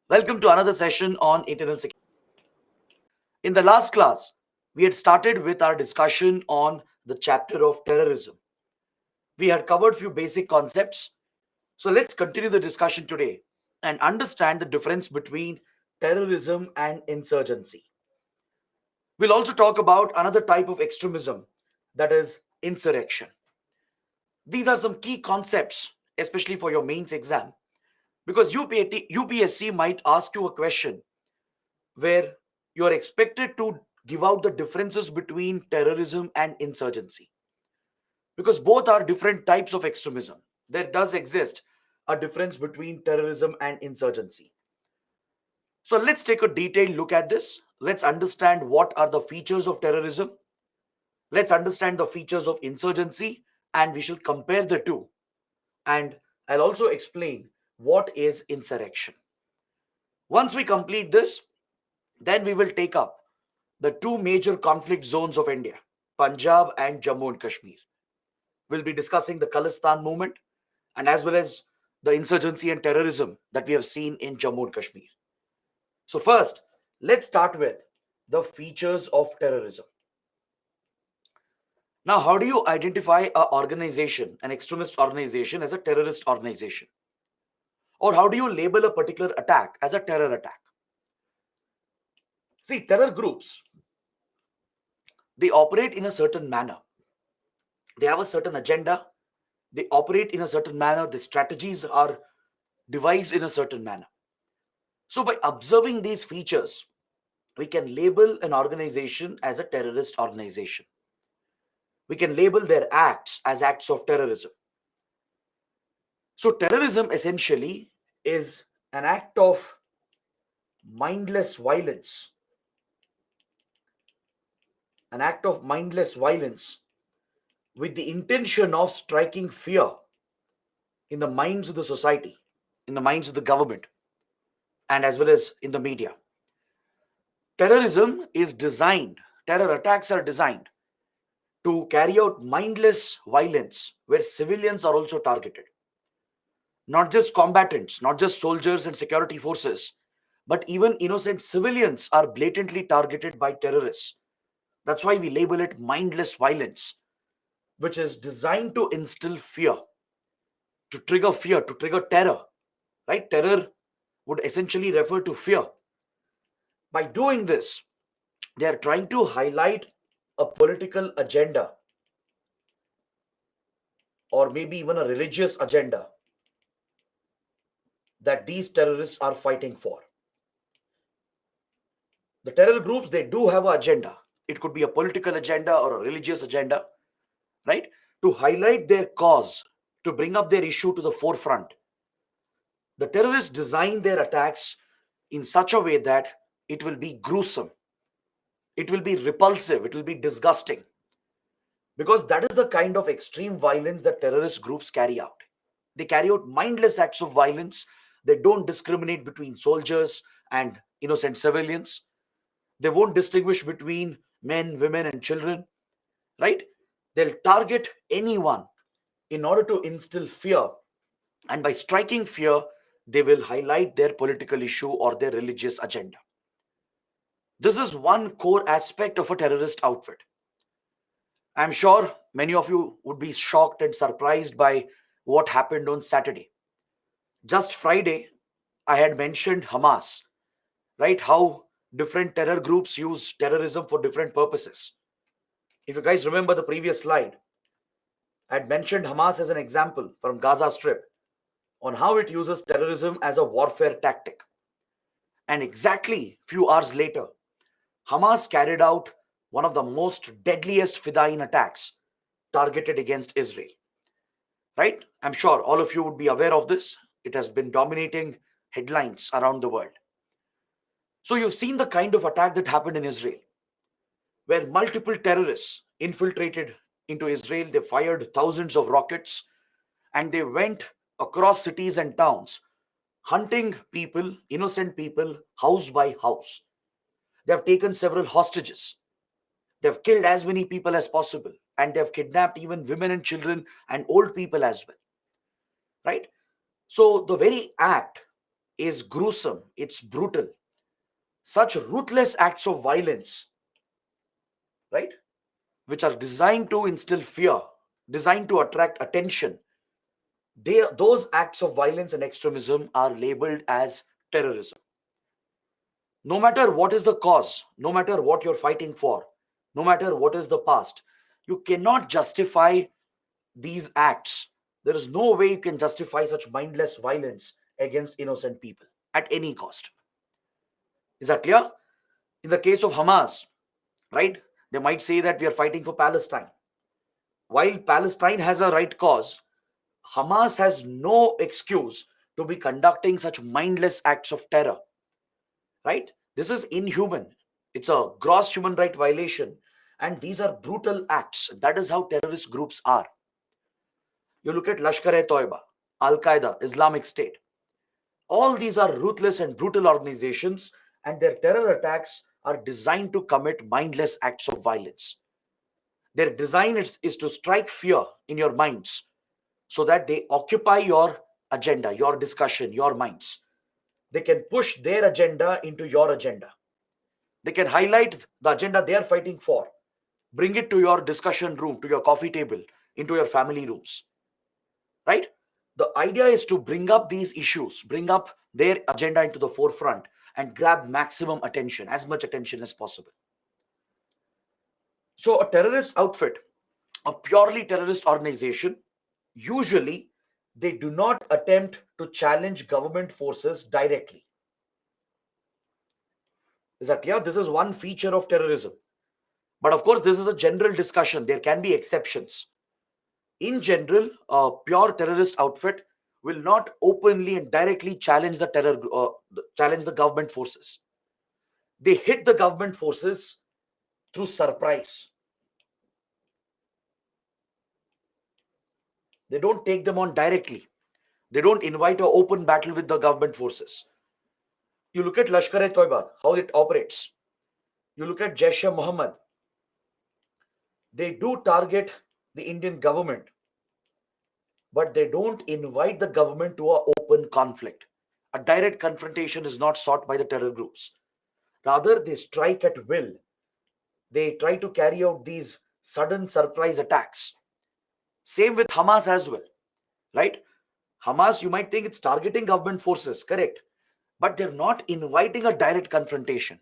Welcome to another session on internal security. In the last class, we had started with our discussion on the chapter of terrorism. We had covered few basic concepts. So let's continue the discussion today and understand the difference between terrorism and insurgency. We'll also talk about another type of extremism, that is insurrection. These are some key concepts, especially for your mains exam, because UPSC might ask you a question where you are expected to give out the differences between terrorism and insurgency, because both are different types of extremism. There does exist a difference between terrorism and insurgency. So let's take a detailed look at this. Let's understand what are the features of terrorism. Let's understand the features of insurgency, and we shall compare the two. And I'll also explain what is insurrection. Once we complete this, then we will take up the two major conflict zones of India, Punjab and Jammu and Kashmir. We'll be discussing the Khalistan movement and as well as the insurgency and terrorism that we have seen in Jammu and Kashmir. So, first, let's start with the features of terrorism. Now, how do you identify an extremist organization, as a terrorist organization? Or how do you label a particular attack as a terror attack? See, terror groups, they operate in a certain manner. They have a certain agenda. They operate in a certain manner. The strategies are devised in a certain manner. So, by observing these features, we can label an organization as a terrorist organization. We can label their acts as acts of terrorism. So, terrorism essentially is an act of mindless violence, an act of mindless violence with the intention of striking fear in the minds of the society, in the minds of the government, and as well as in the media. Terrorism is designed, terror attacks are designed to carry out mindless violence where civilians are also targeted. Not just combatants, not just soldiers and security forces, but even innocent civilians are blatantly targeted by terrorists. That's why we label it mindless violence, which is designed to instill fear, to trigger terror. Right? Terror would essentially refer to fear. By doing this, they are trying to highlight a political agenda or maybe even a religious agenda that these terrorists are fighting for. The terror groups, they do have an agenda. It could be a political agenda or a religious agenda, right? To highlight their cause, to bring up their issue to the forefront. The terrorists design their attacks in such a way that it will be gruesome, it will be repulsive, it will be disgusting, because that is the kind of extreme violence that terrorist groups carry out. They carry out mindless acts of violence. They don't discriminate between soldiers and innocent civilians. They won't distinguish between men, women, and children, right? They'll target anyone in order to instill fear. And by striking fear, they will highlight their political issue or their religious agenda. This is one core aspect of a terrorist outfit. I'm sure many of you would be shocked and surprised by what happened on Saturday. Just Friday, I had mentioned Hamas, right? How different terror groups use terrorism for different purposes. If you guys remember the previous slide, I had mentioned Hamas as an example from Gaza Strip on how it uses terrorism as a warfare tactic. And exactly few hours later, Hamas carried out one of the most deadliest Fidayeen attacks targeted against Israel. Right? I'm sure all of you would be aware of this. It has been dominating headlines around the world. So you've seen the kind of attack that happened in Israel, where multiple terrorists infiltrated into Israel. They fired thousands of rockets and they went across cities and towns, hunting people, innocent people, house by house. They have taken several hostages. They have killed as many people as possible, and they have kidnapped even women and children and old people as well. Right? So the very act is gruesome, it's brutal. Such ruthless acts of violence, right, which are designed to instill fear, designed to attract attention, those acts of violence and extremism are labeled as terrorism. No matter what is the cause, no matter what you're fighting for, no matter what is the past, you cannot justify these acts. There is no way you can justify such mindless violence against innocent people at any cost. Is that clear? In the case of Hamas, right, they might say that we are fighting for Palestine. While Palestine has a right cause, Hamas has no excuse to be conducting such mindless acts of terror, right? This is inhuman. It's a gross human right violation. And these are brutal acts. That is how terrorist groups are. You look at Lashkar-e-Toiba, Al-Qaeda, Islamic State. All these are ruthless and brutal organizations, and their terror attacks are designed to commit mindless acts of violence. Their design is to strike fear in your minds so that they occupy your agenda, your discussion, your minds. They can push their agenda into your agenda. They can highlight the agenda they are fighting for, bring it to your discussion room, to your coffee table, into your family rooms, right? The idea is to bring up these issues, bring up their agenda into the forefront and grab maximum attention, as much attention as possible. So a terrorist outfit, a purely terrorist organization, usually they do not attempt to challenge government forces directly. Is that clear? This is one feature of terrorism. But of course, this is a general discussion. There can be exceptions. In general, a pure terrorist outfit will not openly and directly challenge challenge the government forces. They hit the government forces through surprise. They don't take them on directly. They don't invite an open battle with the government forces. You look at Lashkar-e-Toiba, how it operates. You look at Jaish-e-Mohammed. They do target the Indian government, but they don't invite the government to an open conflict. A direct confrontation is not sought by the terror groups. Rather, they strike at will. They try to carry out these sudden surprise attacks. Same with Hamas as well, right? Hamas, you might think it's targeting government forces, correct? But they're not inviting a direct confrontation.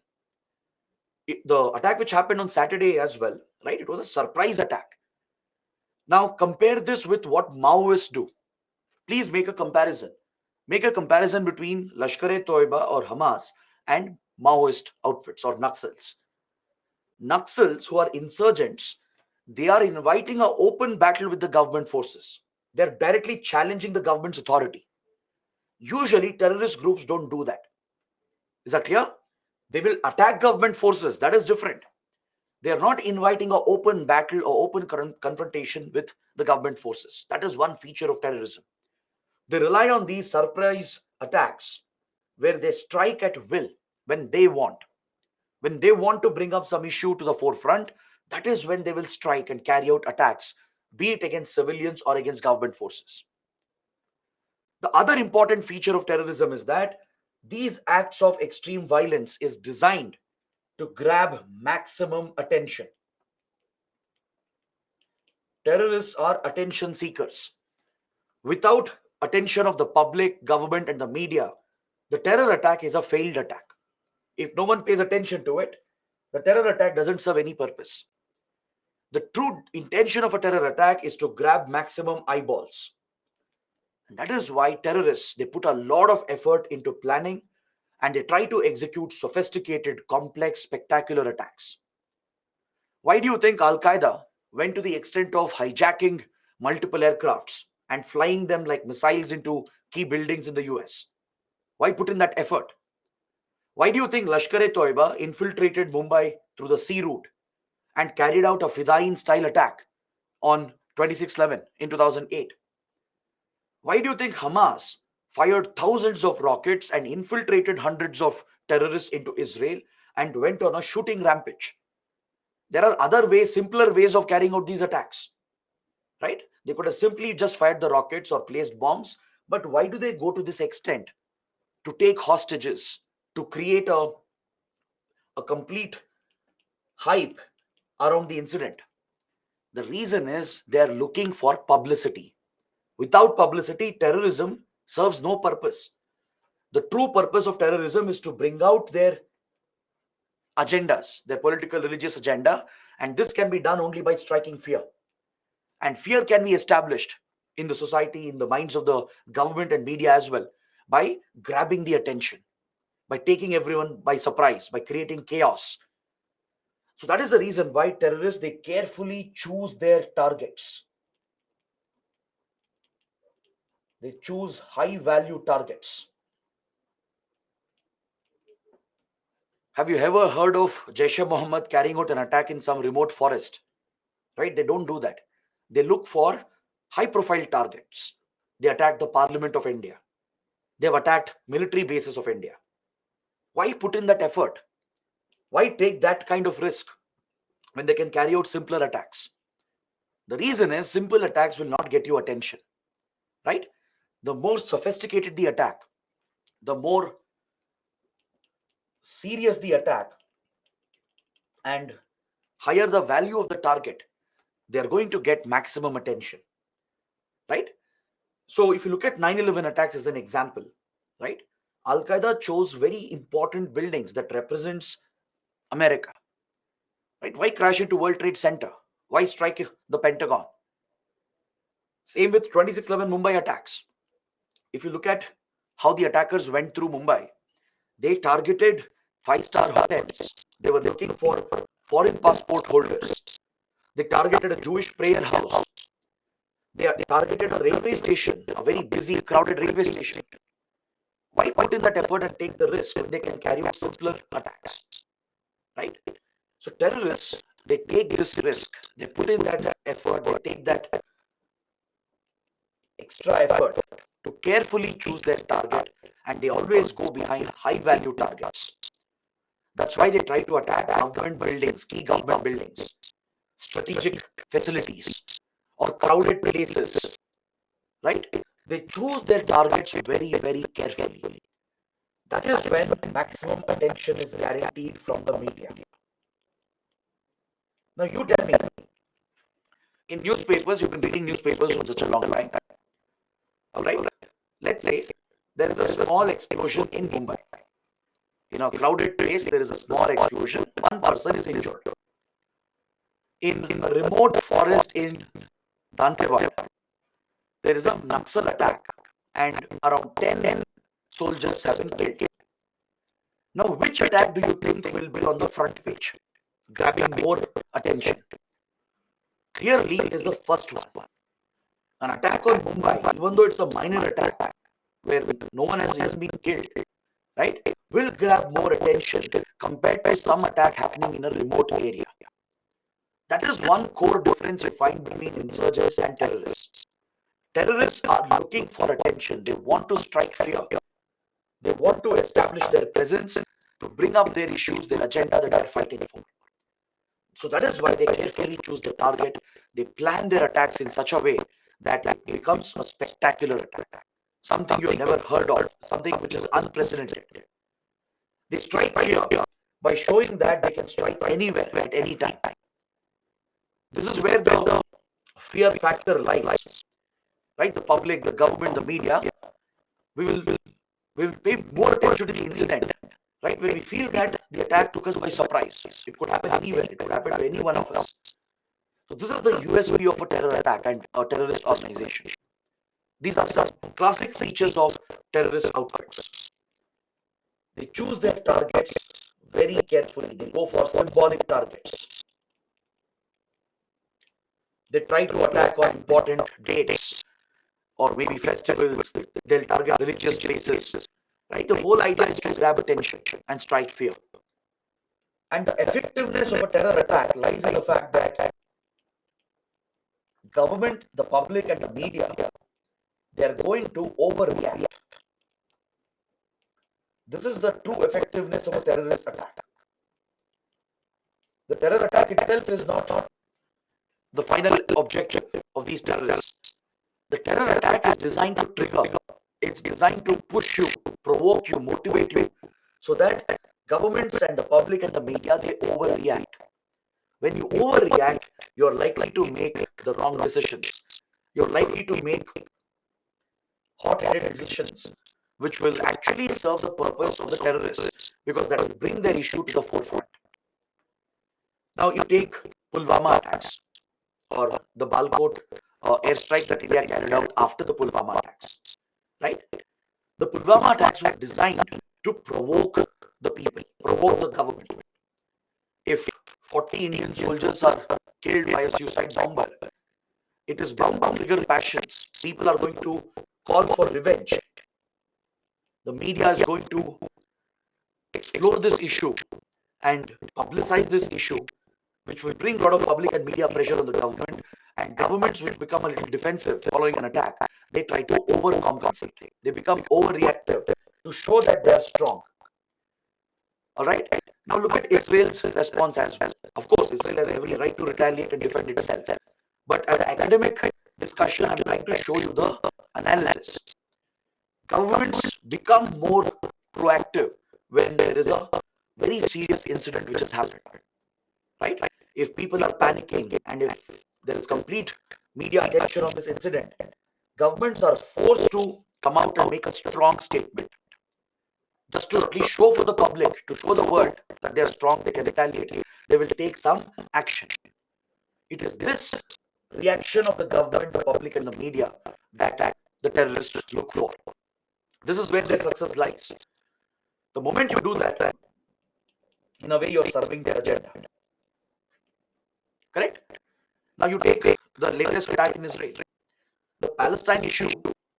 The attack which happened on Saturday as well, right? It was a surprise attack. Now compare this with what Maoists do. Please make a comparison. Make a comparison between Lashkar-e-Toiba or Hamas and Maoist outfits or Naxals. Naxals, who are insurgents, they are inviting an open battle with the government forces. They're directly challenging the government's authority. Usually, terrorist groups don't do that. Is that clear? They will attack government forces. That is different. They are not inviting an open battle or open confrontation with the government forces. That is one feature of terrorism. They rely on these surprise attacks where they strike at will when they want. When they want to bring up some issue to the forefront, that is when they will strike and carry out attacks, be it against civilians or against government forces. The other important feature of terrorism is that these acts of extreme violence is designed to grab maximum attention. Terrorists are attention seekers. Without attention of the public, government, and the media, the terror attack is a failed attack. If no one pays attention to it, the terror attack doesn't serve any purpose. The true intention of a terror attack is to grab maximum eyeballs. And that is why terrorists, they put a lot of effort into planning and they try to execute sophisticated, complex, spectacular attacks. Why do you think Al-Qaeda went to the extent of hijacking multiple aircrafts and flying them like missiles into key buildings in the US? Why put in that effort? Why do you think Lashkar-e-Toiba infiltrated Mumbai through the sea route and carried out a Fidayeen-style attack on 26/11 in 2008? Why do you think Hamas fired thousands of rockets and infiltrated hundreds of terrorists into Israel and went on a shooting rampage? There are other ways, simpler ways of carrying out these attacks, right? They could have simply just fired the rockets or placed bombs, but why do they go to this extent? to take hostages, to create a complete hype around the incident. The reason is they're looking for publicity. Without publicity, terrorism serves no purpose. The true purpose of terrorism is to bring out their agendas, their political, religious agenda, and this can be done only by striking fear. And fear can be established in the society, in the minds of the government and media as well, by grabbing the attention, by taking everyone by surprise, by creating chaos. So that is the reason why terrorists, they carefully choose their targets. They choose high value targets. Have you ever heard of Jaish-e-Mohammed carrying out an attack in some remote forest? Right? They don't do that. They look for high profile targets. They attack the Parliament of India. They've attacked military bases of India. Why put in that effort? Why take that kind of risk when they can carry out simpler attacks? The reason is simple attacks will not get you attention, right? The more sophisticated the attack, the more serious the attack, and higher the value of the target, they're going to get maximum attention, right? So if you look at 9/11 attacks as an example, right? Al-Qaeda chose very important buildings that represents America, right? Why crash into World Trade Center? Why strike the Pentagon? Same with 26/11 Mumbai attacks. If you look at how the attackers went through Mumbai, they targeted five-star hotels. They were looking for foreign passport holders. They targeted a Jewish prayer house. They targeted a railway station, a very busy, crowded railway station. Why put in that effort and take the risk when they can carry out simpler attacks? Right? So terrorists, they take this risk. They put in that effort. They take that extra effort to carefully choose their target, and they always go behind high-value targets. That's why they try to attack government buildings, key government buildings, strategic facilities, or crowded places, right? They choose their targets very, very carefully. That is when maximum attention is guaranteed from the media. Now you tell me, in newspapers, you've been reading newspapers for such a long time. All right, let's say there is a small explosion in Mumbai. In a crowded place, there is a small explosion. One person is injured. In a remote forest in Dantewada, there is a Naxal attack and around 10 soldiers have been killed. Now, which attack do you think will be on the front page, grabbing more attention? Clearly, it is the first one. An attack on Mumbai, even though it's a minor attack where no one has been killed, right, will grab more attention compared to some attack happening in a remote area. That is one core difference you find between insurgents and terrorists. Terrorists are looking for attention. They want to strike fear. They want to establish their presence to bring up their issues, their agenda that they are fighting for. So that is why they carefully choose the target. They plan their attacks in such a way that it becomes a spectacular attack. Something you have never heard of, something which is unprecedented. They strike fear by showing that they can strike anywhere at any time. This is where the fear factor lies. Right? The public, the government, the media, we will pay more attention to the incident. Right? When we feel that the attack took us by surprise. It could happen anywhere. It could happen to any one of us. So this is the USP of a terror attack and a terrorist organization. These are some classic features of terrorist outfits. They choose their targets very carefully. They go for symbolic targets. They try to attack on important dates or maybe festivals. They'll target religious places. Right? The whole idea is to grab attention and strike fear. And the effectiveness of a terror attack lies in the fact that government, the public, and the media, they are going to overreact. This is the true effectiveness of a terrorist attack. The terror attack itself is not the final objective of these terrorists. The terror attack is designed to trigger It's designed to push you, provoke you, motivate you, so that governments and the public and the media, they overreact. When you overreact, you're likely to make the wrong decisions. You're likely to make hot-headed decisions, which will actually serve the purpose of the terrorists, because that will bring their issue to the forefront. Now you take Pulwama attacks, or the Balkot airstrike that India carried out after the Pulwama attacks, right? The Pulwama attacks were designed to provoke the people, provoke the government. If 40 Indian soldiers are killed by a suicide bomber, it is bound to trigger passions. People are going to call for revenge. The media is going to explore this issue and publicize this issue, which will bring a lot of public and media pressure on the government. And governments which become a little defensive following an attack, they try to overcompensate. They become overreactive to show that they are strong. All right. Now look at Israel's response as well. Of course, Israel has every right to retaliate and defend itself. But as an academic discussion, I'm trying to show you the analysis. Governments become more proactive when there is a very serious incident which has happened. Right? If people are panicking and if there is complete media attention on this incident, governments are forced to come out and make a strong statement, just to at least show for the public, to show the world that they are strong, they can retaliate, they will take some action. It is this reaction of the government, the public, and the media that the terrorists look for. This is where their success lies. The moment you do that, in a way, you're serving their agenda. Correct? Now you take the latest attack in Israel. The Palestine issue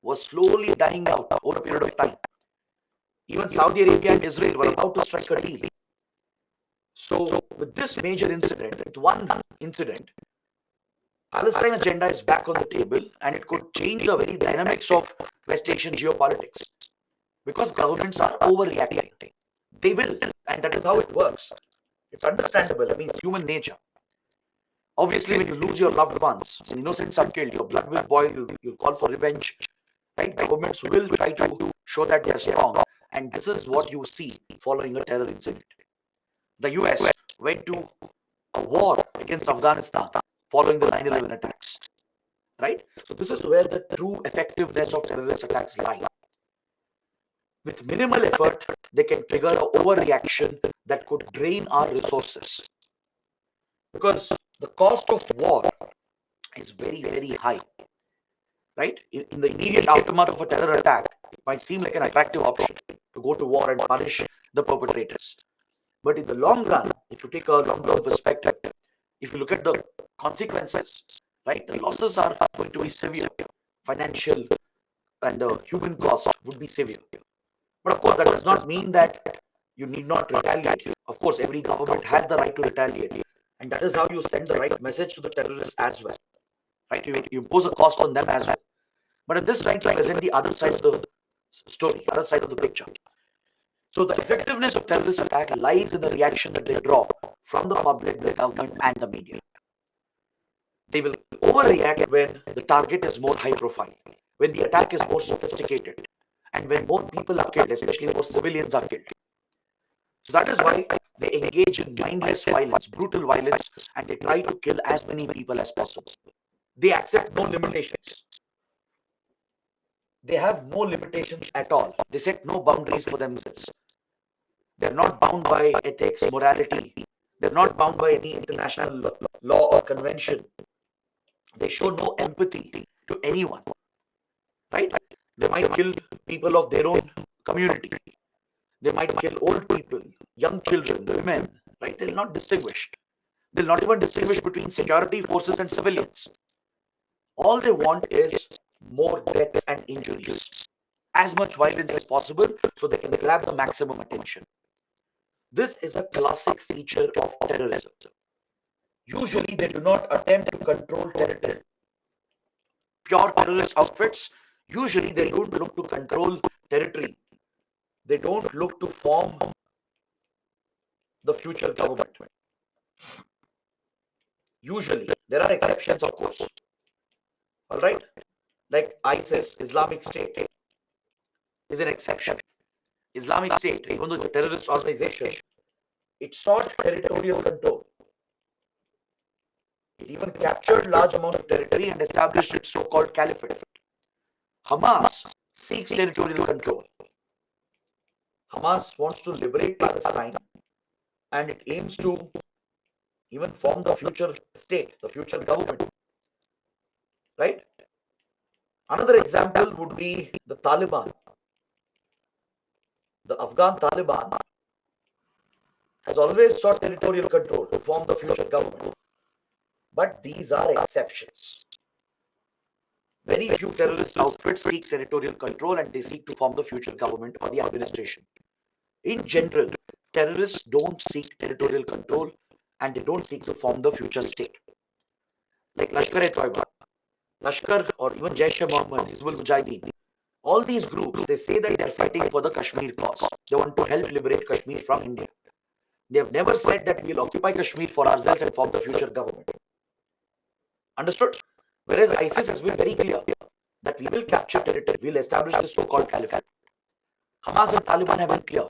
was slowly dying out over a period of time. Even Saudi Arabia and Israel were about to strike a deal. So with this major incident, with one incident, Palestine agenda is back on the table, and it could change the very dynamics of West Asian geopolitics, because governments are overreacting. They will, and that is how it works. It's understandable. I mean, it's human nature. Obviously, when you lose your loved ones, when innocents are killed, your blood will boil, you'll call for revenge. Right? Governments will try to show that they are strong. And this is what you see following a terror incident. The US went to a war against Afghanistan following the 9/11 attacks. Right? So this is where the true effectiveness of terrorist attacks lie. With minimal effort, they can trigger an overreaction that could drain our resources. Because the cost of war is very, very high. Right? In the immediate aftermath of a terror attack, it might seem like an attractive option to go to war and punish the perpetrators. But in the long run, if you take a long-term perspective, if you look at the consequences, right, the losses are going to be severe. Financial and the human cost would be severe. But of course, that does not mean that you need not retaliate. Of course, every government has the right to retaliate. And that is how you send the right message to the terrorists as well. Right? You impose a cost on them as well. But I'm just trying to present the other side of the story, other side of the picture. So the effectiveness of terrorist attack lies in the reaction that they draw from the public, the government, and the media. They will overreact when the target is more high profile, when the attack is more sophisticated, and when more people are killed, especially more civilians are killed. So that is why they engage in mindless violence, brutal violence, and they try to kill as many people as possible. They accept no limitations. They have no limitations at all. They set no boundaries for themselves. They're not bound by ethics, morality. They're not bound by any international law or convention. They show no empathy to anyone. Right? They might kill people of their own community. They might kill old people, young children, women. Right? They'll not distinguish. They'll not even distinguish between security forces and civilians. All they want is more deaths and injuries, as much violence as possible, so they can grab the maximum attention. This is a classic feature of terrorism. Usually, they do not attempt to control territory. Pure terrorist outfits, usually they don't look to control territory. They don't look to form the future government. Usually, there are exceptions, of course. All right? Like ISIS, Islamic State. is an exception. Islamic State, even though it's a terrorist organization, it sought territorial control. It even captured large amount of territory and established its so-called caliphate. Hamas seeks territorial control. Hamas wants to liberate Palestine, and it aims to even form the future state, the future government. Right? Another example would be the Taliban. The Afghan Taliban has always sought territorial control to form the future government. But these are exceptions. Very few terrorist outfits seek territorial control and they seek to form the future government or the administration. In general, terrorists don't seek territorial control and they don't seek to form the future state. Like Lashkar-e-Toiba, Lashkar or even Jaish-e-Mohammed, Hizbul Mujahideen, all these groups, they say that they are fighting for the Kashmir cause. They want to help liberate Kashmir from India. They have never said that we'll occupy Kashmir for ourselves and form the future government. Understood? Whereas ISIS has been very clear that we will capture territory, we'll establish the so-called caliphate. Hamas and Taliban have been clear.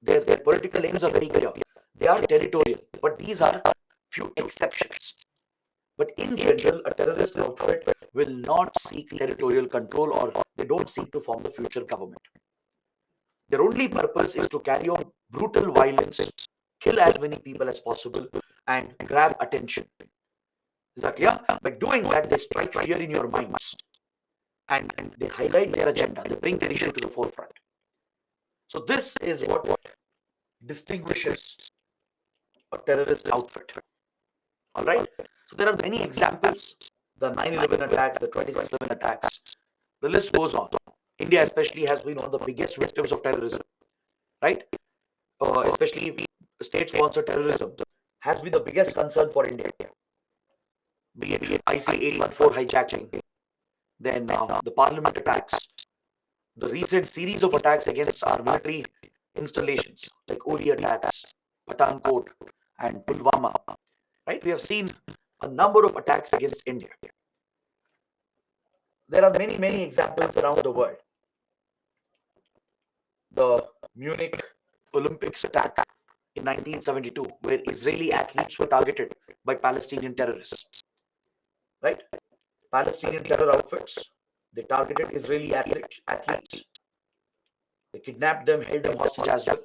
Their political aims are very clear. They are territorial, but these are few exceptions. But in general, a terrorist outfit will not seek territorial control or they don't seek to form the future government. Their only purpose is to carry on brutal violence, kill as many people as possible, and grab attention. Is that clear? By doing that, they strike fear in your minds and they highlight their agenda. They bring their issue to the forefront. So this is what distinguishes a terrorist outfit. All right. So there are many examples: the 9/11 attacks, the 26/11 attacks. The list goes on. India, especially, has been one of the biggest victims of terrorism. Right? Especially state-sponsored terrorism has been the biggest concern for India. Be it IC-814 hijacking, then the parliament attacks, the recent series of attacks against our military installations like Uri attacks, Pathankot, and Pulwama. Right? We have seen a number of attacks against India. There are many examples around the world. The Munich Olympics attack in 1972, where Israeli athletes were targeted by Palestinian terrorists. Right? Palestinian terror outfits, they targeted Israeli athletes. They kidnapped them, held them hostage as well.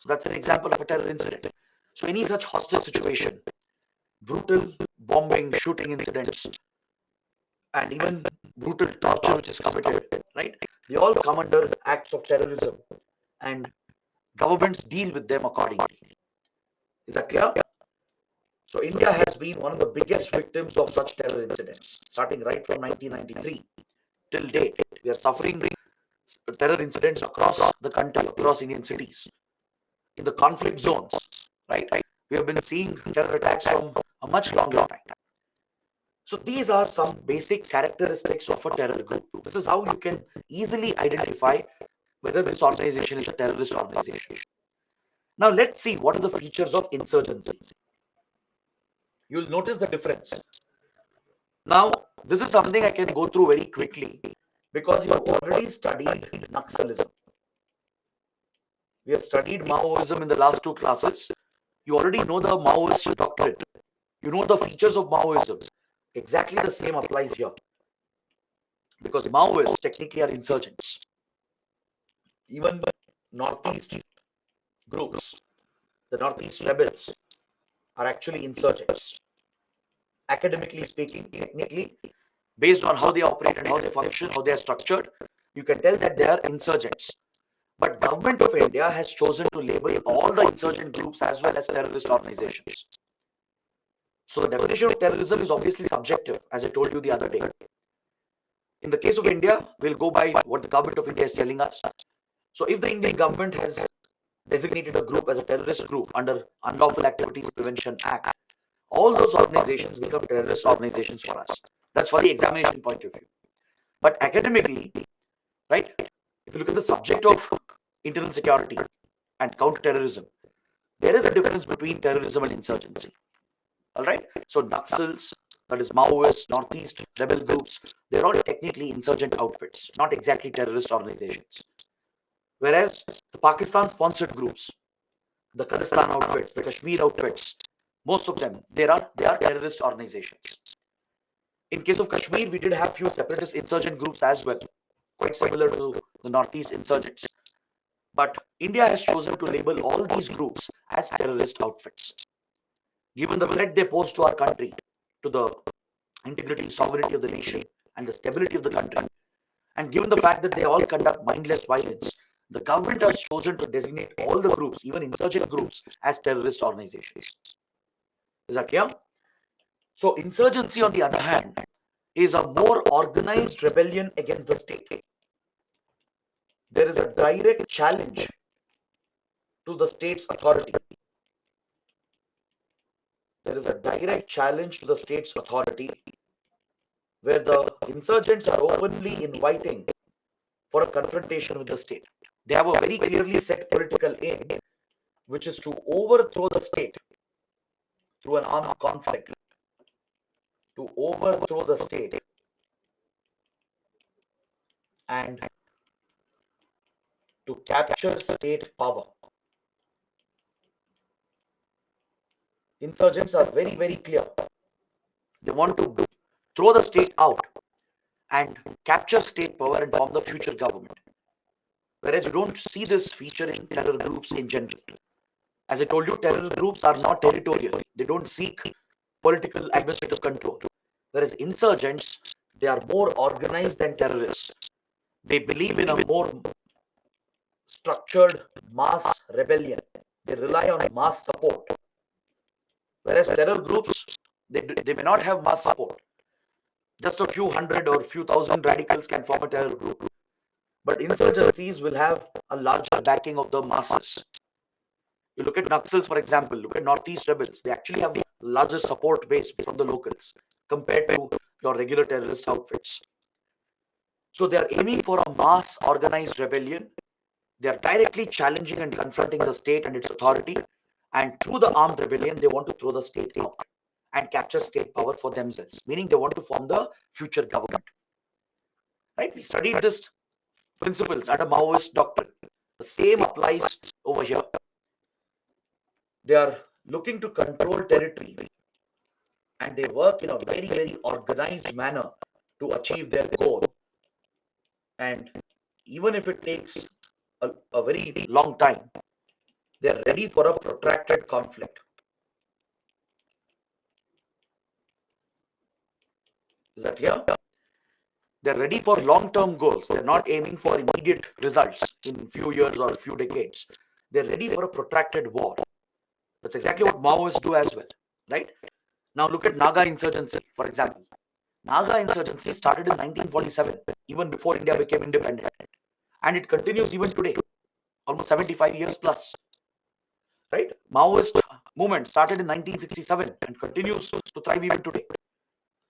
So that's an example of a terror incident. So any such hostage situation, brutal bombing, shooting incidents, and even brutal torture which is committed, right? They all come under acts of terrorism and governments deal with them accordingly. Is that clear? So India has been one of the biggest victims of such terror incidents, starting right from 1993 till date. We are suffering terror incidents across the country, across Indian cities, in the conflict zones, right? We have been seeing terror attacks from a much longer time. So these are some basic characteristics of a terror group. This is how you can easily identify whether this organization is a terrorist organization. Now let's see what are the features of insurgency. You'll notice the difference. Now, this is something I can go through very quickly because you have already studied Naxalism. We have studied Maoism in the last two classes. You already know the Maoist doctrine. You know the features of Maoism. Exactly the same applies here. Because Maoists technically are insurgents. Even Northeast groups, the Northeast rebels, are actually insurgents. Academically speaking, technically, based on how they operate and how they function, how they are structured, you can tell that they are insurgents. But Government of India has chosen to label all the insurgent groups as well as terrorist organizations. So the definition of terrorism is obviously subjective, as I told you the other day. In the case of India, we'll go by what the Government of India is telling us. So if the Indian government has designated a group as a terrorist group under Unlawful Activities Prevention Act, all those organizations become terrorist organizations for us. That's for the examination point of view. But academically, right, if you look at the subject of internal security and counter-terrorism, there is a difference between terrorism and insurgency. All right. So Naxals, that is Maoist, Northeast rebel groups, they're all technically insurgent outfits, not exactly terrorist organizations. Whereas the Pakistan-sponsored groups, the Khalistan outfits, the Kashmir outfits, most of them, they are terrorist organizations. In case of Kashmir, we did have few separatist insurgent groups as well, quite similar to the Northeast insurgents. But India has chosen to label all these groups as terrorist outfits. Given the threat they pose to our country, to the integrity, sovereignty of the nation, and the stability of the country, and given the fact that they all conduct mindless violence, the government has chosen to designate all the groups, even insurgent groups, as terrorist organizations. Is that clear? So, insurgency, on the other hand, is a more organized rebellion against the state. There is a direct challenge to the state's authority. There is a direct challenge to the state's authority where the insurgents are openly inviting for a confrontation with the state. They have a very clearly set political aim, which is to overthrow the state through an armed conflict. To overthrow the state and to capture state power. Insurgents are very, very clear. They want to throw the state out and capture state power and form the future government. Whereas you don't see this feature in terror groups in general. As I told you, terror groups are not territorial. They don't seek political administrative control. Whereas insurgents, they are more organized than terrorists. They believe in a more structured mass rebellion. They rely on mass support. Whereas terror groups, they may not have mass support. Just a few hundred or few thousand radicals can form a terror group. But insurgencies will have a larger backing of the masses. You look at Naxals, for example, look at Northeast rebels. They actually have the largest support base from the locals compared to your regular terrorist outfits. So they are aiming for a mass organized rebellion. They are directly challenging and confronting the state and its authority. And through the armed rebellion, they want to throw the state out and capture state power for themselves, meaning they want to form the future government. Right? We studied this principles under Maoist doctrine. The same applies over here. They are looking to control territory and they work in a very, very organized manner to achieve their goal. And even if it takes a very long time, they are ready for a protracted conflict. Is that clear? They're ready for long-term goals. They're not aiming for immediate results in few years or few decades. They're ready for a protracted war. That's exactly what Maoists do as well, right? Now look at Naga insurgency, for example. Naga insurgency started in 1947, even before India became independent. And it continues even today, almost 75 years plus. Right? Maoist movement started in 1967 and continues to thrive even today.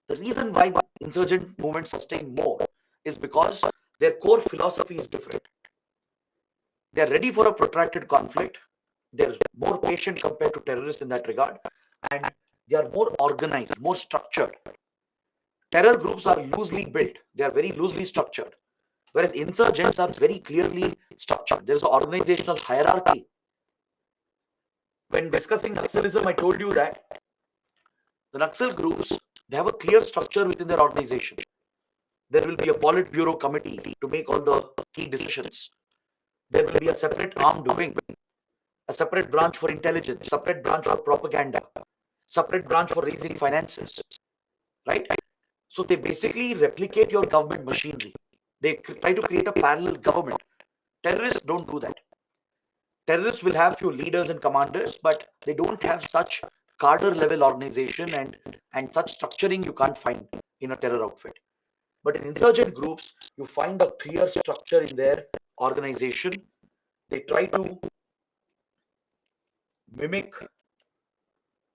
The reason why the insurgent movements sustain more is because their core philosophy is different. They are ready for a protracted conflict. They're more patient compared to terrorists in that regard. And they are more organized, more structured. Terror groups are loosely built. They are very loosely structured. Whereas insurgents are very clearly structured. There's an organizational hierarchy. When discussing Naxalism, I told you that the Naxal groups, they have a clear structure within their organization. There will be a Politburo committee to make all the key decisions. There will be a separate armed wing, a separate branch for intelligence, separate branch for propaganda, separate branch for raising finances, right? So they basically replicate your government machinery. They try to create a parallel government. Terrorists don't do that. Terrorists will have few leaders and commanders, but they don't have such cadre level organization and such structuring you can't find in a terror outfit. But in insurgent groups, you find a clear structure in their organization. They try to mimic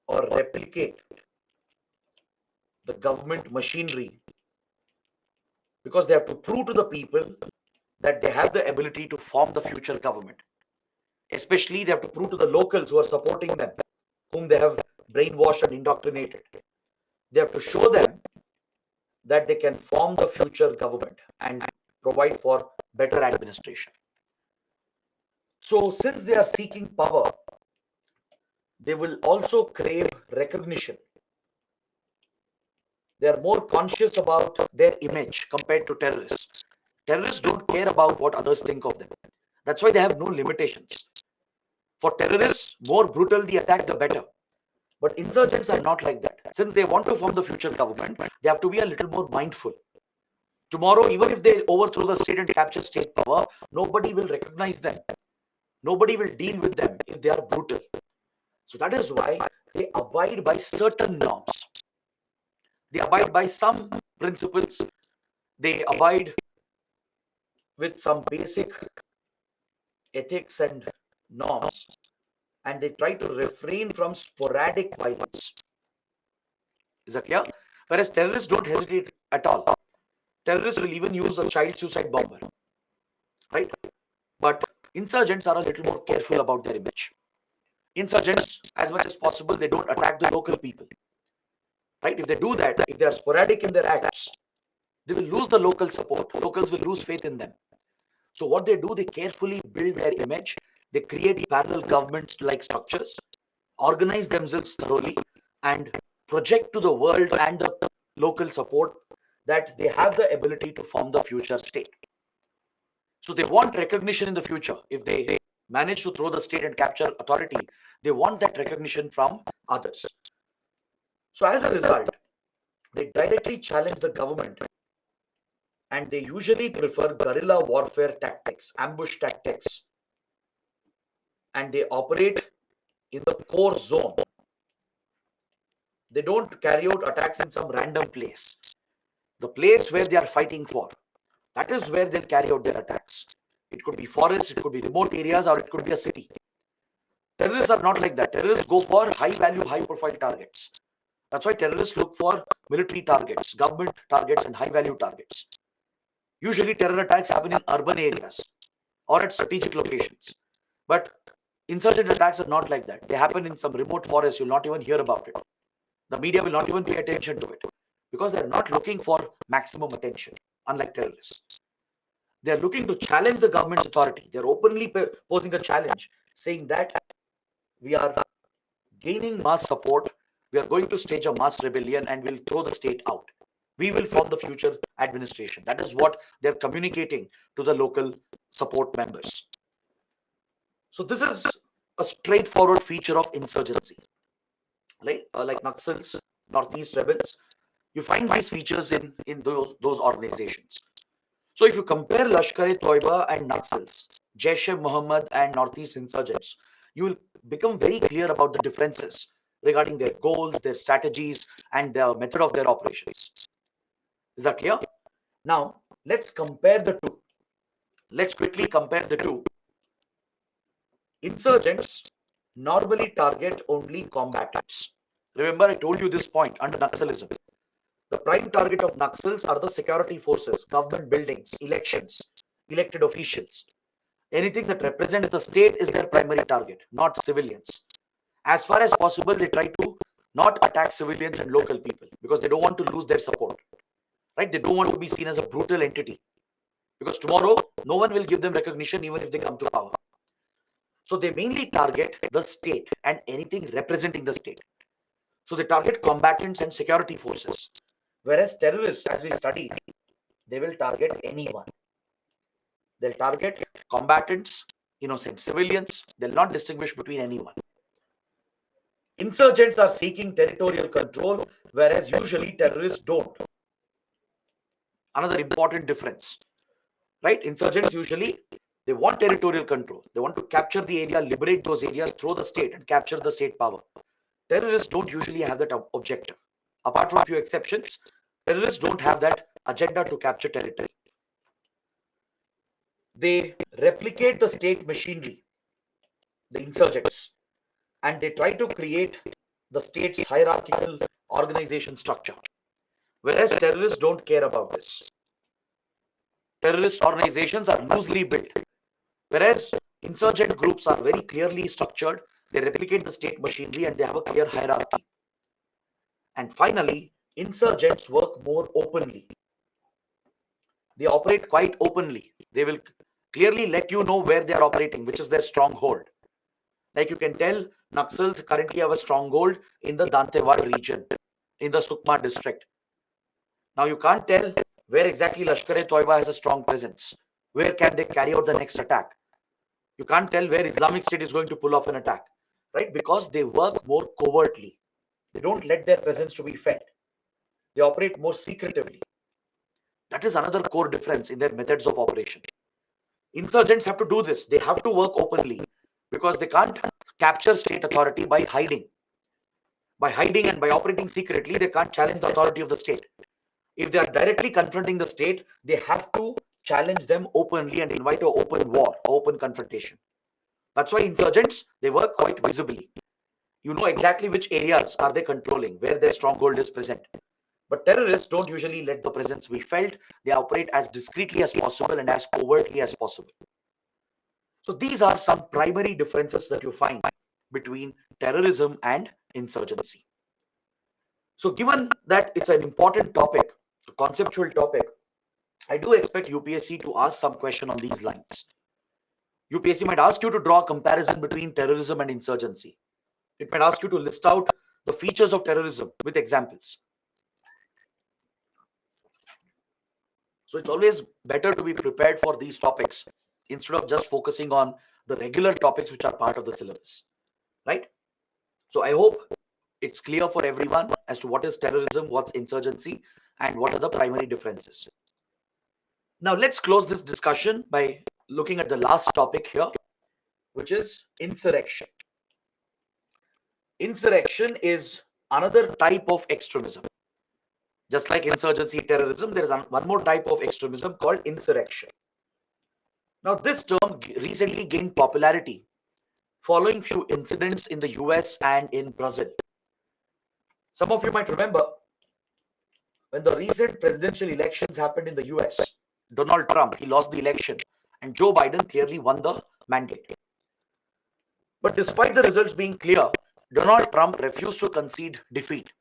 or replicate the government machinery because they have to prove to the people that they have the ability to form the future government. Especially, they have to prove to the locals who are supporting them, whom they have brainwashed and indoctrinated. They have to show them that they can form the future government and provide for better administration. So, since they are seeking power, they will also crave recognition. They are more conscious about their image compared to terrorists. Terrorists don't care about what others think of them. That's why they have no limitations. For terrorists, more brutal the attack, the better. But insurgents are not like that. Since they want to form the future government, they have to be a little more mindful. Tomorrow, even if they overthrow the state and capture state power, nobody will recognize them. Nobody will deal with them if they are brutal. So that is why they abide by certain norms. They abide by some principles. They abide with some basic ethics and norms, and they try to refrain from sporadic violence. Is that clear? Whereas terrorists don't hesitate at all. Terrorists will even use a child suicide bomber, right? But insurgents are a little more careful about their image. Insurgents, as much as possible, they don't attack the local people, right? If they do that, if they are sporadic in their acts, they will lose the local support. Locals will lose faith in them. So what they do, they carefully build their image. They create parallel governments-like structures, organize themselves thoroughly, and project to the world and the local support that they have the ability to form the future state. So they want recognition in the future. If they manage to throw the state and capture authority, they want that recognition from others. So as a result, they directly challenge the government, and they usually prefer guerrilla warfare tactics, ambush tactics, and they operate in the core zone. They don't carry out attacks in some random place. The place where they are fighting for, that is where they'll carry out their attacks. It could be forests, it could be remote areas, or it could be a city. Terrorists are not like that. Terrorists go for high value, high profile targets. That's why terrorists look for military targets, government targets, and high value targets. Usually terror attacks happen in urban areas or at strategic locations. But insurgent attacks are not like that. They happen in some remote forest. You'll not even hear about it. The media will not even pay attention to it because they're not looking for maximum attention, unlike terrorists. They're looking to challenge the government's authority. They're openly posing a challenge, saying that we are gaining mass support, we are going to stage a mass rebellion, and we'll throw the state out. We will form the future administration. That is what they're communicating to the local support members. So this is a straightforward feature of insurgency, right? Like Naxals, Northeast rebels. You find these features in those organizations. So if you compare Lashkar-e-Toiba and Naxals, Jaish-e-Mohammed and Northeast insurgents, you will become very clear about the differences regarding their goals, their strategies, and the method of their operations. Is that clear? Now, let's compare the two. Let's quickly compare the two. Insurgents normally target only combatants. Remember, I told you this point under Naxalism. The prime target of Naxals are the security forces, government buildings, elections, elected officials. Anything that represents the state is their primary target, not civilians. As far as possible, they try to not attack civilians and local people because they don't want to lose their support. Right? They don't want to be seen as a brutal entity because tomorrow no one will give them recognition even if they come to power. So they mainly target the state and anything representing the state. So they target combatants and security forces. Whereas terrorists, as we studied, they will target anyone. They'll target combatants, innocent civilians. They'll not distinguish between anyone. Insurgents are seeking territorial control, whereas usually terrorists don't. Another important difference, right? Insurgents usually, they want territorial control. They want to capture the area, liberate those areas, throw the state and capture the state power. Terrorists don't usually have that objective. Apart from a few exceptions, terrorists don't have that agenda to capture territory. They replicate the state machinery, the insurgents, and they try to create the state's hierarchical organization structure. Whereas terrorists don't care about this. Terrorist organizations are loosely built, whereas insurgent groups are very clearly structured. They replicate the state machinery and they have a clear hierarchy. And finally, insurgents work more openly. They operate quite openly. They will clearly let you know where they are operating, which is their stronghold. Like you can tell, Naxals currently have a stronghold in the Dantewad region, in the Sukma district. Now you can't tell where exactly Lashkar-e-Toiba has a strong presence. Where can they carry out the next attack? You can't tell where Islamic State is going to pull off an attack, right? Because they work more covertly. They don't let their presence to be felt. They operate more secretively. That is another core difference in their methods of operation. Insurgents have to do this. They have to work openly because they can't capture state authority by hiding. By hiding and by operating secretly, they can't challenge the authority of the state. If they are directly confronting the state, they have to challenge them openly and invite an open war, open confrontation. That's why insurgents, they work quite visibly. You know exactly which areas are they controlling, where their stronghold is present. But terrorists don't usually let the presence be felt. They operate as discreetly as possible and as covertly as possible. So these are some primary differences that you find between terrorism and insurgency. So given that it's an important topic, a conceptual topic, I do expect UPSC to ask some question on these lines. UPSC might ask you to draw a comparison between terrorism and insurgency. It might ask you to list out the features of terrorism with examples. So it's always better to be prepared for these topics instead of just focusing on the regular topics which are part of the syllabus, right? So I hope it's clear for everyone as to what is terrorism, what's insurgency, and what are the primary differences. Now let's close this discussion by looking at the last topic here, which is insurrection. Insurrection is another type of extremism. Just like insurgency, terrorism, there is one more type of extremism called insurrection. Now, this term recently gained popularity following few incidents in the US and in Brazil. Some of you might remember when the recent presidential elections happened in the US, Donald Trump, he lost the election and Joe Biden clearly won the mandate. But despite the results being clear, Donald Trump refused to concede defeat.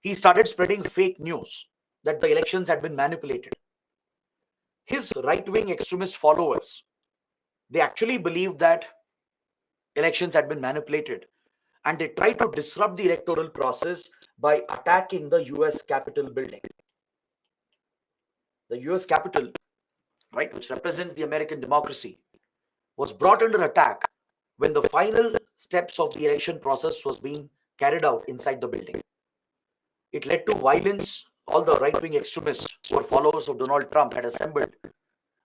He started spreading fake news that the elections had been manipulated. His right-wing extremist followers, they actually believed that elections had been manipulated, and they tried to disrupt the electoral process by attacking the US Capitol building. The US Capitol, right, which represents the American democracy, was brought under attack when the final steps of the election process was being carried out inside the building. It led to violence. All the right-wing extremists who were followers of Donald Trump had assembled.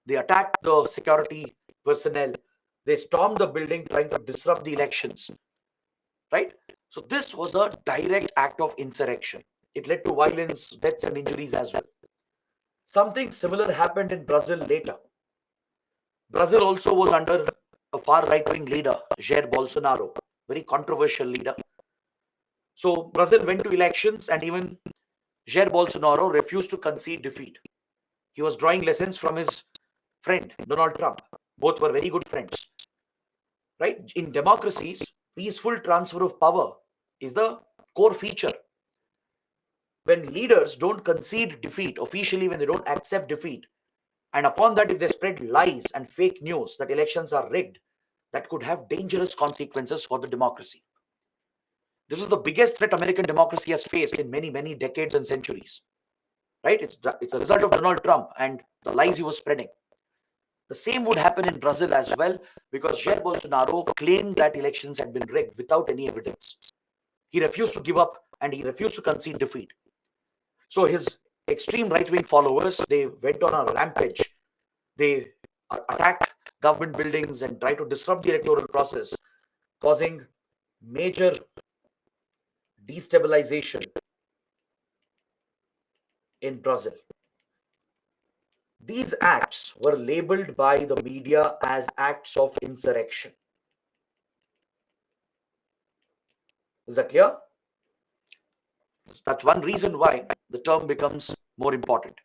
They attacked the security personnel. They stormed the building trying to disrupt the elections, right? So this was a direct act of insurrection. It led to violence, deaths and injuries as well. Something similar happened in Brazil later. Brazil also was under a far right-wing leader, Jair Bolsonaro, very controversial leader. So Brazil went to elections and even Jair Bolsonaro refused to concede defeat. He was drawing lessons from his friend, Donald Trump. Both were very good friends, right? In democracies, peaceful transfer of power is the core feature. When leaders don't concede defeat officially, when they don't accept defeat, and upon that, if they spread lies and fake news that elections are rigged, that could have dangerous consequences for the democracy. This is the biggest threat American democracy has faced in many, many decades and centuries, right? It's a result of Donald Trump and the lies he was spreading. The same would happen in Brazil as well, because Jair Bolsonaro claimed that elections had been rigged without any evidence. He refused to give up and he refused to concede defeat. So his extreme right-wing followers, they went on a rampage. They attacked government buildings and tried to disrupt the electoral process, causing major destabilization in Brazil. These acts were labeled by the media as acts of insurrection. Is that clear? That's one reason why the term becomes more important.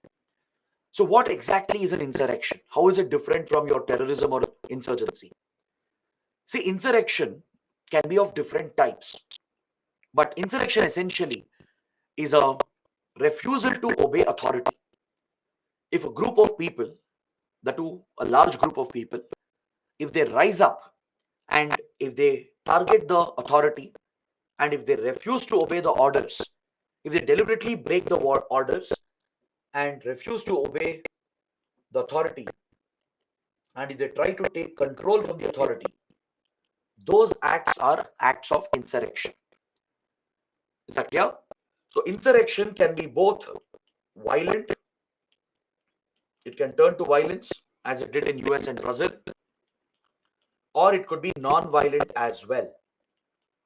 So what exactly is an insurrection? How is it different from your terrorism or insurgency? See, insurrection can be of different types, but insurrection essentially is a refusal to obey authority. If a group of people, a large group of people, if they rise up and if they target the authority and if they refuse to obey the orders, if they deliberately break the orders and refuse to obey the authority, and if they try to take control from the authority, those acts are acts of insurrection. Is that clear? So insurrection can be both violent, it can turn to violence as it did in US and Brazil, or it could be non-violent as well.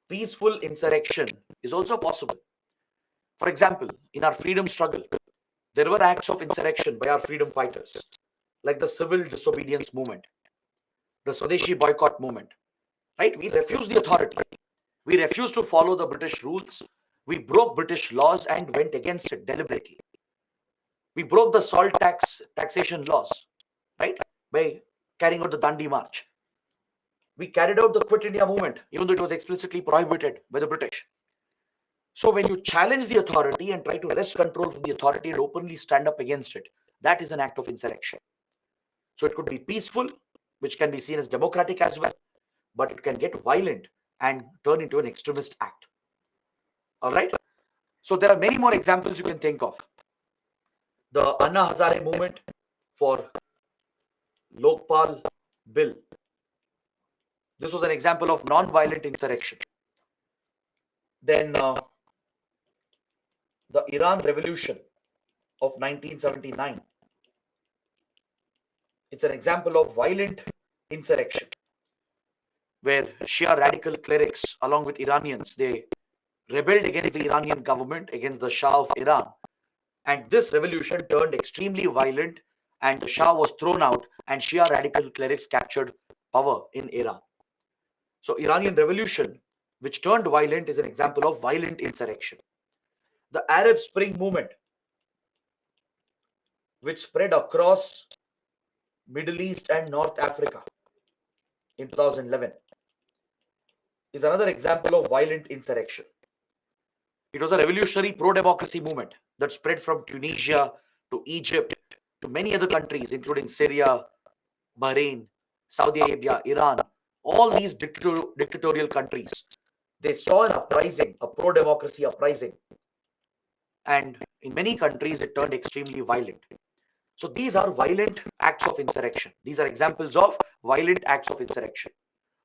Peaceful insurrection is also possible. For example, in our freedom struggle, there were acts of insurrection by our freedom fighters, like the civil disobedience movement, the Swadeshi boycott movement, right? We refused the authority. We refused to follow the British rules. We broke British laws and went against it deliberately. We broke the salt taxation laws, right? By carrying out the Dandi March. We carried out the Quit India movement, even though it was explicitly prohibited by the British. So when you challenge the authority and try to wrest control from the authority and openly stand up against it, that is an act of insurrection. So it could be peaceful, which can be seen as democratic as well, but it can get violent and turn into an extremist act. All right. So there are many more examples you can think of. The Anna Hazare movement for Lokpal bill. This was an example of non-violent insurrection. Then the Iran Revolution of 1979. It's an example of violent insurrection where Shia radical clerics, along with Iranians, they rebelled against the Iranian government, against the Shah of Iran. And this revolution turned extremely violent and the Shah was thrown out and Shia radical clerics captured power in Iran. So Iranian revolution, which turned violent, is an example of violent insurrection. The Arab Spring movement, which spread across Middle East and North Africa in 2011, is another example of violent insurrection. It was a revolutionary pro-democracy movement that spread from Tunisia to Egypt to many other countries, including Syria, Bahrain, Saudi Arabia, Iran, all these dictatorial countries. They saw an uprising, a pro-democracy uprising. And in many countries, it turned extremely violent. So these are violent acts of insurrection. These are examples of violent acts of insurrection,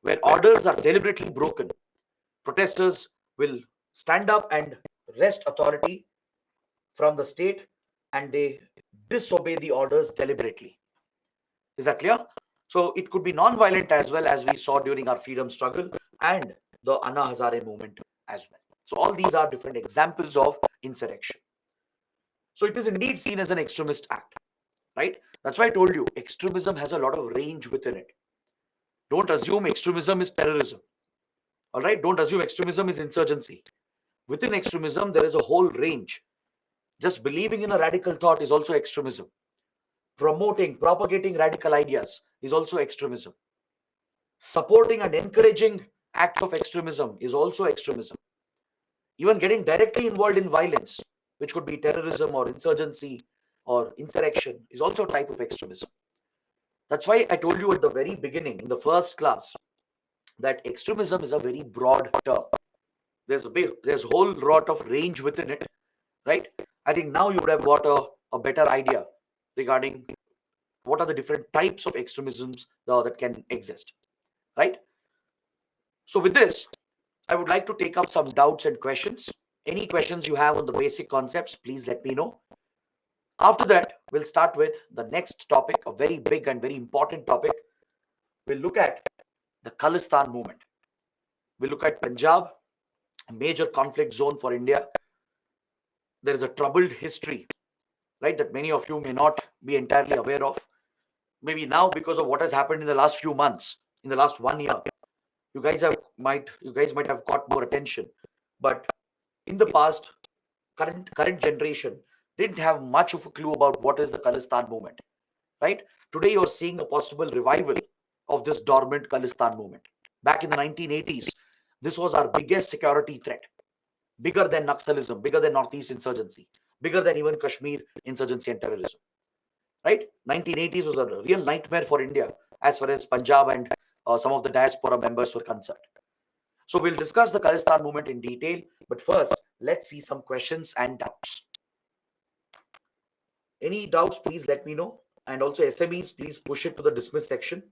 where orders are deliberately broken. Protesters will stand up and wrest authority from the state and they disobey the orders deliberately. Is that clear? So it could be non-violent as well, as we saw during our freedom struggle and the Anna Hazare movement as well. So all these are different examples of insurrection. So it is indeed seen as an extremist act, right? That's why I told you extremism has a lot of range within it. Don't assume extremism is terrorism. All right? Don't assume extremism is insurgency. Within extremism, there is a whole range. Just believing in a radical thought is also extremism. Propagating radical ideas is also extremism. Supporting and encouraging acts of extremism is also extremism. Even getting directly involved in violence, which could be terrorism or insurgency or insurrection, is also a type of extremism. That's why I told you at the very beginning, in the first class, that extremism is a very broad term. There's a whole lot of range within it, right? I think now you would have got a better idea regarding what are the different types of extremisms that can exist, right? So with this, I would like to take up some doubts and questions. Any questions you have on the basic concepts, please let me know. After that, we'll start with the next topic, a very big and very important topic. We'll look at the Khalistan movement. We'll look at Punjab, a major conflict zone for India. There is a troubled history, right, that many of you may not be entirely aware of. Maybe now, because of what has happened in the last few months, in the last 1 year, you guys might have got more attention. But in the past, current generation didn't have much of a clue about what is the Khalistan movement, right? Today, you're seeing a possible revival of this dormant Khalistan movement. Back in the 1980s, this was our biggest security threat, bigger than Naxalism, bigger than Northeast insurgency, bigger than even Kashmir insurgency and terrorism. Right? 1980s was a real nightmare for India as far as Punjab and some of the diaspora members were concerned. So we'll discuss the Khalistan movement in detail, but first, let's see some questions and doubts. Any doubts, please let me know. And also SMEs, please push it to the dismiss section.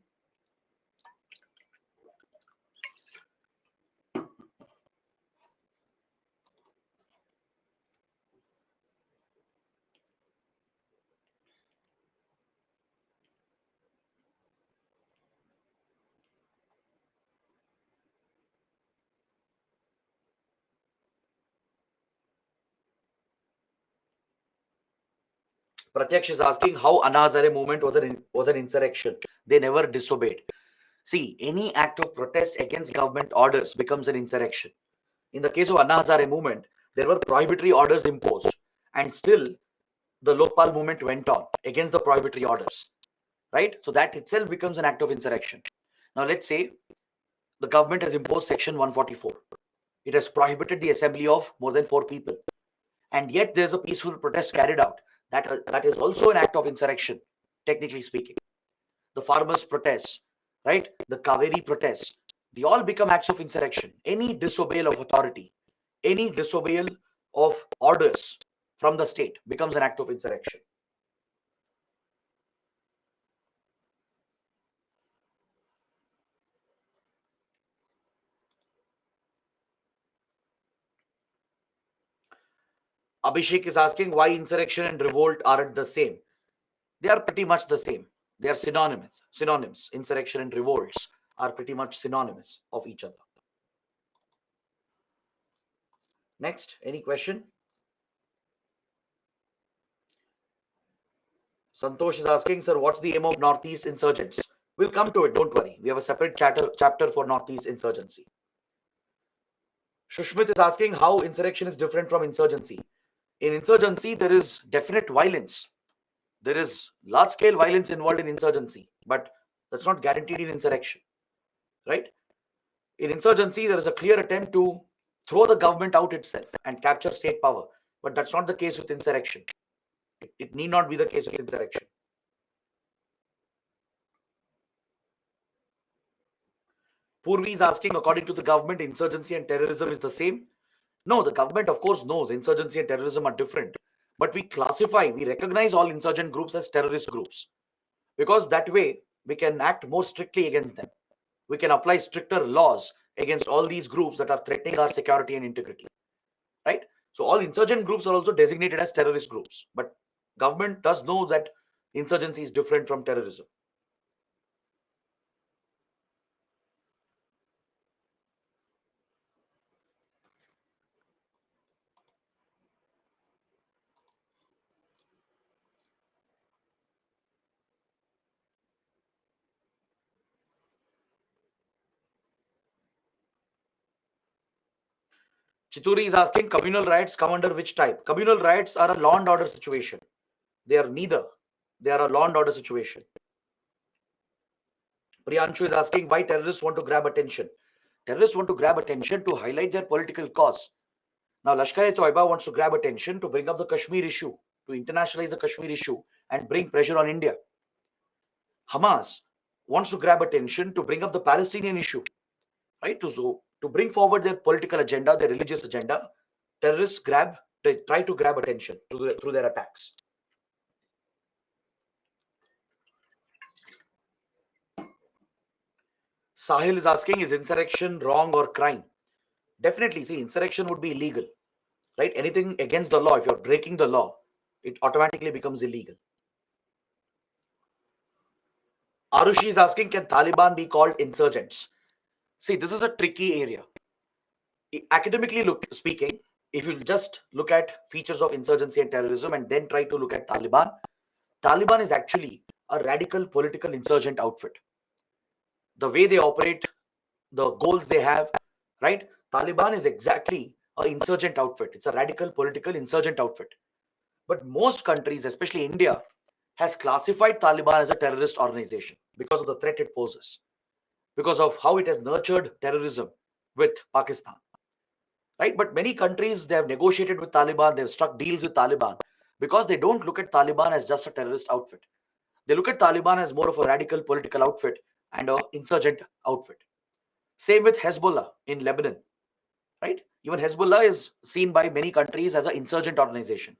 Pratyaksh is asking how Anna Hazare movement was an insurrection. They never disobeyed. See, any act of protest against government orders becomes an insurrection. In the case of Anna Hazare movement, there were prohibitory orders imposed, and still the Lokpal movement went on against the prohibitory orders. Right? So that itself becomes an act of insurrection. Now let's say the government has imposed Section 144. It has prohibited the assembly of more than 4 people. And yet there's a peaceful protest carried out. That is also an act of insurrection, technically speaking. The farmers' protests, right? The Kaveri protests, they all become acts of insurrection. Any disobeyal of authority, any disobeyal of orders from the state becomes an act of insurrection. Abhishek is asking why insurrection and revolt aren't the same. They are pretty much the same. They are synonyms. Synonyms. Insurrection and revolts are pretty much synonymous of each other. Next, any question? Santosh is asking, sir, what's the aim of Northeast insurgents? We'll come to it, don't worry. We have a separate chapter for Northeast insurgency. Shushmit is asking how insurrection is different from insurgency. In insurgency, there is definite violence. There is large-scale violence involved in insurgency, but that's not guaranteed in insurrection, right? In insurgency, there is a clear attempt to throw the government out itself and capture state power, but that's not the case with insurrection. It need not be the case with insurrection. Purvi is asking, according to the government, insurgency and terrorism is the same. No, the government, of course, knows insurgency and terrorism are different. But we recognize all insurgent groups as terrorist groups. Because that way, we can act more strictly against them. We can apply stricter laws against all these groups that are threatening our security and integrity. Right? So all insurgent groups are also designated as terrorist groups. But government does know that insurgency is different from terrorism. Chituri is asking, communal riots come under which type? Communal riots are a law and order situation. They are neither. They are a law and order situation. Priyanshu is asking why terrorists want to grab attention. Terrorists want to grab attention to highlight their political cause. Now, Lashkar-e-Toiba wants to grab attention to bring up the Kashmir issue, to internationalize the Kashmir issue and bring pressure on India. Hamas wants to grab attention to bring up the Palestinian issue, right? To bring forward their political agenda, their religious agenda. Terrorists try to grab attention through their attacks. Sahil is asking, is insurrection wrong or crime? Definitely, see, insurrection would be illegal, right? Anything against the law, if you're breaking the law, it automatically becomes illegal. Arushi is asking, can Taliban be called insurgents? See, this is a tricky area. Academically speaking, if you just look at features of insurgency and terrorism and then try to look at Taliban, Taliban is actually a radical political insurgent outfit. The way they operate, the goals they have, right? Taliban is exactly an insurgent outfit. It's a radical political insurgent outfit. But most countries, especially India, has classified Taliban as a terrorist organization because of the threat it poses, because of how it has nurtured terrorism with Pakistan, right? But many countries, they have negotiated with Taliban, they've struck deals with Taliban because they don't look at Taliban as just a terrorist outfit. They look at Taliban as more of a radical political outfit and an insurgent outfit. Same with Hezbollah in Lebanon, right? Even Hezbollah is seen by many countries as an insurgent organization.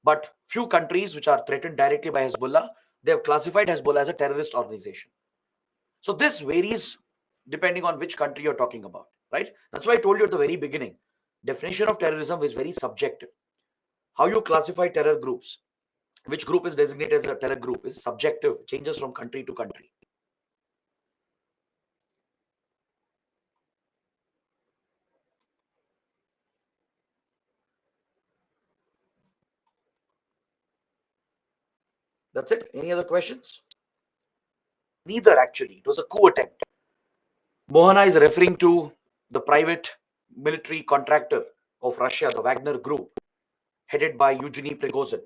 But few countries which are threatened directly by Hezbollah, they have classified Hezbollah as a terrorist organization. So this varies depending on which country you're talking about, right? That's why I told you at the very beginning, definition of terrorism is very subjective. How you classify terror groups, which group is designated as a terror group, is subjective, changes from country to country. That's it. Any other questions? Neither, actually. It was a coup attempt. Mohana is referring to the private military contractor of Russia, the Wagner Group, headed by Eugeny Prigozhin.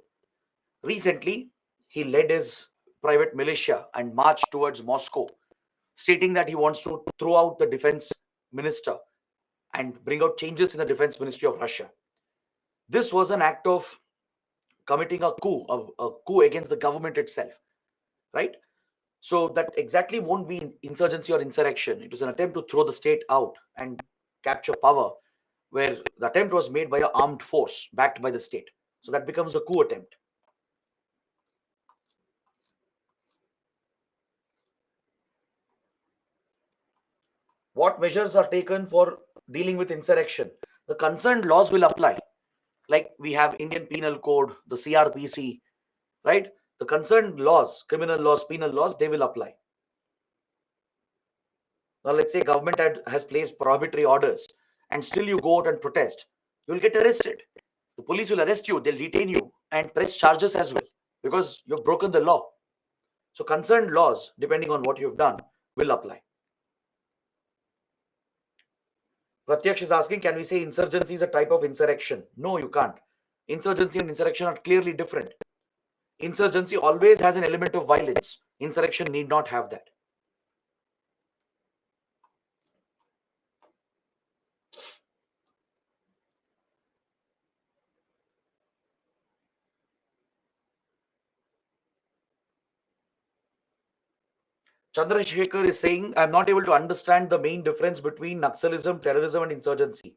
Recently, he led his private militia and marched towards Moscow, stating that he wants to throw out the defense minister and bring out changes in the defense ministry of Russia. This was an act of committing a coup against the government itself, right? So that exactly won't be insurgency or insurrection. It was an attempt to throw the state out and capture power, where the attempt was made by an armed force backed by the state. So that becomes a coup attempt. What measures are taken for dealing with insurrection? The concerned laws will apply. Like we have Indian Penal Code, the CRPC, right? The concerned laws, criminal laws, penal laws, they will apply. Now, let's say government has placed prohibitory orders and still you go out and protest, you'll get arrested. The police will arrest you, they'll detain you and press charges as well because you've broken the law. So concerned laws, depending on what you've done, will apply. Pratyaksh is asking, can we say insurgency is a type of insurrection? No, you can't. Insurgency and insurrection are clearly different. Insurgency always has an element of violence. Insurrection need not have that. Chandrasekhar is saying, I'm not able to understand the main difference between Naxalism, terrorism, and insurgency.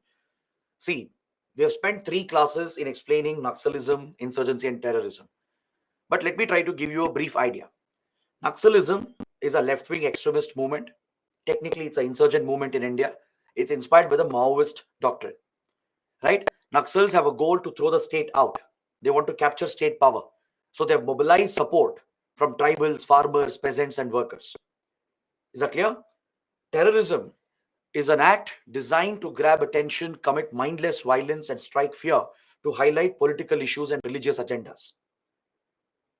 See, we have spent 3 classes in explaining Naxalism, insurgency, and terrorism. But let me try to give you a brief idea. Naxalism is a left-wing extremist movement. Technically, it's an insurgent movement in India. It's inspired by the Maoist doctrine, right? Naxals have a goal to throw the state out. They want to capture state power. So they have mobilized support from tribals, farmers, peasants, and workers. Is that clear? Terrorism is an act designed to grab attention, commit mindless violence, and strike fear to highlight political issues and religious agendas.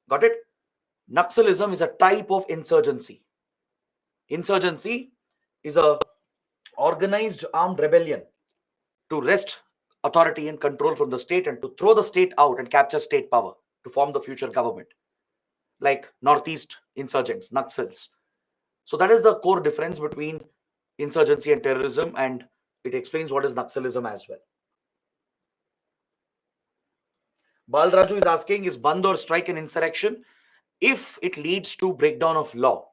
Got it? Naxalism is a type of insurgency. Insurgency is a organized armed rebellion to wrest authority and control from the state and to throw the state out and capture state power to form the future government, like Northeast insurgents, Naxals. So that is the core difference between insurgency and terrorism, and it explains what is Naxalism as well. Balraju is asking, is Bandh or strike an insurrection if it leads to breakdown of law?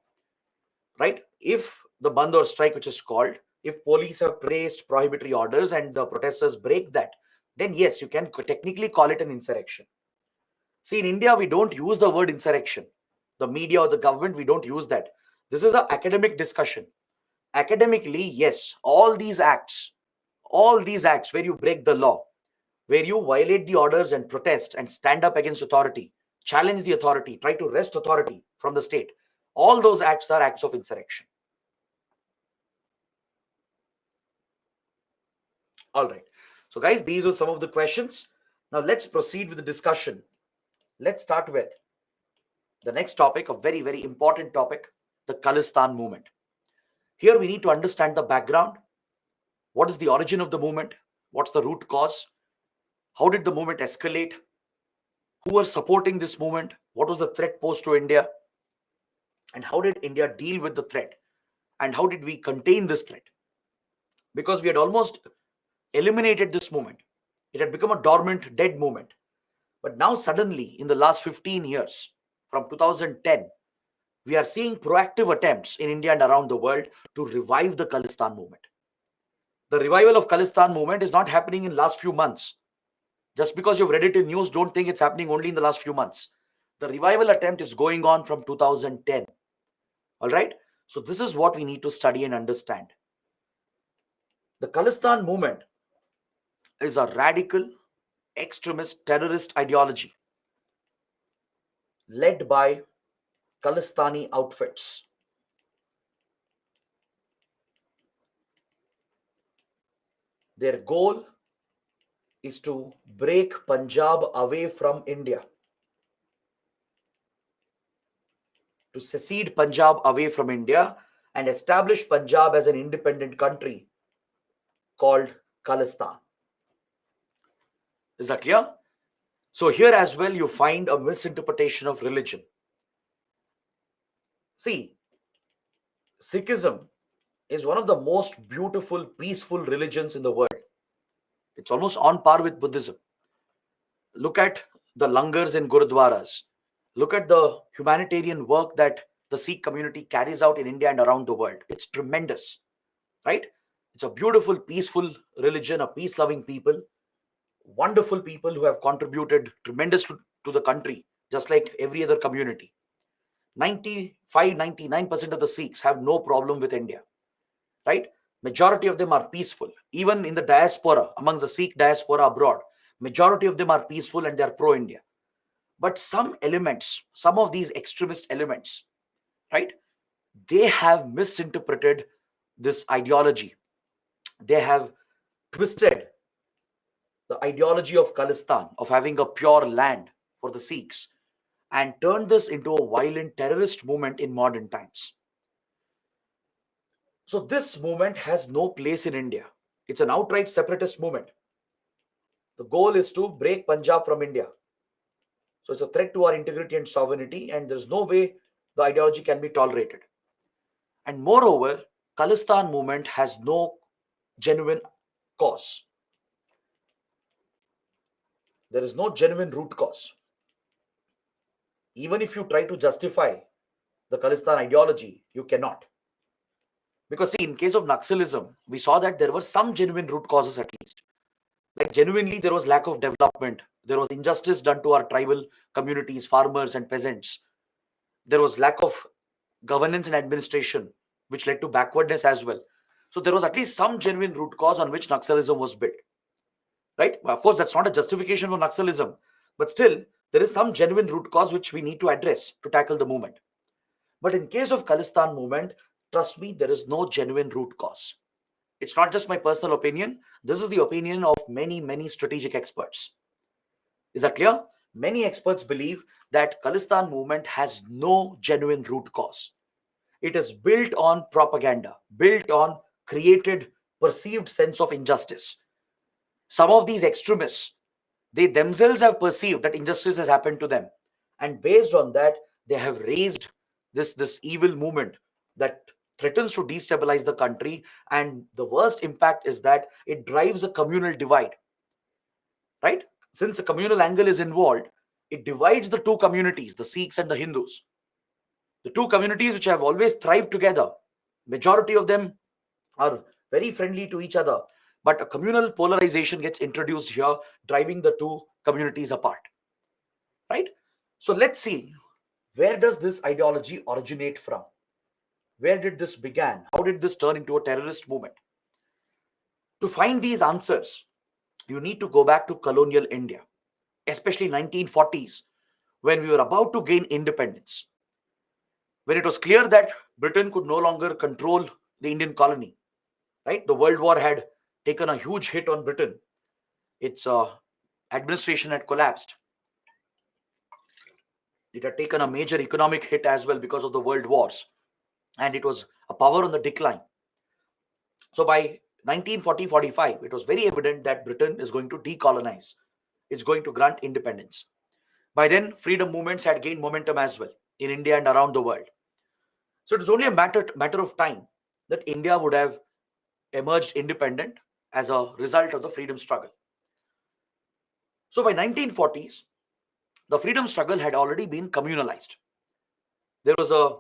Right? If the Bandh or strike, which is called, if police have placed prohibitory orders and the protesters break that, then yes, you can technically call it an insurrection. See, in India, we don't use the word insurrection. The media or the government, we don't use that. This is an academic discussion. Academically, yes, all these acts where you break the law, where you violate the orders and protest and stand up against authority, challenge the authority, try to wrest authority from the state, all those acts are acts of insurrection. All right. So guys, these are some of the questions. Now let's proceed with the discussion. Let's start with the next topic, a very, very important topic, the Khalistan movement. Here we need to understand the background. What is the origin of the movement? What's the root cause? How did the movement escalate? Who were supporting this movement? What was the threat posed to India? And how did India deal with the threat? And how did we contain this threat? Because we had almost eliminated this movement. It had become a dormant, dead movement. But now, suddenly, in the last 15 years, from 2010, we are seeing proactive attempts in India and around the world to revive the Khalistan movement. The revival of Khalistan movement is not happening in last few months. Just because you've read it in news, don't think it's happening only in the last few months. The revival attempt is going on from 2010. All right? So this is what we need to study and understand. The Khalistan movement is a radical, extremist, terrorist ideology led by Khalistani outfits. Their goal is to break Punjab away from India, to secede Punjab away from India and establish Punjab as an independent country called Khalistan. Is that clear? So here as well, you find a misinterpretation of religion. See, Sikhism is one of the most beautiful, peaceful religions in the world. It's almost on par with Buddhism. Look at the langars in Gurudwaras. Look at the humanitarian work that the Sikh community carries out in India and around the world. It's tremendous, right? It's a beautiful, peaceful religion, a peace-loving people, wonderful people who have contributed tremendous to the country, just like every other community. 99% of the Sikhs have no problem with India, right? Majority of them are peaceful. Even in the diaspora, amongst the Sikh diaspora abroad, majority of them are peaceful and they are pro-India. But some elements, some of these extremist elements, right, they have misinterpreted this ideology. They have twisted the ideology of Khalistan, of having a pure land for the Sikhs, and turned this into a violent terrorist movement in modern times. So this movement has no place in India. It's an outright separatist movement. The goal is to break Punjab from India. So it's a threat to our integrity and sovereignty, and there's no way the ideology can be tolerated. And moreover, Khalistan movement has no genuine cause. There is no genuine root cause. Even if you try to justify the Khalistan ideology, you cannot. Because see, in case of Naxalism, we saw that there were some genuine root causes at least. Like genuinely, there was lack of development. There was injustice done to our tribal communities, farmers and peasants. There was lack of governance and administration, which led to backwardness as well. So there was at least some genuine root cause on which Naxalism was built. Right? Of course, that's not a justification for Naxalism. But still, there is some genuine root cause which we need to address to tackle the movement. But in case of Khalistan movement, trust me, there is no genuine root cause. It's not just my personal opinion. This is the opinion of many, many strategic experts. Is that clear? Many experts believe that Khalistan movement has no genuine root cause. It is built on propaganda, built on created perceived sense of injustice. Some of these extremists, they themselves have perceived that injustice has happened to them. And based on that, they have raised this evil movement that threatens to destabilize the country. And the worst impact is that it drives a communal divide, right? Since a communal angle is involved, it divides the two communities, the Sikhs and the Hindus. The two communities which have always thrived together, majority of them are very friendly to each other. But a communal polarization gets introduced here, driving the two communities apart, right? So let's see, where does this ideology originate from? Where did this begin? How did this turn into a terrorist movement? To find these answers, you need to go back to colonial India, especially 1940s, when we were about to gain independence. When it was clear that Britain could no longer control the Indian colony, right? The World War had taken a huge hit on Britain. Its administration had collapsed. It had taken a major economic hit as well because of the world wars. And it was a power on the decline. So by 1940-45, it was very evident that Britain is going to decolonize. It's going to grant independence. By then, freedom movements had gained momentum as well in India and around the world. So it was only a matter of time that India would have emerged independent as a result of the freedom struggle. So by 1940s, the freedom struggle had already been communalized. There was a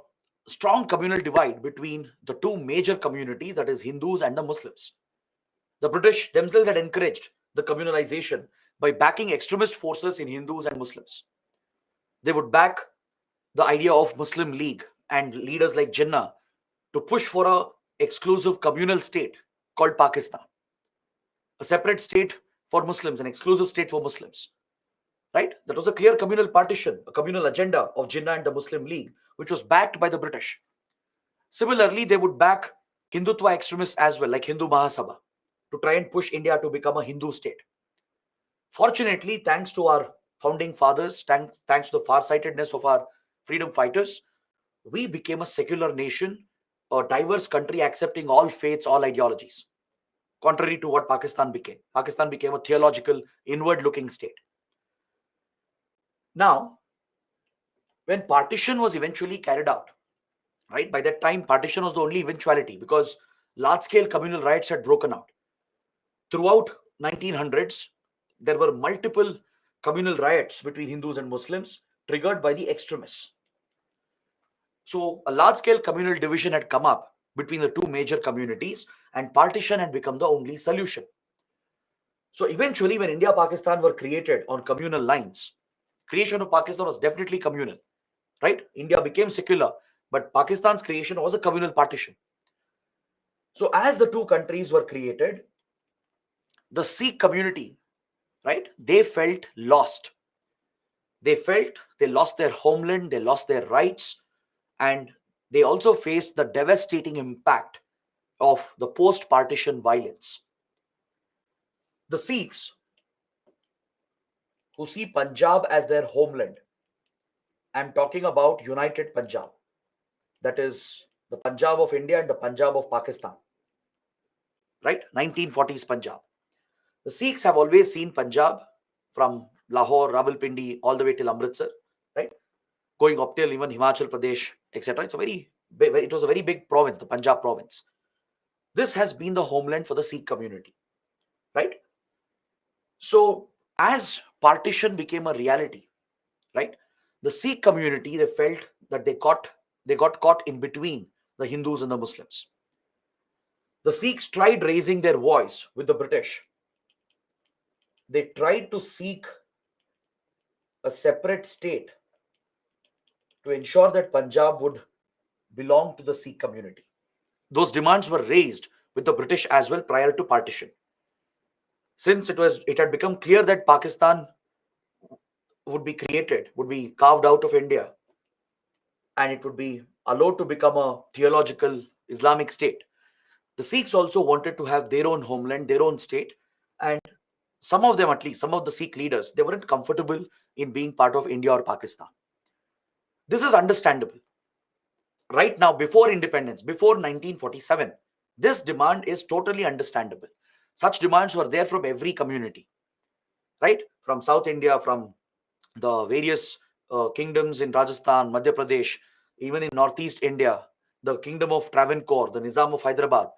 strong communal divide between the two major communities, that is Hindus and the Muslims. The British themselves had encouraged the communalization by backing extremist forces in Hindus and Muslims. They would back the idea of Muslim League and leaders like Jinnah to push for a exclusive communal state called Pakistan, a separate state for Muslims, an exclusive state for Muslims. Right? That was a clear communal partition, a communal agenda of Jinnah and the Muslim League, which was backed by the British. Similarly, they would back Hindutva extremists as well, like Hindu Mahasabha, to try and push India to become a Hindu state. Fortunately, thanks to our founding fathers, thanks to the far-sightedness of our freedom fighters, we became a secular nation, a diverse country accepting all faiths, all ideologies. Contrary to what Pakistan became. Pakistan became a theological, inward-looking state. Now, when partition was eventually carried out, right, by that time, partition was the only eventuality because large-scale communal riots had broken out. Throughout 1900s, there were multiple communal riots between Hindus and Muslims triggered by the extremists. So a large-scale communal division had come up between the two major communities and partition had become the only solution. So eventually, when India-Pakistan were created on communal lines, creation of Pakistan was definitely communal, right? India became secular, but Pakistan's creation was a communal partition. So as the two countries were created, the Sikh community, right, they felt lost. They felt they lost their homeland, they lost their rights, and they also faced the devastating impact of the post-partition violence. The Sikhs, who see Punjab as their homeland, I'm talking about United Punjab, that is the Punjab of India and the Punjab of Pakistan, right? 1940s Punjab. The Sikhs have always seen Punjab from Lahore, Rawalpindi, all the way till Amritsar, right? Going up till even Himachal Pradesh, etc. It was a very big province, the Punjab province. This has been the homeland for the Sikh community, right? So as partition became a reality, right, the Sikh community, they felt that they got caught in between the Hindus and the Muslims. The Sikhs tried raising their voice with the British. They tried to seek a separate state to ensure that Punjab would belong to the Sikh community. Those demands were raised with the British as well prior to partition. Since it had become clear that Pakistan would be created, would be carved out of India, and it would be allowed to become a theological Islamic state, the Sikhs also wanted to have their own homeland, their own state, and some of them, at least some of the Sikh leaders, they weren't comfortable in being part of India or Pakistan. This is understandable. Right now, before independence, before 1947, this demand is totally understandable. Such demands were there from every community, right? From South India, from the various kingdoms in Rajasthan, Madhya Pradesh, even in Northeast India, the kingdom of Travancore, the Nizam of Hyderabad,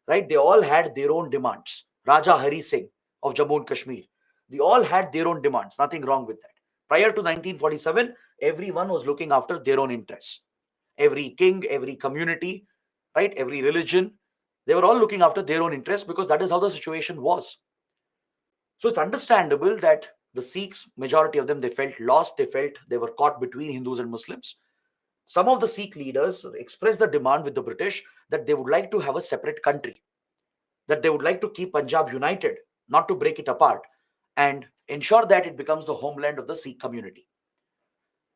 right? They all had their own demands. Raja Hari Singh of Jammu and Kashmir, they all had their own demands. Nothing wrong with that. Prior to 1947, everyone was looking after their own interests. Every king, every community, right? Every religion, they were all looking after their own interests because that is how the situation was. So it's understandable that the Sikhs, majority of them, they felt lost. They felt they were caught between Hindus and Muslims. Some of the Sikh leaders expressed the demand with the British that they would like to have a separate country, that they would like to keep Punjab united, not to break it apart, and ensure that it becomes the homeland of the Sikh community.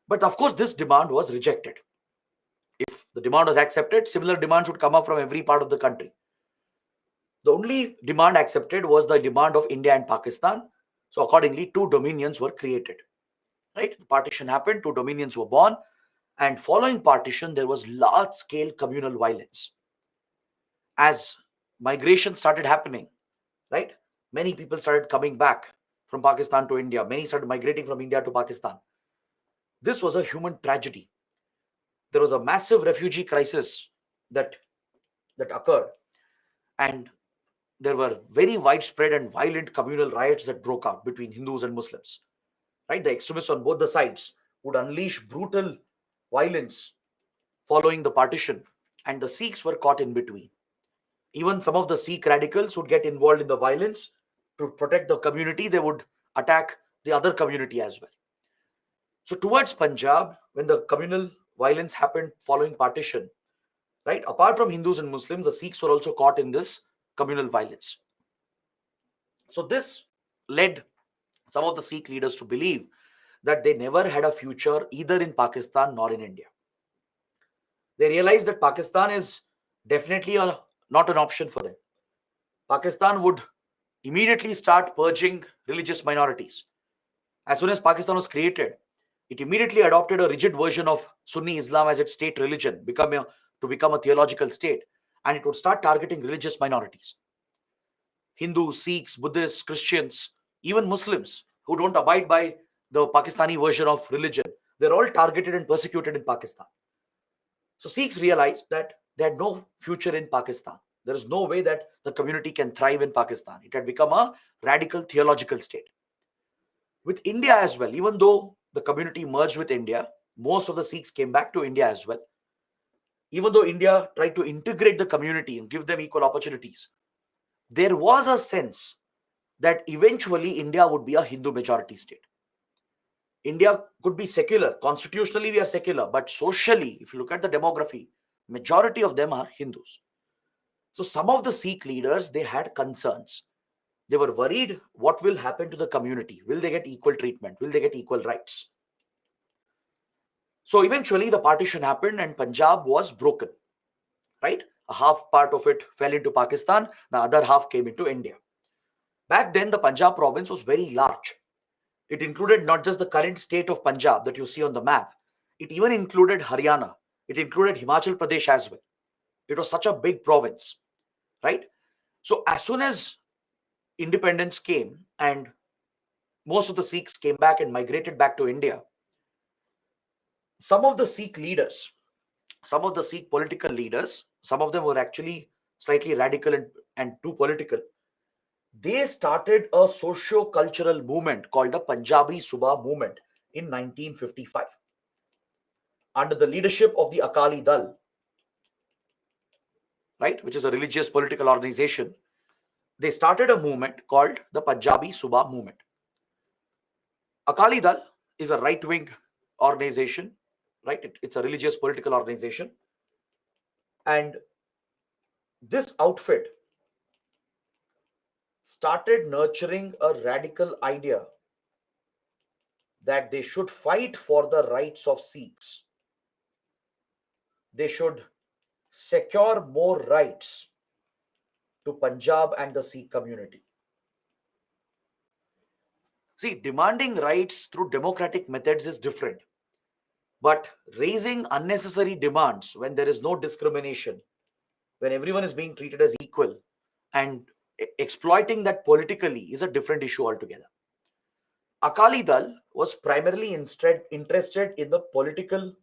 But of course, this demand was rejected. If the demand was accepted, similar demands would come up from every part of the country. The only demand accepted was the demand of India and Pakistan. So accordingly, two dominions were created. Right? The partition happened, two dominions were born, and following partition, there was large-scale communal violence. As migration started happening, right? Many people started coming back from Pakistan to India. Many started migrating from India to Pakistan. This was a human tragedy. There was a massive refugee crisis that occurred. And there were very widespread and violent communal riots that broke out between Hindus and Muslims. Right? The extremists on both the sides would unleash brutal violence following the partition, and the Sikhs were caught in between. Even some of the Sikh radicals would get involved in the violence to protect the community. They would attack the other community as well. So towards Punjab, when the communal violence happened following partition, right, apart from Hindus and Muslims, the Sikhs were also caught in this communal violence. So this led some of the Sikh leaders to believe that they never had a future either in Pakistan nor in India. They realized that Pakistan is definitely not an option for them. Pakistan would immediately start purging religious minorities. As soon as Pakistan was created, it immediately adopted a rigid version of Sunni Islam as its state religion, to become a theological state, and it would start targeting religious minorities. Hindus, Sikhs, Buddhists, Christians, even Muslims who don't abide by the Pakistani version of religion, they're all targeted and persecuted in Pakistan. So Sikhs realized that they had no future in Pakistan. There is no way that the community can thrive in Pakistan. It had become a radical theological state. With India as well, even though the community merged with India, most of the Sikhs came back to India as well. Even though India tried to integrate the community and give them equal opportunities, there was a sense that eventually India would be a Hindu majority state. India could be secular. Constitutionally, we are secular. But socially, if you look at the demography, majority of them are Hindus. So some of the Sikh leaders, they had concerns. They were worried what will happen to the community. Will they get equal treatment? Will they get equal rights? So eventually the partition happened and Punjab was broken. Right? A half part of it fell into Pakistan. The other half came into India. Back then, the Punjab province was very large. It included not just the current state of Punjab that you see on the map. It even included Haryana. It included Himachal Pradesh as well. It was such a big province, right? So as soon as independence came and most of the Sikhs came back and migrated back to India, some of the Sikh leaders, some of the Sikh political leaders, some of them were actually slightly radical and too political. They started a socio-cultural movement called the Punjabi Subha movement in 1955 under the leadership of the Akali Dal, right, which is a religious political organization. They started a movement called the Punjabi Subha movement. Akali Dal is a right-wing organization, right? It's a religious political organization. And this outfit started nurturing a radical idea that they should fight for the rights of Sikhs. They should secure more rights to Punjab and the Sikh community. See, demanding rights through democratic methods is different. But raising unnecessary demands when there is no discrimination, when everyone is being treated as equal, and exploiting that politically is a different issue altogether. Akali Dal was primarily interested in the political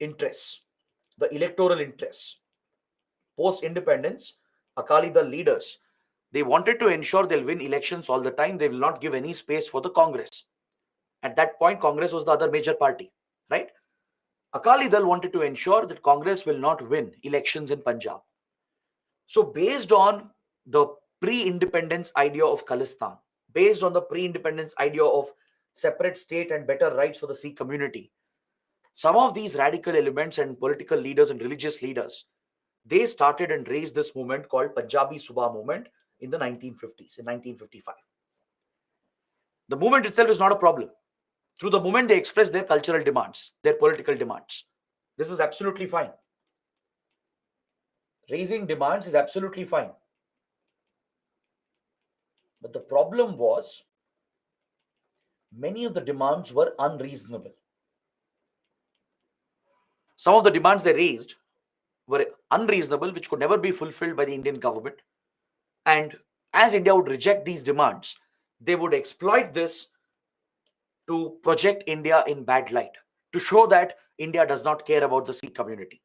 interests, the electoral interests. Post-independence, Akali Dal leaders, they wanted to ensure they'll win elections all the time. They will not give any space for the Congress. At that point, Congress was the other major party, right? Akali Dal wanted to ensure that Congress will not win elections in Punjab. So based on the pre-independence idea of Khalistan, based on the pre-independence idea of separate state and better rights for the Sikh community, some of these radical elements and political leaders and religious leaders, they started and raised this movement called Punjabi Subha movement in the 1950s, in 1955. The movement itself is not a problem. Through the movement, they express their cultural demands, their political demands. This is absolutely fine. Raising demands is absolutely fine. But the problem was, many of the demands were unreasonable. Some of the demands they raised were unreasonable, which could never be fulfilled by the Indian government. And as India would reject these demands, they would exploit this to project India in bad light, to show that India does not care about the Sikh community,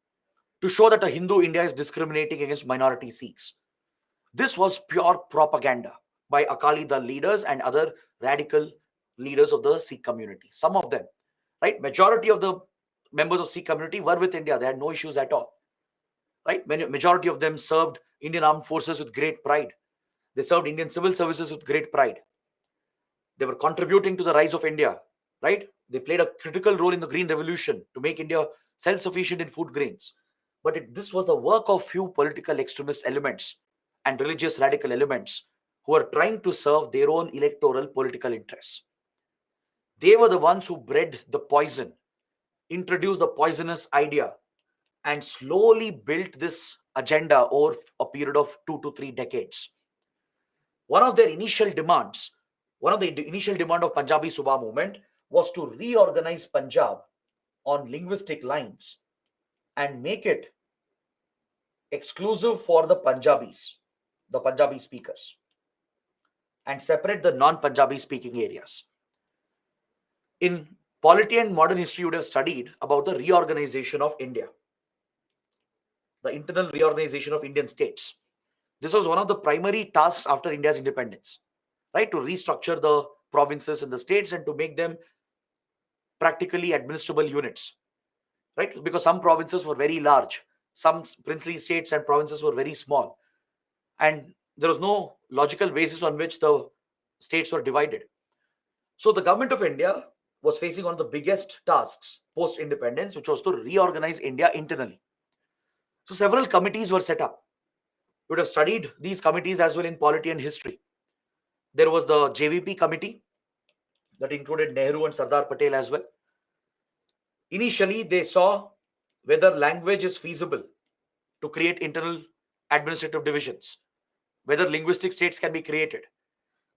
to show that a Hindu India is discriminating against minority Sikhs. This was pure propaganda by Akali Dal leaders and other radical leaders of the Sikh community. Some of them, right? Majority of the members of Sikh community were with India. They had no issues at all, right? Majority of them served Indian armed forces with great pride. They served Indian civil services with great pride. They were contributing to the rise of India, right? They played a critical role in the Green Revolution to make India self-sufficient in food grains. But this was the work of few political extremist elements and religious radical elements who were trying to serve their own electoral political interests. They were the ones who bred the poison, introduced the poisonous idea, and slowly built this agenda over a period of 2 to 3 decades. One of their initial demands, one of the initial demand of Punjabi Subha movement was to reorganize Punjab on linguistic lines and make it exclusive for the Punjabis, the Punjabi speakers, and separate the non-Punjabi speaking areas. In polity and modern history, you would have studied about the reorganization of India, the internal reorganization of Indian states. This was one of the primary tasks after India's independence, right? To restructure the provinces and the states and to make them practically administrable units, right? Because some provinces were very large, some princely states and provinces were very small, and there was no logical basis on which the states were divided. So the government of India was facing one of the biggest tasks post independence, which was to reorganize India internally. So several committees were set up. You would have studied these committees as well in polity and history. There was the JVP committee that included Nehru and Sardar Patel as well. Initially, they saw whether language is feasible to create internal administrative divisions, whether linguistic states can be created.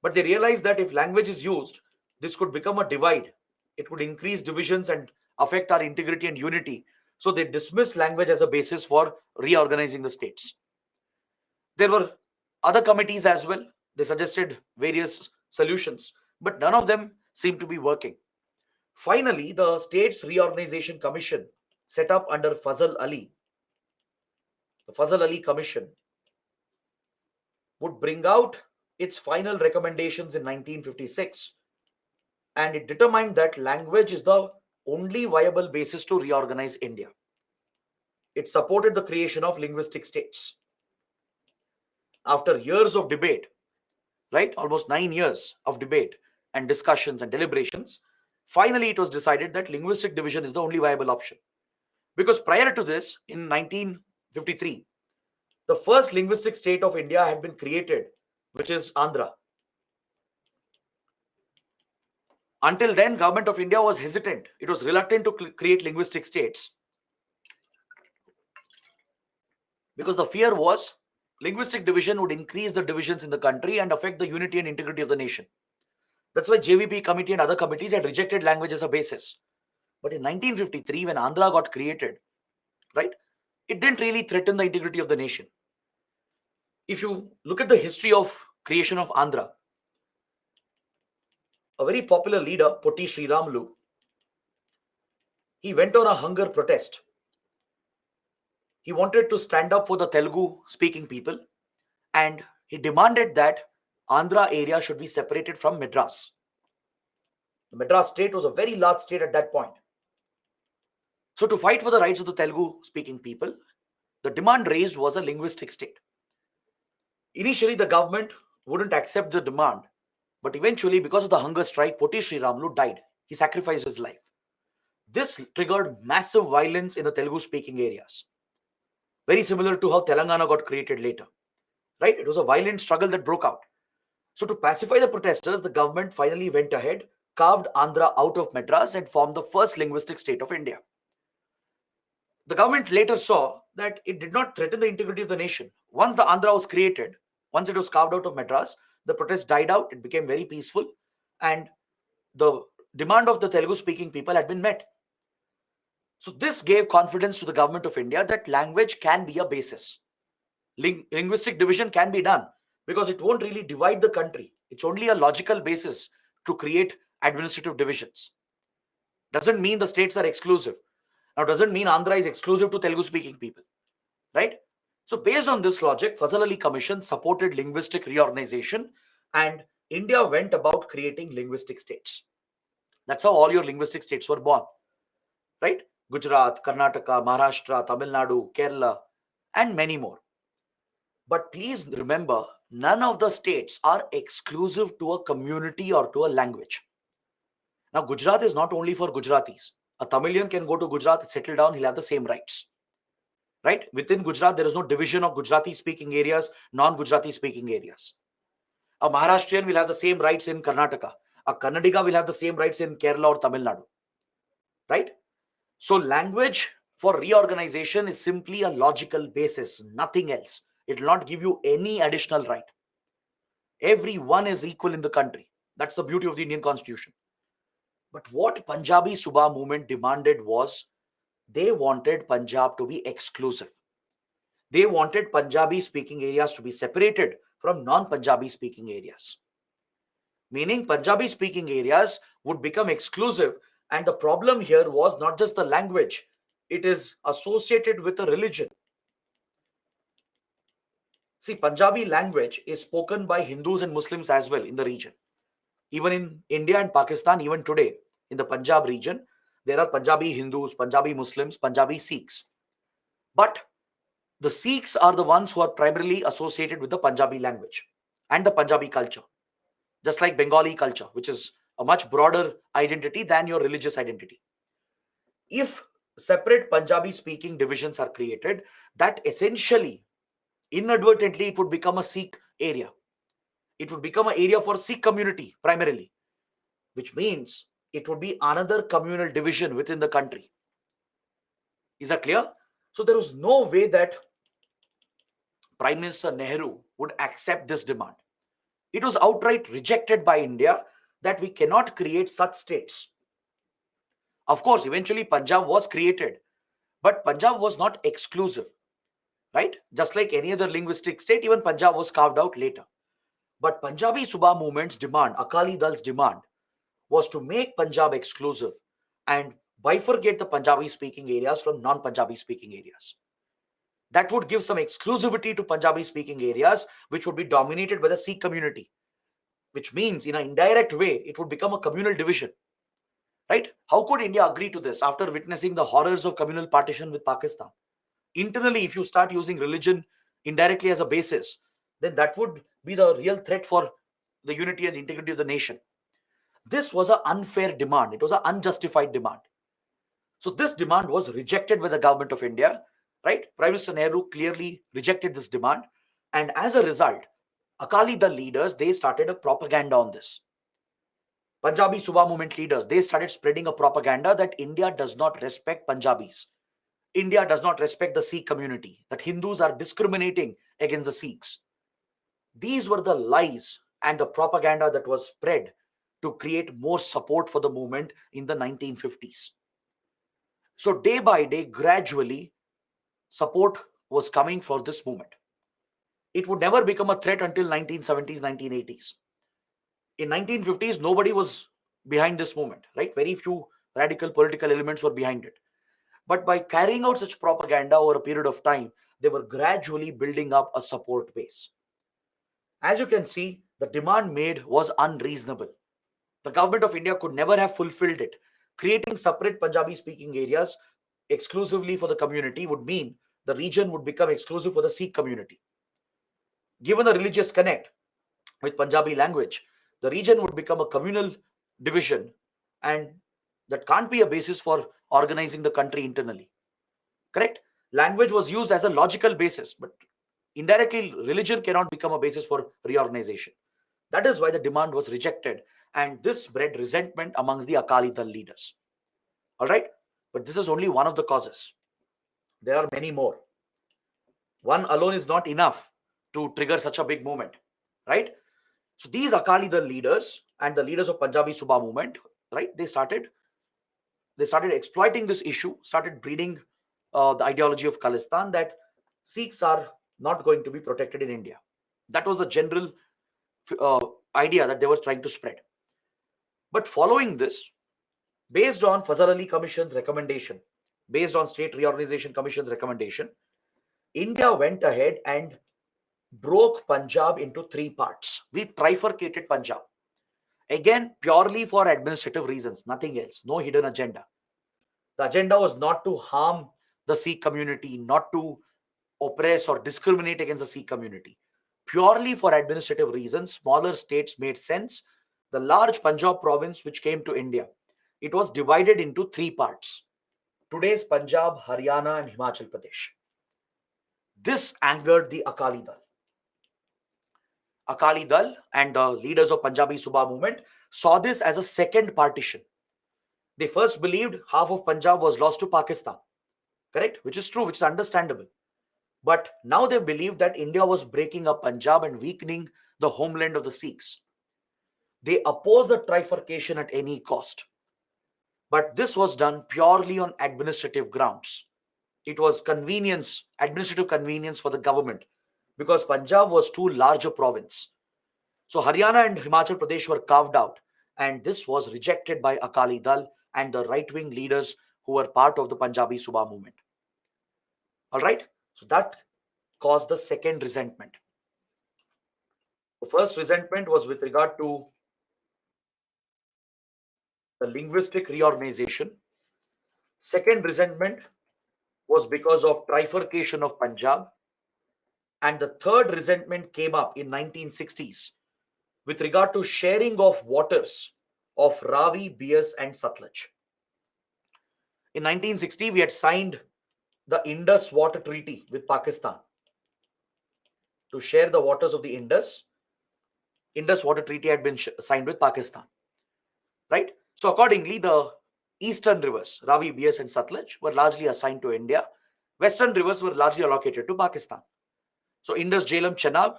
But they realized that if language is used, this could become a divide. It could increase divisions and affect our integrity and unity. So they dismissed language as a basis for reorganizing the states. There were other committees as well. They suggested various solutions, but none of them seemed to be working. Finally, the States Reorganization Commission, set up under Fazal Ali, the Fazal Ali Commission, would bring out its final recommendations in 1956, and it determined that language is the only viable basis to reorganize India. It supported the creation of linguistic states. After years of debate, right, almost 9 years of debate and discussions and deliberations, finally it was decided that linguistic division is the only viable option. Because prior to this, in 1953, the first linguistic state of India had been created, which is Andhra. Until then, government of India was hesitant. It was reluctant to create linguistic states because the fear was linguistic division would increase the divisions in the country and affect the unity and integrity of the nation. That's why JVP committee and other committees had rejected language as a basis. But in 1953, when Andhra got created, right, it didn't really threaten the integrity of the nation. If you look at the history of creation of Andhra, a very popular leader, Potti Sriramulu, he went on a hunger protest. He wanted to stand up for the Telugu speaking people, and he demanded that Andhra area should be separated from Madras. The Madras state was a very large state at that point. So to fight for the rights of the Telugu speaking people, the demand raised was a linguistic state. Initially, the government wouldn't accept the demand, but eventually, because of the hunger strike, Potti Sriramulu died. He sacrificed his life. This triggered massive violence in the Telugu speaking areas. Very similar to how Telangana got created later, right? It was a violent struggle that broke out. So to pacify the protesters, the government finally went ahead, carved Andhra out of Madras and formed the first linguistic state of India. The government later saw that it did not threaten the integrity of the nation. Once the Andhra was created, once it was carved out of Madras, the protest died out, it became very peaceful, and the demand of the Telugu speaking people had been met. So this gave confidence to the government of India that language can be a basis. Linguistic division can be done because it won't really divide the country. It's only a logical basis to create administrative divisions. Doesn't mean the states are exclusive. Now, doesn't mean Andhra is exclusive to Telugu speaking people, right? So based on this logic, Fazal Ali Commission supported linguistic reorganization, and India went about creating linguistic states. That's how all your linguistic states were born, right? Gujarat, Karnataka, Maharashtra, Tamil Nadu, Kerala, and many more. But please remember, none of the states are exclusive to a community or to a language. Now, Gujarat is not only for Gujaratis. A Tamilian can go to Gujarat, settle down, he'll have the same rights. Right? Within Gujarat, there is no division of Gujarati speaking areas, non-Gujarati speaking areas. A Maharashtrian will have the same rights in Karnataka. A Kannadiga will have the same rights in Kerala or Tamil Nadu. Right? So language for reorganization is simply a logical basis, nothing else. It will not give you any additional right. Everyone is equal in the country. That's the beauty of the Indian Constitution. But what Punjabi Subha movement demanded was, they wanted Punjab to be exclusive. They wanted Punjabi speaking areas to be separated from non-Punjabi speaking areas. Meaning Punjabi speaking areas would become exclusive, and the problem here was not just the language, it is associated with a religion. See, Punjabi language is spoken by Hindus and Muslims as well in the region. Even in India and Pakistan, even today, in the Punjab region, there are Punjabi Hindus, Punjabi Muslims, Punjabi Sikhs. But the Sikhs are the ones who are primarily associated with the Punjabi language and the Punjabi culture. Just like Bengali culture, which is a much broader identity than your religious identity. If separate Punjabi speaking divisions are created, that essentially, inadvertently, it would become a Sikh area. It would become an area for Sikh community primarily, which means it would be another communal division within the country. Is that clear? So there was no way that Prime Minister Nehru would accept this demand. It was outright rejected by India that we cannot create such states. Of course, eventually Punjab was created, but Punjab was not exclusive, right? Just like any other linguistic state, even Punjab was carved out later. But Punjabi Subha movement's demand, Akali Dal's demand, was to make Punjab exclusive and bifurcate the Punjabi speaking areas from non-Punjabi speaking areas. That would give some exclusivity to Punjabi speaking areas, which would be dominated by the Sikh community, which means in an indirect way, it would become a communal division, right? How could India agree to this after witnessing the horrors of communal partition with Pakistan? Internally, if you start using religion indirectly as a basis, then that would be the real threat for the unity and integrity of the nation. This was an unfair demand. It was an unjustified demand. So this demand was rejected by the government of India, right? Prime Minister Nehru clearly rejected this demand. And as a result, Akali Dal leaders, they started a propaganda on this. Punjabi Subha movement leaders, they started spreading a propaganda that India does not respect Punjabis. India does not respect the Sikh community, that Hindus are discriminating against the Sikhs. These were the lies and the propaganda that was spread to create more support for the movement in the 1950s. So day by day, gradually, support was coming for this movement. It would never become a threat until 1970s, 1980s. In 1950s, nobody was behind this movement, right? Very few radical political elements were behind it. But by carrying out such propaganda over a period of time, they were gradually building up a support base. As you can see, the demand made was unreasonable. The government of India could never have fulfilled it. Creating separate Punjabi speaking areas exclusively for the community would mean the region would become exclusive for the Sikh community. Given the religious connect with Punjabi language, the region would become a communal division, and that can't be a basis for organizing the country internally. Correct? Language was used as a logical basis, but indirectly, religion cannot become a basis for reorganization. That is why the demand was rejected, and this bred resentment amongst the Akali Dal leaders. All right? But this is only one of the causes. There are many more. One alone is not enough to trigger such a big movement, right? So these Akali Dal leaders and the leaders of Punjabi Subha movement, right? They started exploiting this issue, started breeding the ideology of Khalistan, that Sikhs are not going to be protected in India. That was the general idea that they were trying to spread. But following this, based on Fazal Ali Commission's recommendation, based on State Reorganization Commission's recommendation, India went ahead and broke Punjab into three parts. We trifurcated Punjab. Again, purely for administrative reasons, nothing else, no hidden agenda. The agenda was not to harm the Sikh community, not to oppress or discriminate against the Sikh community. Purely for administrative reasons, smaller states made sense. The large Punjab province, which came to India, it was divided into three parts. Today's Punjab, Haryana, and Himachal Pradesh. This angered the Akali Dal. Akali Dal and the leaders of Punjabi Subha movement saw this as a second partition. They first believed half of Punjab was lost to Pakistan, correct? Which is true, which is understandable. But now they believed that India was breaking up Punjab and weakening the homeland of the Sikhs. They opposed the trifurcation at any cost. But this was done purely on administrative grounds. It was convenience, administrative convenience for the government, because Punjab was too large a province. So Haryana and Himachal Pradesh were carved out, and this was rejected by Akali Dal and the right-wing leaders who were part of the Punjabi Subha movement. All right, so that caused the second resentment. The first resentment was with regard to the linguistic reorganization. Second resentment was because of trifurcation of Punjab. And the third resentment came up in 1960s with regard to sharing of waters of Ravi, Bias, and Satluj. In 1960, we had signed the Indus Water Treaty with Pakistan to share the waters of the Indus. Indus Water Treaty had been signed with Pakistan, right? So accordingly, the eastern rivers, Ravi, Bias, and Satluj, were largely assigned to India. Western rivers were largely allocated to Pakistan. So Indus, Jhelum, Chenab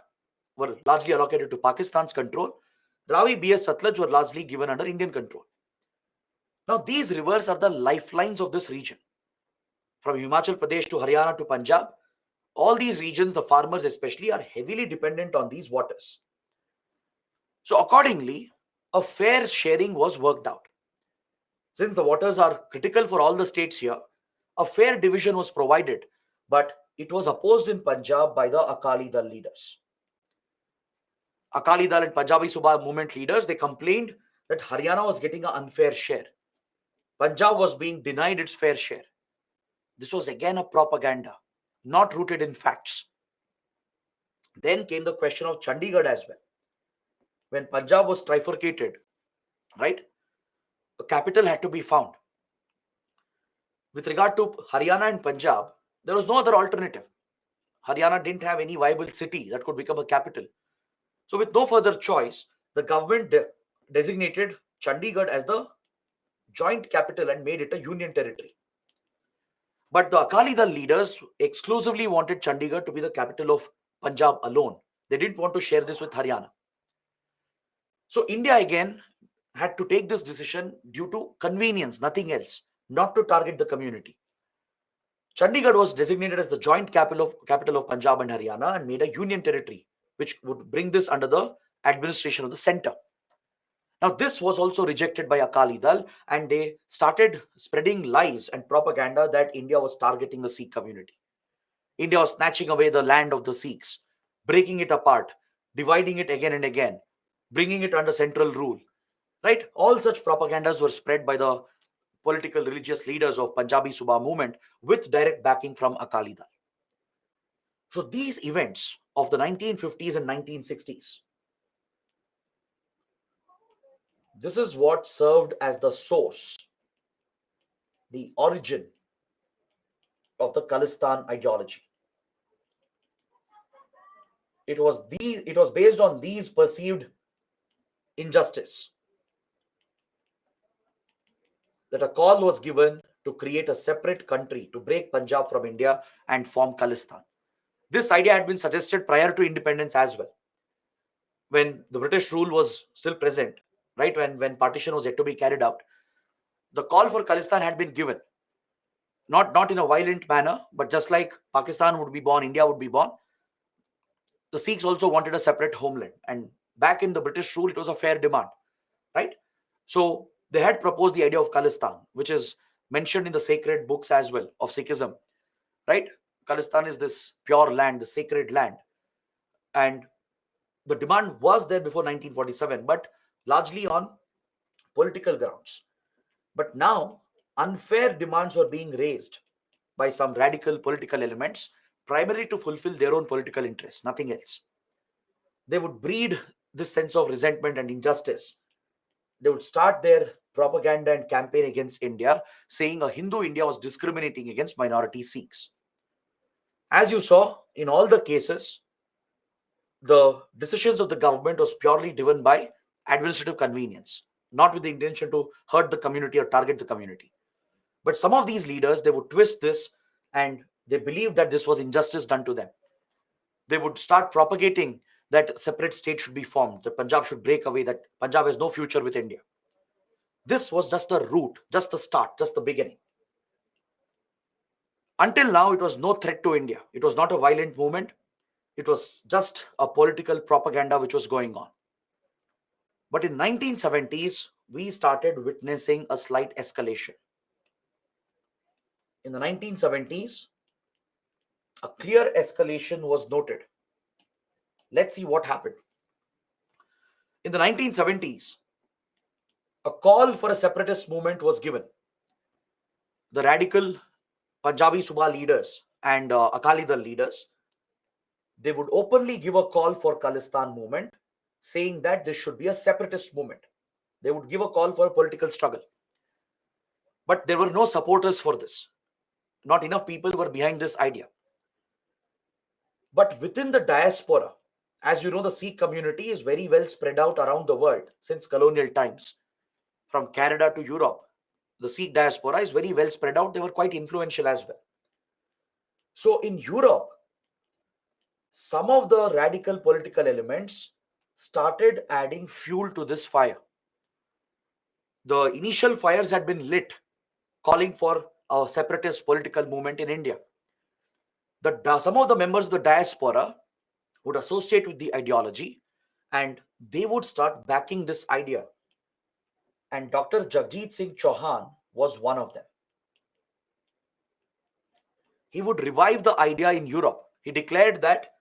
were largely allocated to Pakistan's control. Ravi, Bias, Satluj were largely given under Indian control. Now, these rivers are the lifelines of this region. From Himachal Pradesh to Haryana to Punjab, all these regions, the farmers especially, are heavily dependent on these waters. So accordingly, a fair sharing was worked out. Since the waters are critical for all the states here, a fair division was provided, but it was opposed in Punjab by the Akali Dal leaders. Akali Dal and Punjabi Subha movement leaders, they complained that Haryana was getting an unfair share. Punjab was being denied its fair share. This was again a propaganda, not rooted in facts. Then came the question of Chandigarh as well. When Punjab was trifurcated, right, a capital had to be found. With regard to Haryana and Punjab, there was no other alternative. Haryana didn't have any viable city that could become a capital. So with no further choice, the government designated Chandigarh as the joint capital and made it a union territory. But the Akali Dal leaders exclusively wanted Chandigarh to be the capital of Punjab alone. They didn't want to share this with Haryana. So India again had to take this decision due to convenience, nothing else, not to target the community. Chandigarh was designated as the joint capital of Punjab and Haryana and made a union territory, which would bring this under the administration of the center. Now, this was also rejected by Akali Dal, and they started spreading lies and propaganda that India was targeting the Sikh community. India was snatching away the land of the Sikhs, breaking it apart, dividing it again and again, bringing it under central rule. Right? All such propagandas were spread by the political religious leaders of Punjabi Subha movement with direct backing from Akali Dal. So these events of the 1950s and 1960s, this is what served as the source, the origin of the Khalistan ideology. It was based on these perceived injustice that a call was given to create a separate country to break Punjab from India and form Khalistan. This idea had been suggested prior to independence as well, when the British rule was still present, right? When partition was yet to be carried out, the call for Khalistan had been given, not in a violent manner, but just like Pakistan would be born, India would be born. The Sikhs also wanted a separate homeland, and back in the British rule, it was a fair demand, right? So they had proposed the idea of Khalistan, which is mentioned in the sacred books as well of Sikhism, right? Khalistan is this pure land, the sacred land. And the demand was there before 1947, but largely on political grounds. But now, unfair demands were being raised by some radical political elements, primarily to fulfill their own political interests, nothing else. They would breed this sense of resentment and injustice. They would start their propaganda and campaign against India, saying a Hindu India was discriminating against minority Sikhs. As you saw, in all the cases, the decisions of the government was purely driven by administrative convenience, not with the intention to hurt the community or target the community. But some of these leaders, they would twist this, and they believed that this was injustice done to them. They would start propagating that a separate state should be formed, that Punjab should break away, that Punjab has no future with India. This was just the root, just the start, just the beginning. Until now, it was no threat to India. It was not a violent movement. It was just a political propaganda which was going on. But in 1970s, we started witnessing a slight escalation. In the 1970s, a clear escalation was noted. Let's see what happened. In the 1970s, a call for a separatist movement was given. The radical Punjabi Suba leaders and Akali Dal leaders, they would openly give a call for Khalistan movement, saying that this should be a separatist movement. They would give a call for a political struggle. But there were no supporters for this. Not enough people were behind this idea. But within the diaspora, as you know, the Sikh community is very well spread out around the world since colonial times. From Canada to Europe, the Sikh diaspora is very well spread out. They were quite influential as well. So in Europe, some of the radical political elements started adding fuel to this fire. The initial fires had been lit, calling for a separatist political movement in India. Some of the members of the diaspora would associate with the ideology, and they would start backing this idea. And Dr. Jagjit Singh Chauhan was one of them. He would revive the idea in Europe. He declared that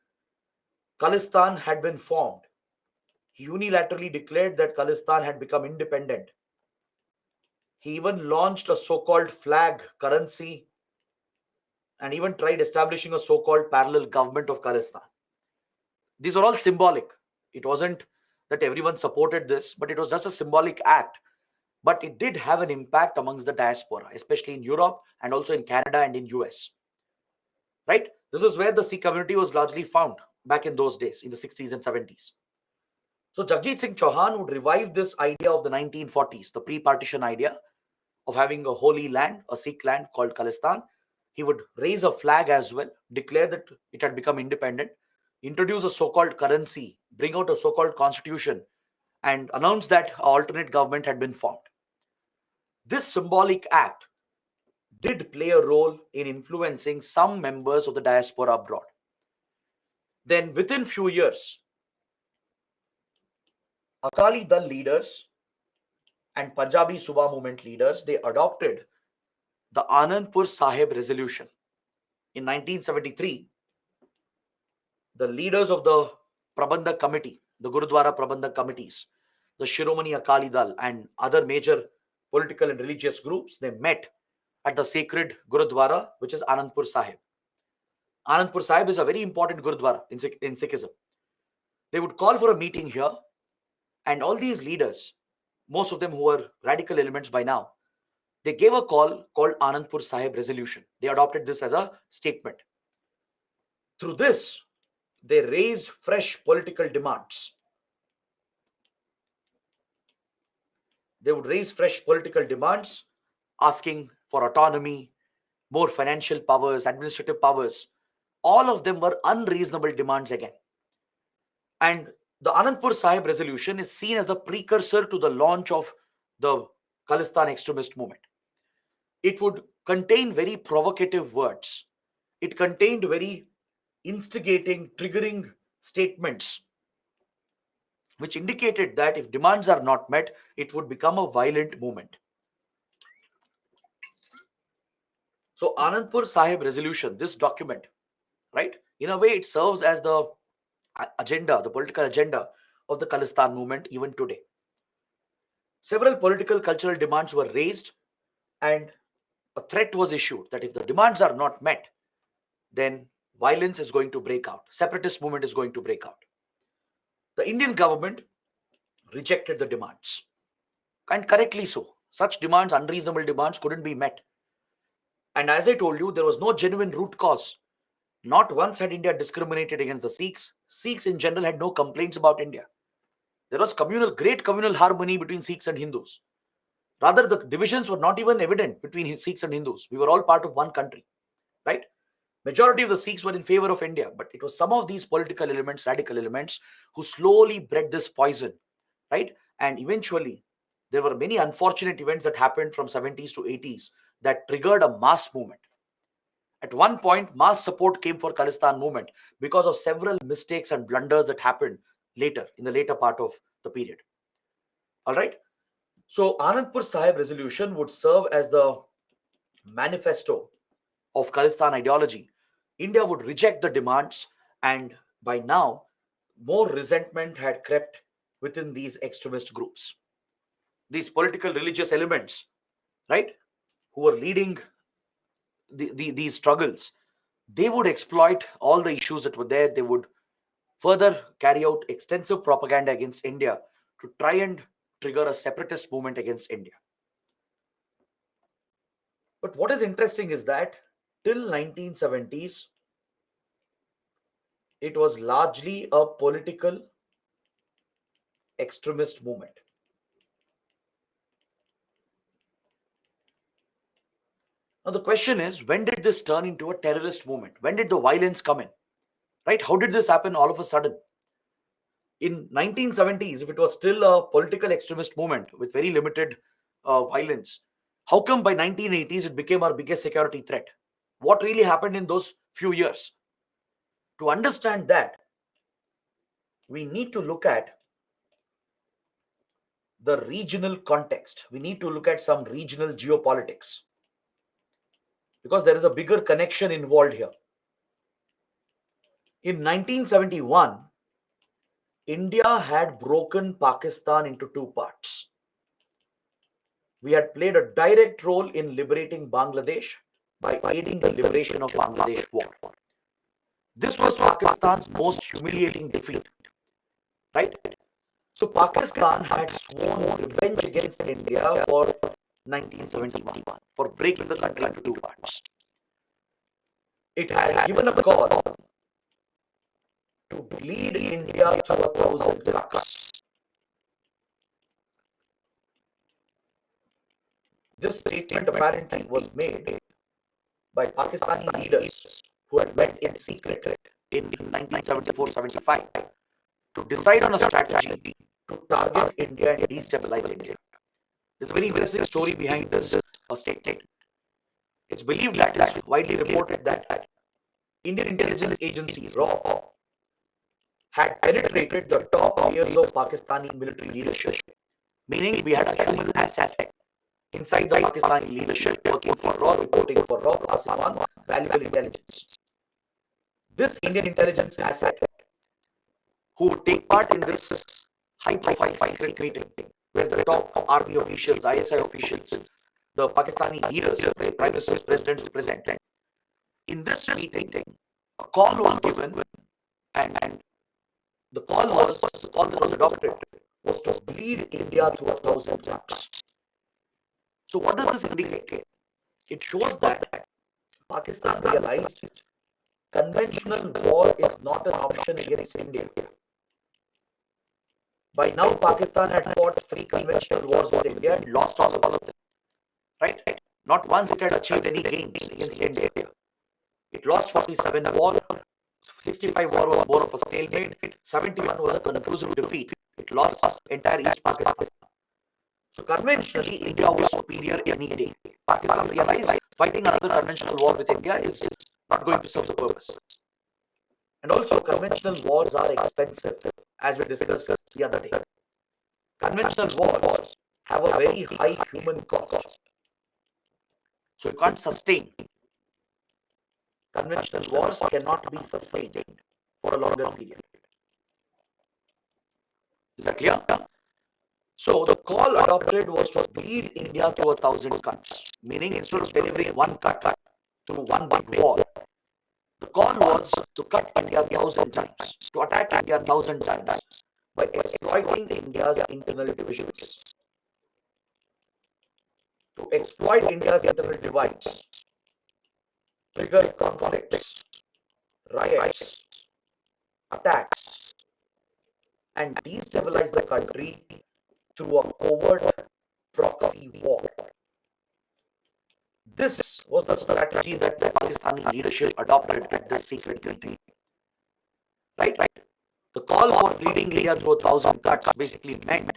Khalistan had been formed. He unilaterally declared that Khalistan had become independent. He even launched a so-called flag currency and even tried establishing a so-called parallel government of Khalistan. These are all symbolic. It wasn't that everyone supported this, but it was just a symbolic act. But it did have an impact amongst the diaspora, especially in Europe and also in Canada and in US. Right? This is where the Sikh community was largely found back in those days, in the 60s and 70s. So Jagjit Singh Chauhan would revive this idea of the 1940s, the pre-partition idea of having a holy land, a Sikh land called Khalistan. He would raise a flag as well, declare that it had become independent, introduce a so-called currency, bring out a so-called constitution, and announce that an alternate government had been formed. This symbolic act did play a role in influencing some members of the diaspora abroad. Then within few years, Akali Dal leaders and Punjabi Suba movement leaders, they adopted the Anandpur Sahib resolution. In 1973, the leaders of the Prabandhak committee, the Gurudwara Prabandhak committees, the Shiromani Akali Dal and other major political and religious groups, they met at the sacred Gurudwara, which is Anandpur Sahib. Anandpur Sahib is a very important Gurudwara in Sikhism. They would call for a meeting here, and all these leaders, most of them who were radical elements by now, they gave a call called Anandpur Sahib resolution. They adopted this as a statement. Through this, they raised fresh political demands. They would raise fresh political demands, asking for autonomy, more financial powers, administrative powers. All of them were unreasonable demands again. And the Anandpur Sahib resolution is seen as the precursor to the launch of the Khalistan extremist movement. It would contain very provocative words. It contained very instigating, triggering statements, which indicated that if demands are not met, it would become a violent movement. So Anandpur Sahib resolution, this document, right? In a way, it serves as the agenda, the political agenda of the Khalistan movement even today. Several political cultural demands were raised, and a threat was issued that if the demands are not met, then violence is going to break out. Separatist movement is going to break out. The Indian government rejected the demands, and correctly so. Such demands, unreasonable demands, couldn't be met. And as I told you, there was no genuine root cause. Not once had India discriminated against the Sikhs. Sikhs in general had no complaints about India. There was great communal harmony between Sikhs and Hindus. Rather, the divisions were not even evident between Sikhs and Hindus. We were all part of one country, right? Majority of the Sikhs were in favor of India, but it was some of these political elements, radical elements, who slowly bred this poison, right? And eventually, there were many unfortunate events that happened from 70s to 80s that triggered a mass movement. At one point, mass support came for Khalistan movement because of several mistakes and blunders that happened later, in the later part of the period. All right. So Anandpur Sahib resolution would serve as the manifesto of Khalistan ideology. India would reject the demands, and by now, more resentment had crept within these extremist groups. These political religious elements, right, who were leading these struggles, they would exploit all the issues that were there. They would further carry out extensive propaganda against India to try and trigger a separatist movement against India. But what is interesting is that till 1970s, it was largely a political extremist movement. Now the question is, when did this turn into a terrorist movement? When did the violence come in? Right? How did this happen all of a sudden? In 1970s, if it was still a political extremist movement with very limited violence, how come by 1980s it became our biggest security threat? What really happened in those few years? To understand that, we need to look at the regional context. We need to look at some regional geopolitics, because there is a bigger connection involved here. In 1971, India had broken Pakistan into two parts. We had played a direct role in liberating Bangladesh by aiding the liberation of Bangladesh war. This was Pakistan's most humiliating defeat, right? So Pakistan had sworn revenge against India for 1971, for breaking the country into two parts. It had given a call to bleed India through 1,000 cuts. This statement apparently was made by Pakistani leaders who had met in secret in 1974-75 to decide on a strategy to target India and destabilize India. There's a very interesting story behind this statement. It's believed that it's widely reported that Indian intelligence agency RAW had penetrated the top layers of Pakistani military leadership, meaning we had a human asset inside the Pakistani leadership working for RAW, reporting for RAW, passing on valuable intelligence. This Indian intelligence asset, who would take part in this high-profile secret meeting where the top army officials, ISI officials, the Pakistani leaders, prime ministers, presidents were present. In this meeting, a call was given, and the call that was adopted was to bleed India through 1,000 cuts. So what does this indicate? It shows that Pakistan realized conventional war is not an option against India. By now, Pakistan had fought 3 conventional wars with India and lost all of them. Right? Not once it had achieved any gains against India. It lost 47 war, 65 war was more of a stalemate, 71 was a conclusive defeat. It lost entire East Pakistan. So conventionally, India was superior any day. Pakistan realized fighting another conventional war with India is not going to serve the purpose. And also, conventional wars are expensive, as we discussed the other day. Conventional wars have a very high human cost. So you can't sustain conventional wars cannot be sustained for a longer period. Is that clear? So the call adopted was to bleed India through 1,000 cuts, meaning instead of delivering one cut through one big war, the call was to cut India 1,000 times, to attack India 1,000 times by exploiting India's internal divisions, to exploit India's internal divides, trigger conflicts, riots, attacks, and destabilize the country through a covert proxy war. This was the strategy that the Pakistani leadership adopted at this secret meeting. Right? The call for bleeding India through 1,000 cuts basically meant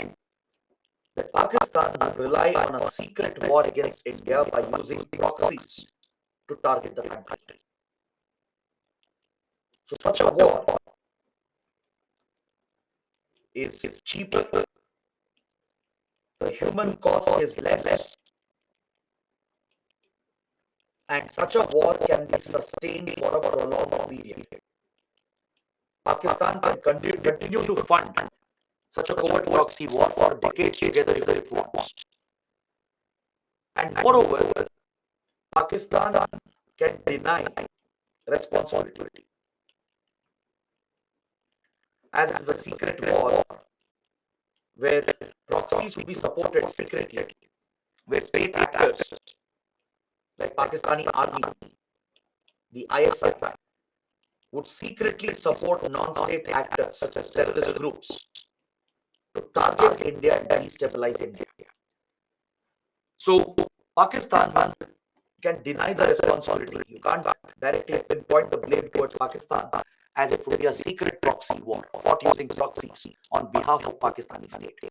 that Pakistan would rely on a secret war against India by using proxies to target the country. So such a war is cheaper, the human cost is less, and such a war can be sustained for a prolonged period. Pakistan can continue to fund such a covert proxy war for decades together if it wants. And moreover, Pakistan can deny responsibility. As it is a secret war where proxies will be supported secretly, where state actors like Pakistani Army, the ISI, would secretly support non-state actors such as terrorist groups to target India and destabilize India. So Pakistan can deny the responsibility. You can't directly pinpoint the blame towards Pakistan, as it would be a secret proxy war fought using proxies on behalf of Pakistani state.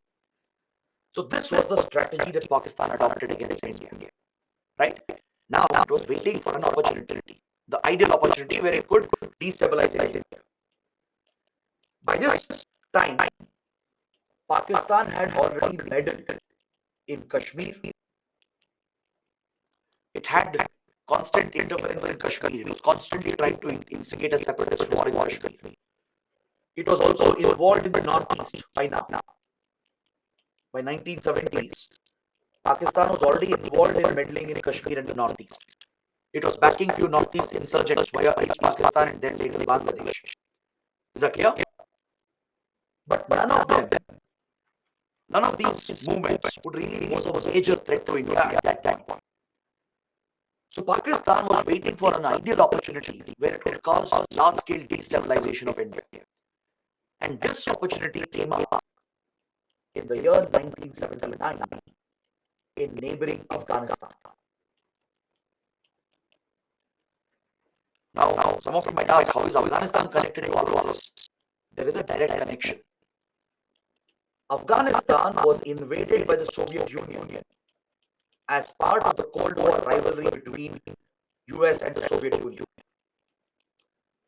So this was the strategy that Pakistan adopted against India. Right? Now it was waiting for an opportunity, the ideal opportunity where it could destabilize India. By this time, Pakistan had already meddled in Kashmir. It had constant interference in Kashmir. It was constantly trying to instigate a separatist war in Kashmir. It was also involved in the Northeast by now. By 1970s, Pakistan was already involved in meddling in Kashmir and the Northeast. It was backing few Northeast insurgents via East Pakistan and then later Bangladesh. Is that clear? But none of these movements would really pose a major threat to India at that time. So Pakistan was waiting for an ideal opportunity where it would cause large-scale destabilization of India. And this opportunity came up in the year 1979 in neighboring Afghanistan. Now, some of you might ask, how is Afghanistan connected to all of this? There is a direct connection. Afghanistan was invaded by the Soviet Union as part of the Cold War rivalry between US and the Soviet Union.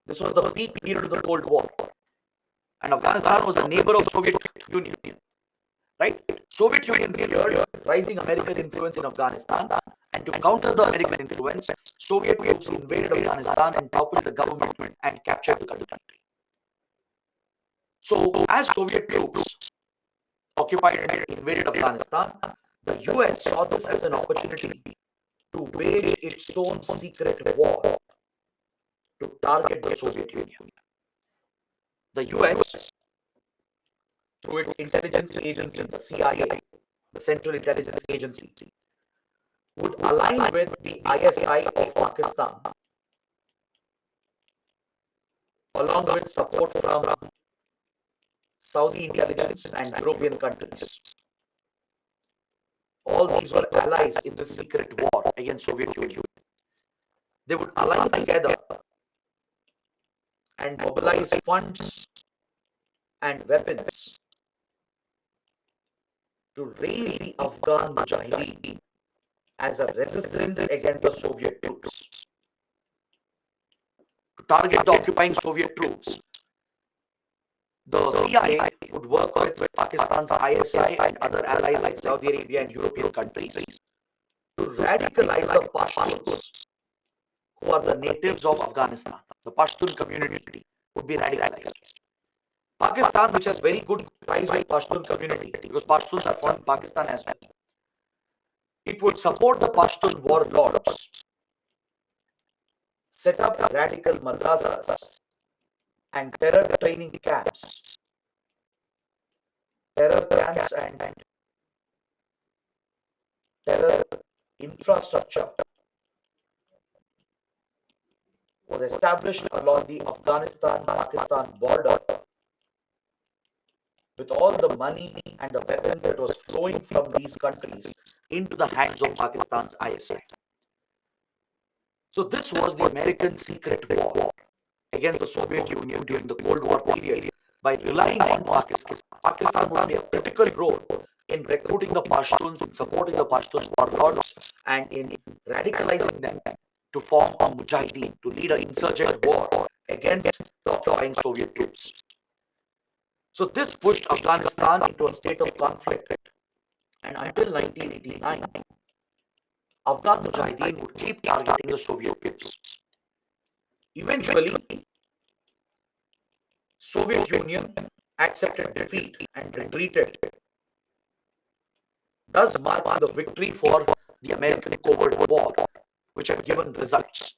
This was the peak period of the Cold War. And Afghanistan was a neighbor of Soviet Union. Right? Soviet Union feared rising American influence in Afghanistan, and to counter the American influence, Soviet troops invaded Afghanistan and toppled the government and captured the country. So, as Soviet troops occupied and invaded Afghanistan, the US saw this as an opportunity to wage its own secret war to target the Soviet Union. The US, through its intelligence agency, the CIA, the Central Intelligence Agency, would align with the ISI of Pakistan, along with support from Saudi intelligence and European countries. All these were allies in the secret war against Soviet Union. They would align together and mobilize funds and weapons to raise the Afghan Mujahideen as a resistance against the Soviet troops. To target the occupying Soviet troops, the CIA would work with Pakistan's ISI and other allies like Saudi Arabia and European countries to radicalize the Pashtuns who are the natives of Afghanistan, the Pashtun community, would be radicalized. Pakistan, which has very good ties with Pashtun community, because Pashtuns are from Pakistan as well, it would support the Pashtun warlords, set up radical madrasas and terror training camps, and terror infrastructure was established along the Afghanistan-Pakistan border, with all the money and the weapons that was flowing from these countries into the hands of Pakistan's ISI. So this was the American secret war against the Soviet Union during the Cold War period. By relying on Pakistan, Pakistan would play a critical role in recruiting the Pashtuns, in supporting the Pashtun warlords, and in radicalizing them to form a Mujahideen, to lead an insurgent war against the occupying Soviet troops. So this pushed Afghanistan into a state of conflict, and until 1989, Afghan Mujahideen would keep targeting the Soviet troops. Eventually, Soviet Union accepted defeat and retreated, thus marking the victory for the American covert war, which had given results.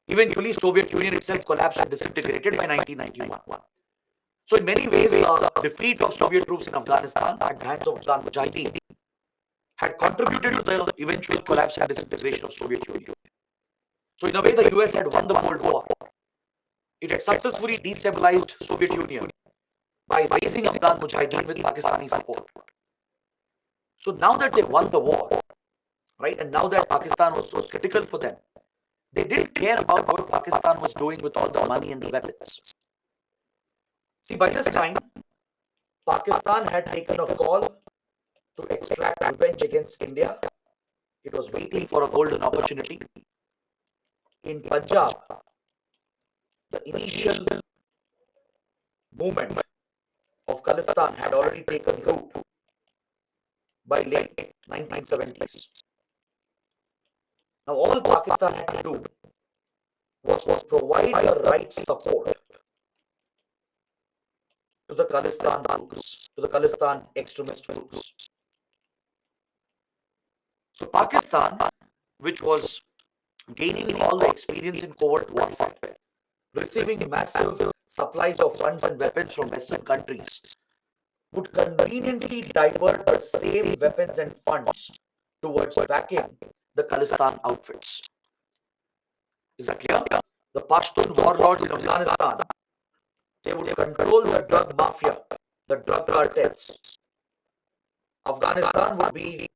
Eventually, Soviet Union itself collapsed and disintegrated by 1991. So in many ways, the defeat of Soviet troops in Afghanistan at the hands of Afghan Mujahideen had contributed to the eventual collapse and disintegration of Soviet Union. So in a way, the US had won the Cold War. It had successfully destabilized Soviet Union by raising Afghan Mujahideen with Pakistani support. So now that they won the war, right, and now that Pakistan was so critical for them, they didn't care about what Pakistan was doing with all the money and the weapons. See, by this time, Pakistan had taken a call to extract revenge against India. It was waiting for a golden opportunity. In Punjab, the initial movement of Khalistan had already taken root by late 1970s. Now all Pakistan had to do was provide the right support to the Khalistan troops, to the Khalistan extremist groups. So Pakistan, which was gaining all the experience in covert warfare, receiving massive supplies of funds and weapons from Western countries, would conveniently divert the same weapons and funds towards backing the Khalistan outfits. Is that clear? The Pashtun warlords in Afghanistan, they would control the drug mafia, the drug cartels. Afghanistan would be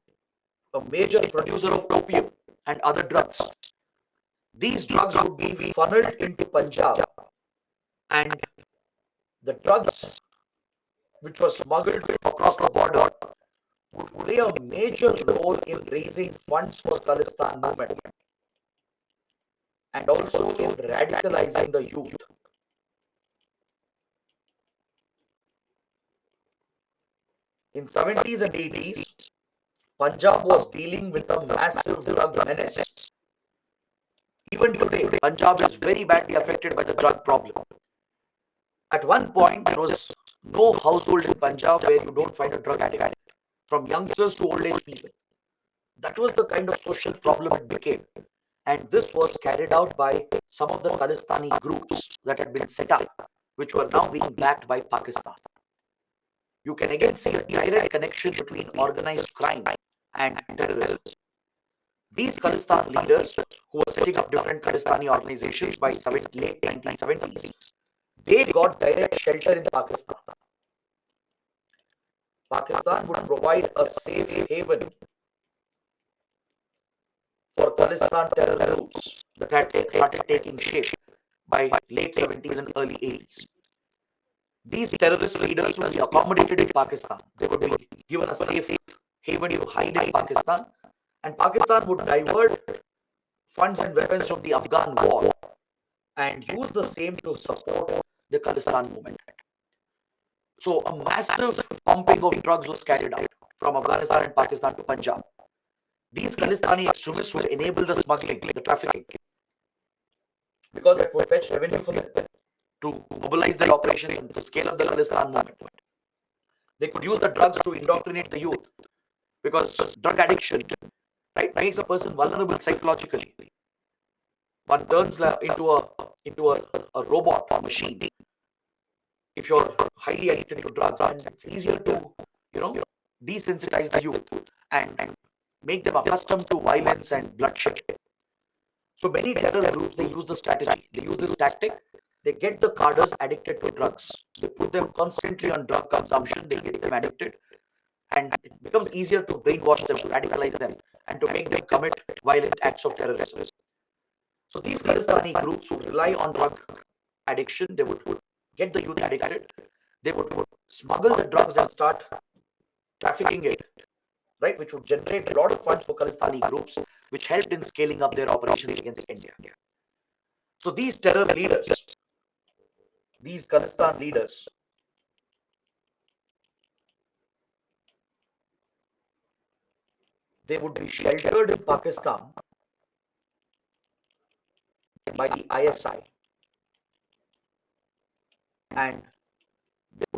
a major producer of opium and other drugs. These drugs would be funneled into Punjab, and the drugs which were smuggled across the border would play a major role in raising funds for Khalistan movement and also in radicalizing the youth. In 70s and 80s, Punjab was dealing with a massive drug menace. Even today, Punjab is very badly affected by the drug problem. At one point, there was no household in Punjab where you don't find a drug addict, from youngsters to old age people. That was the kind of social problem it became. And this was carried out by some of the Khalistani groups that had been set up, which were now being backed by Pakistan. You can again see a direct connection between organized crime and terrorism. These Khalistan leaders, who were setting up different Khalistani organizations by late 1970s, they got direct shelter in Pakistan. Pakistan would provide a safe haven for Khalistan terror groups that had started taking shape by late 70s and early 80s. These terrorist leaders would be accommodated in Pakistan. They would be given a safe haven to hide in Pakistan, and Pakistan would divert funds and weapons from the Afghan war and use the same to support the Khalistan movement. So a massive pumping of drugs was carried out from Afghanistan and Pakistan to Punjab. These Khalistani extremists would enable the smuggling, the trafficking. because that would fetch revenue for them to mobilize their operation and to scale up the Khalistan movement. They could use the drugs to indoctrinate the youth, because drug addiction, right, makes a person vulnerable psychologically. One turns into a robot or machine if you're highly addicted to drugs, and it's easier to you know desensitize the youth and make them accustomed to violence and bloodshed. So many terror groups, they use the strategy, they use this tactic. They get the cadres addicted to drugs, they put them constantly on drug consumption, they get them addicted, and it becomes easier to brainwash them, to radicalize them, and to make them commit violent acts of terrorism. So these Khalistani groups would rely on drug addiction. They would get the youth addicted. They would smuggle the drugs and start trafficking it, right, which would generate a lot of funds for Khalistani groups, which helped in scaling up their operations against India. So these terror leaders, these Khalistan leaders, they would be sheltered in Pakistan by the ISI, and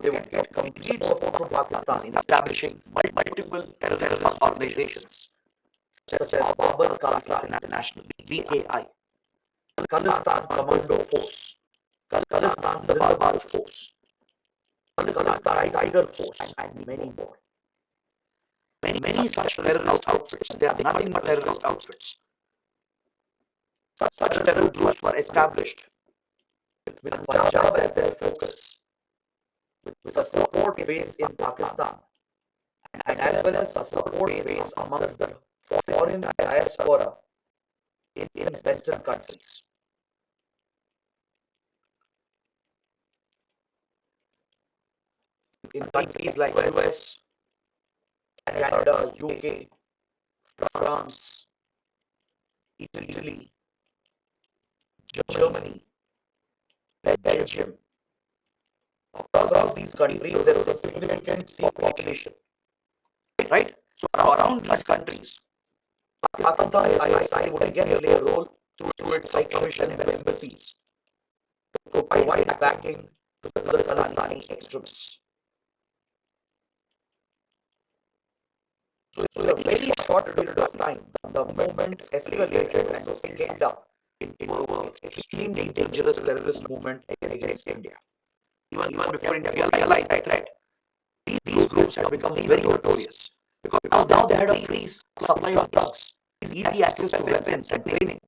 they would get complete support from Pakistan in establishing multiple terrorist organizations such as Babur Khalsa International, BKI, Khalistan Commando Force, Khalistan Zindabad Force, Khalistan Tiger Force, and many more. Many such terrorist outfits, they are nothing but terrorist outfits. Such terror groups were established with Punjab as their focus, with a support base in Pakistan, and as well as a support base amongst the foreign diaspora in Western countries. In countries like US, Canada, UK, France, Italy, Germany, Belgium. Across these countries, there is a significant Sikh population, right? So around these countries, Pakistan ISI would again play a role through its high commissions and embassies to provide backing to the Khalistani extremists. So in a very short period of time, the movement escalated and scaled up into an extremely dangerous terrorist movement against India. Even before India realized the threat, these groups had become very notorious, because now they had a free supply of drugs, easy access to weapons and training.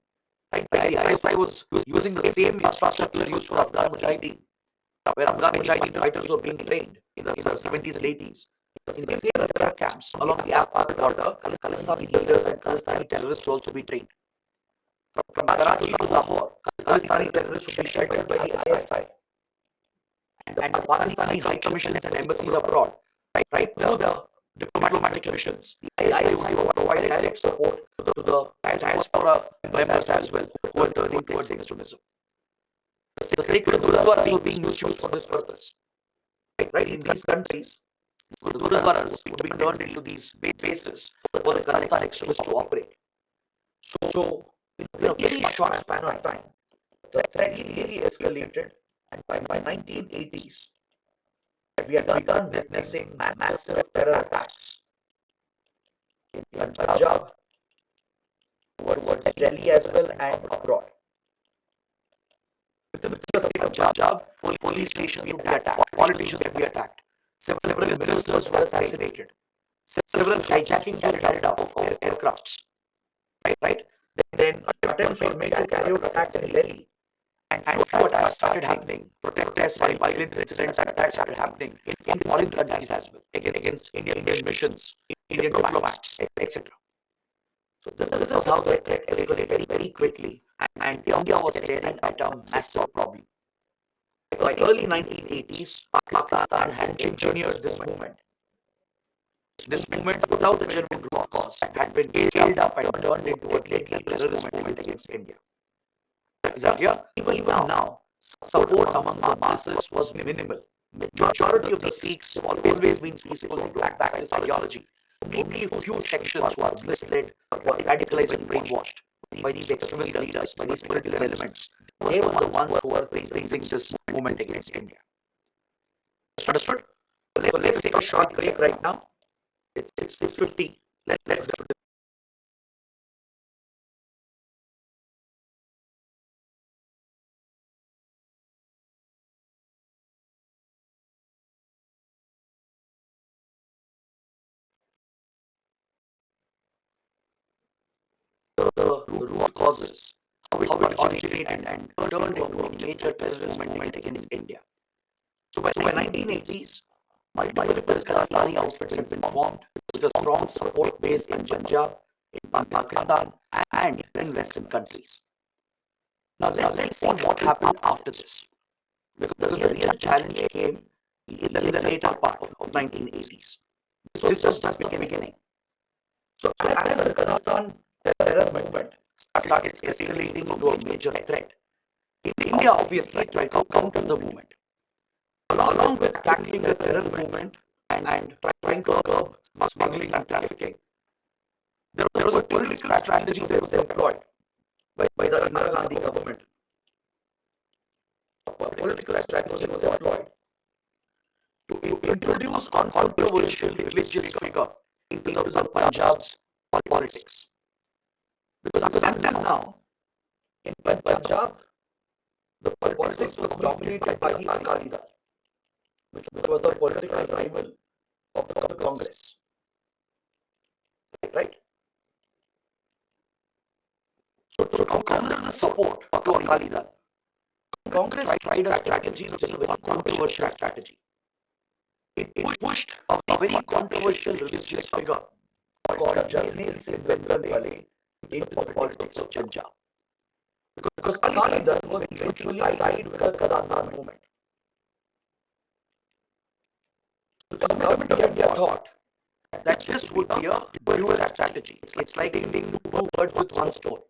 Right? The ISI was using the same infrastructure used for Afghan Mujahideen, where Afghan Mujahideen fighters were being trained in the 70s and 80s. In the same attack camps along the Afghan border, Khalistani leaders and Khalistani terrorists will also be trained. From Karachi to Lahore, Khalistani terrorists would be sheltered by the ISI. And the Pakistani high commissions and embassies abroad, right through the diplomatic missions, the ISI would provide direct support to the diaspora members as well, who are turning towards extremism. The sacred Gurudwaras were being used for this purpose. Right, in these countries, Gurudwaras would be turned into these bases for the Khalistan extremists to operate. So in a very short span of time, the threat really escalated, and by 1980s, we had begun witnessing massive terror attacks in Punjab, towards Delhi as well, and abroad. With the state of Punjab, police stations would be attacked, politicians would be attacked, several ministers were assassinated, several hijackings were carried out of aircrafts. Right? Then attempts were made to carry out attacks in Delhi, and a few attacks started happening. Protests and violent incidents and attacks started happening in foreign countries as well, against Indian missions, Indian diplomats, etc. So this is how the threat escalated very, very quickly, and India was staring at a massive problem. By early 1980s, Pakistan had engineered this movement. This movement, without a genuine root cause, had been scaled up and turned into a deadly terrorist movement against India. Exactly. Even now, support among the masses was minimal. The majority of the Sikhs have always been peaceful and back this ideology. Only a few sections who are misled, who are radicalized and brainwashed by these extremist leaders, by these political elements. they were the ones who were raising this movement against India. Understood? Let's take a short break right now. It's 6:50. Let's go. The root causes, how it originated and turned into a major terrorist movement against India. So by 1980s, multiple Khalistani outfits have been formed with a strong support base in Punjab, in Pakistan, and in Western countries. Now let's see what happened after this. Because the real challenge came in the later part of 1980s. So this was just the beginning. So as the Khalistan terror movement started escalating into a major threat, India obviously tried to counter the movement. Along with tackling the terror movement and trying to curb smuggling and trafficking, there was a political strategy that was employed by the Indira Gandhi government. A political strategy was employed to introduce a controversial religious figure into the Punjab's politics. Because until now, in Punjab, the politics was dominated by the Akali Dal, which was the political rival of the Congress. Right? So to counter the support to Akali Dal, Congress tried a strategy which is a very controversial strategy. It pushed a very controversial religious figure called Jarnail Singh Bhindranwale into the politics of Punjab. Because Akali Dal was eventually tied with the Khalistan movement. So the government of India thought that this would be a dual strategy. It's like hitting two birds with one stone.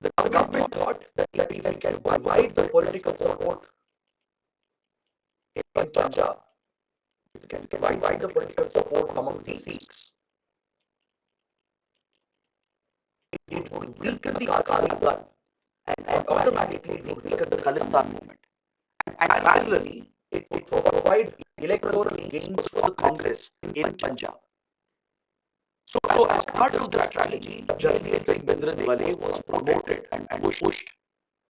The government thought that if we can provide the political support in Punjab, if we can provide the political support among the Sikhs, it would weaken the Akali Dal and automatically it would weaken the Khalistan movement. And parallelly, it would provide electoral gains for the Congress in Punjab. So as part of the strategy, Jarnail Singh Bhindranwale was promoted and pushed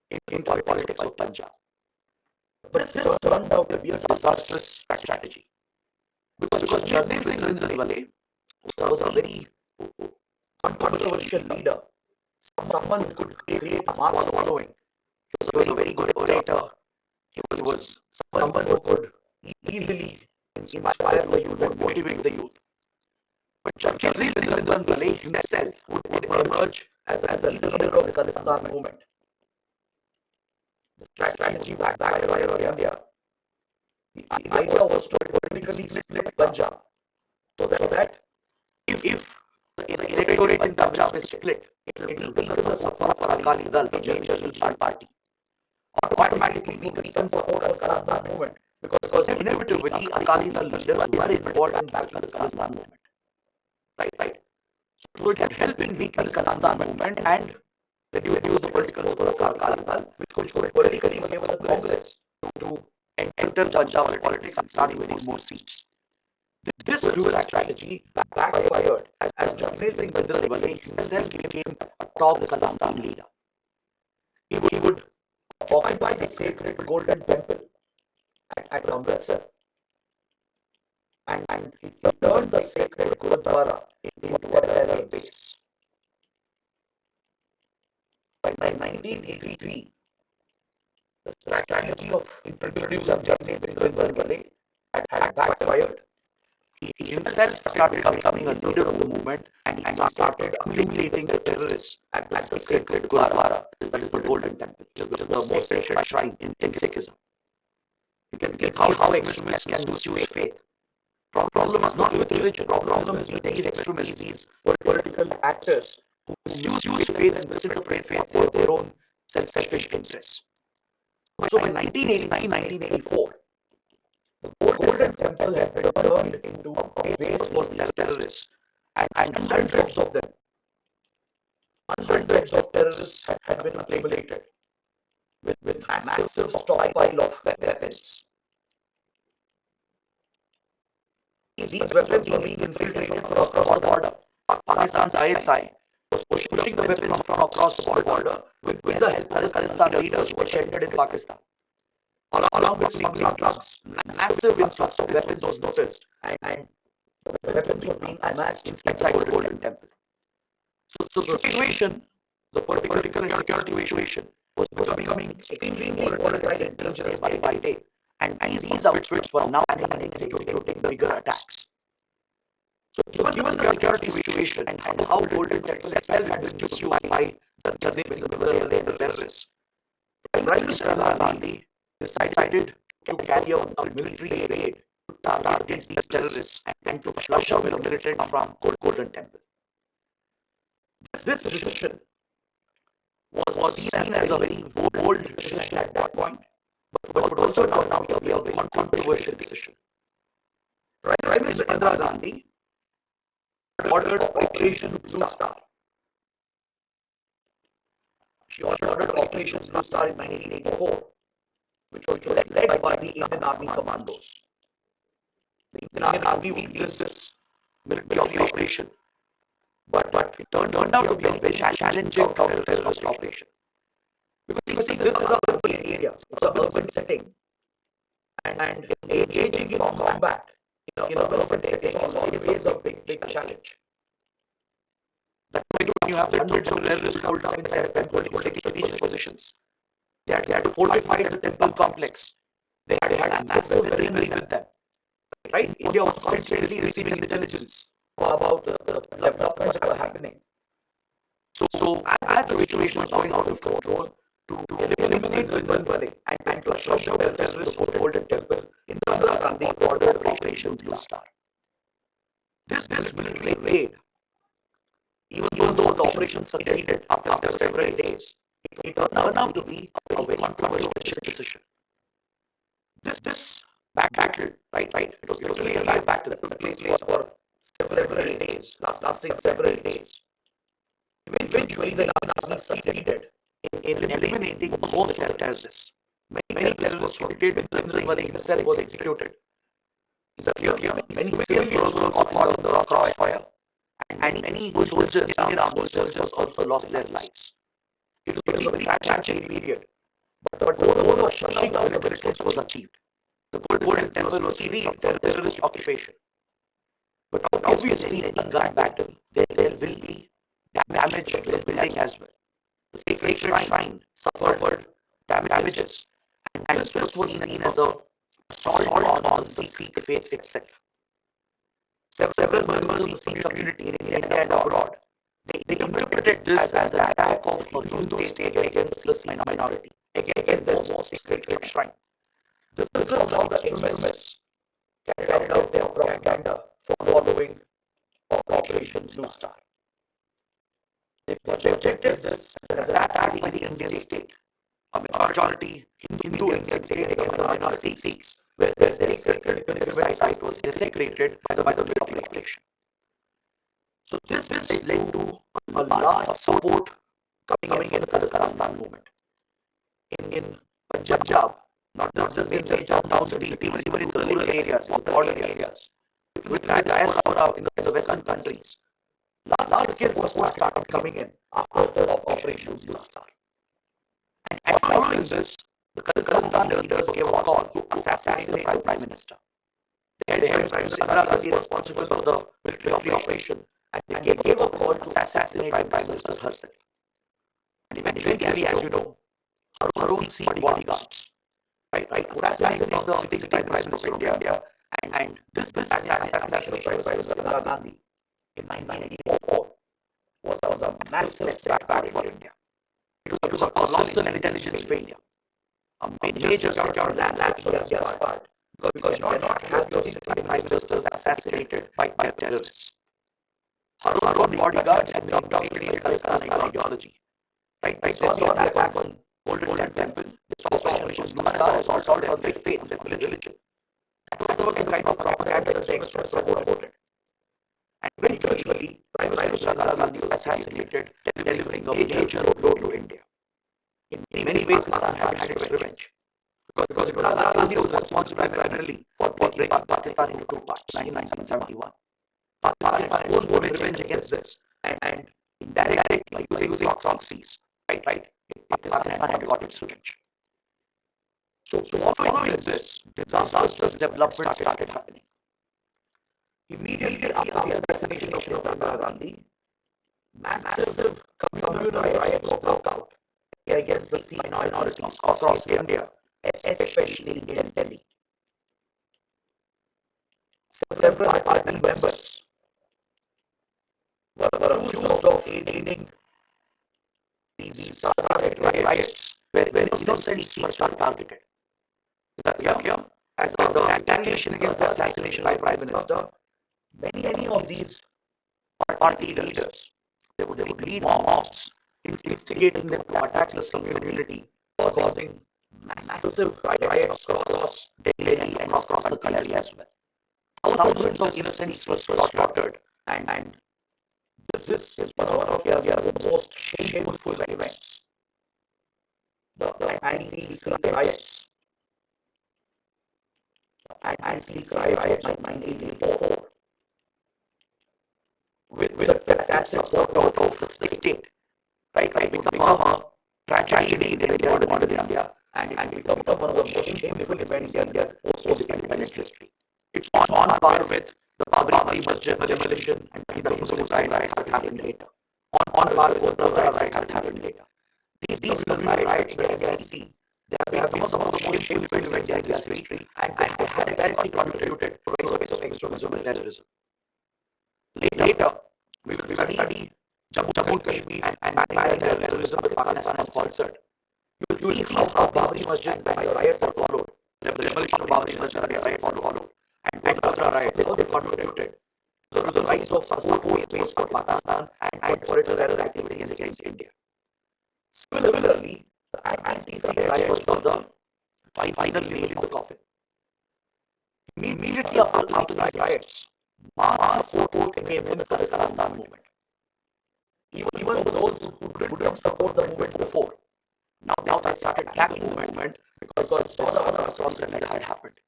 into the politics of Punjab. But this turned out to be a disastrous strategy. Because Jarnail Singh Bhindranwale was a very controversial leader, someone who could create a mass following. He was a very good orator. He was someone who could easily inspire the youth and motivate the youth. But Jarnail Singh Bhindranwale himself would emerge as a leader of the Khalistan movement. The strategy backfired on India. The idea was to politically split Punjab so that if the electorate in Punjab is split, it will weaken the support for Akali Dal, the major party. Automatically weaken some support for the Khalistan movement because inevitably Akali Dal leaders were important back in the Khalistan movement. Right. So it can help in weakening the Khalistan movement and reduce the political support of Akali Dal, which could politically favor the Congress to enter Punjab's politics and start winning more seats. This dual strategy backfired as Jarnail Singh Bhindranwale himself became a top Khalistan leader. He would occupy the sacred Golden Temple at Amritsar, and he turned the sacred Gurudwara into a terror base. By 1983, the strategy of introducing Jarnail Singh Bhindranwale had backfired. He himself started becoming a leader of the movement and he started eliminating the terrorists at the sacred Gurudwara, that is the Golden Temple, which is the most sacred shrine in Sikhism. You can see how extremists can misuse faith. Problem is not with religion. Problem is with these extremists, these political actors who misuse faith and misinterpret faith for their own selfish interests. So in 1983-1984, the Golden Temple had been turned into a base for these terrorists, and hundreds of terrorists had been accumulated with massive stockpile of weapons. These weapons were being infiltrated from across the border. Pakistan's ISI was pushing the weapons from across the border with the help of the Khalistan leaders who were sheltered in Pakistan. Along with smuggling drugs, massive influx of weapons was noticed, and the weapons were being amassed inside the Golden Temple. So the situation, the political and security situation, was becoming extremely volatile and dangerous by day. And these outfits were now planning and executing bigger attacks. So given the security situation and how Golden Temple itself had been misused by the terrorists, Prime Minister Indira Gandhi decided to carry out a military raid to target these terrorists and to flush out the militant from Golden Temple. This decision was seen as a very bold decision at that point, but would also turn out to be a very controversial decision. Prime Minister Indira Gandhi ordered Operation Blue Star. She ordered Operation Blue Star in 1984, which was led by the Indian Army Commandos. The Indian Army witnessed this military operation, but it turned out to be a very challenging counter-terrorist operation. Because this is an urban area, it's an urban setting, and engaging in combat in an urban setting is always a big challenge. That way, when you have hundreds of terrorists holed up inside a temple, holding strategic positions, they had to fortify the temple complex. They had a massive weaponry with them. Right? India was constantly receiving intelligence about the developments that were happening. So as the situation was going out of control, to eliminate the Nirmali and to flush out the terrorists who Golden Temple, Indira Gandhi ordered Operation Blue Star. This military raid, even though the operation succeeded after several days, it turned out to be a very controversial decision. This battle, right? It was really a live battle that took place for several days, lasting several days. Eventually, the Army succeeded in eliminating most terrorists. Many terrorists were killed, Nirmali himself was executed. Many civilians were caught in the crossfire, and many soldiers, Indian armed soldiers, also lost their lives. It was a very tragic period, but the goal of flushing out the terrorists was achieved. The Golden Temple was freed from terrorist occupation. But obviously, in any gun battle, there will be damage to the building as well. The sacred shrine suffered damages, and this was seen as a assault on the Sikh faith itself. Several members of the Sikh community in India and abroad, they interpreted this as an attack of a Hindu state against the Sikh minority, against their most sacred shrine. This is how the extremists carried out their propaganda following Operation Blue Star. They projected this as an attack by the Indian state, a majority Hindu Indian state against the minority Sikhs, where their sacred pilgrimage site was desecrated by the military operation. So this led to a large support coming in for the Khalistan movement. In Punjab, not just in Punjab, down cities, even in the rural areas, in border areas, with the diaspora in the western countries, large-scale support started coming in after Operation Blue Star. And following this, the Khalistan leaders gave a call to assassinate the Prime Minister. They held Indira Gandhi responsible for the military operation, and they gave a call to assassinate the Prime Minister herself. And eventually, as you know, her own Sikh bodyguards, would assassinate the sitting Prime Minister of India, and this assassination of Prime Minister Indira Gandhi in 1984 was a massive setback for India. It was a colossal intelligence failure, a major security lapse on India's part, because you cannot have your sitting Prime Ministers assassinated by terrorists. Her own bodyguards had been indoctrinated by Khalistan ideology. They saw the attack on Golden Temple, this Operation Blue Star assault on their faith, their religion. That was the kind of propaganda that the experts supported. And eventually, Prime Minister Indira Gandhi was assassinated, delivering a major blow to India. In In many ways, Pakistan had its revenge. Because Indira Gandhi was responsible primarily for breaking Pakistan into two parts in 1971. Pakistan had its own revenge against this, and indirectly by using proxies, right? Pakistan had got its revenge. So following this, disastrous development started happening. Immediately after the assassination of Indira Gandhi, massive communal riots broke out against the Sikh minorities across India, especially in Delhi. Several party members were accused of aiding these targeted riots where innocent Sikhs were targeted. As a retaliation against the assassination by Prime Minister, many of these party leaders they would lead mobs, instigating them to attack the community, causing massive riots across Delhi and across the country as well. Thousands of innocent Sikhs were slaughtered, and this is one of the most shameful events. The anti-Sikh riots. Anti-Sikh riots in 1984 with the tacit support of the state, right, become a tragedy in modern India, and it become one of the most shameful events in India's post-independent history. It's on par with the Babri Masjid demolition and the suicide riots that happened later. On par with the riots that happened later. These communal riots that we see, they have been some of the most shameful events in India's history, and they have directly contributed to the rise of extremism and terrorism. Later, we will study Jammu Kashmir and parallel terrorism with Pakistan as sponsored. You will see how Babri Masjid and the riots that followed, the demolition of Babri Masjid and the riots that followed, and other riots, how they contributed to the rise of support base for Pakistan and for its terror activities against India. Similarly, the anti-Sikh riots was not the final nail in the coffin. Immediately after these riots, mass support came in for the Khalistan movement. Even those who didn't support the movement before, now they started backing the movement because other atrocities that had happened.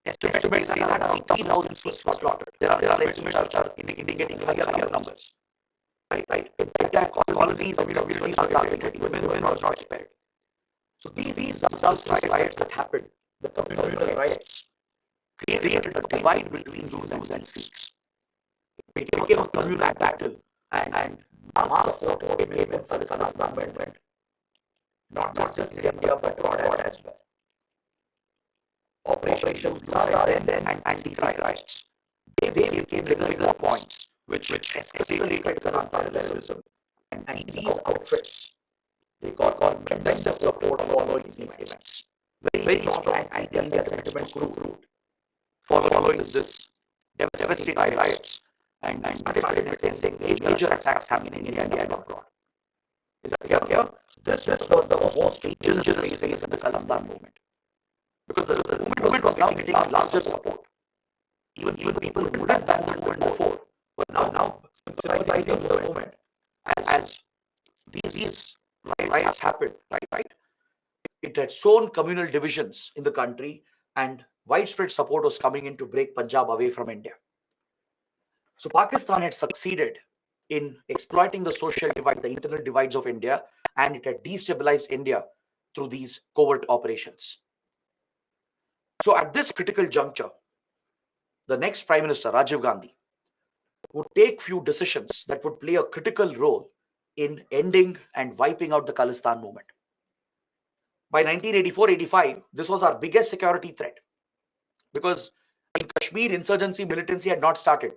Estimates say that 80,000 Sikhs were slaughtered. There are estimates which are indicating higher numbers. Right. Entire colonies and communities were targeted. Women were not spared. So these riots that happened, the communal riots, created a divide between Hindus and Sikhs. It became a communal battle, and mass support came in for the Khalistan movement, not just in India but abroad as well. Operation Blue and anti-Sikh riots, they became regular points which escalated Khalistan terrorism, and these outfits they got tremendous support following these events. Very strong anti-India sentiment grew. Following this devastating riots and started witnessing major attacks happening in India and abroad. Is that clear? This was the most dangerous phase in the Khalistan movement. Because the movement was now getting larger support. Even people who would have done the movement before were now sympathizing with the movement as these riots happened, right? It had sown communal divisions in the country, and widespread support was coming in to break Punjab away from India. So Pakistan had succeeded in exploiting the social divide, the internal divides of India, and it had destabilized India through these covert operations. So at this critical juncture, the next Prime Minister, Rajiv Gandhi, would take few decisions that would play a critical role in ending and wiping out the Khalistan movement. By 1984-85, this was our biggest security threat, because in Kashmir, insurgency militancy had not started.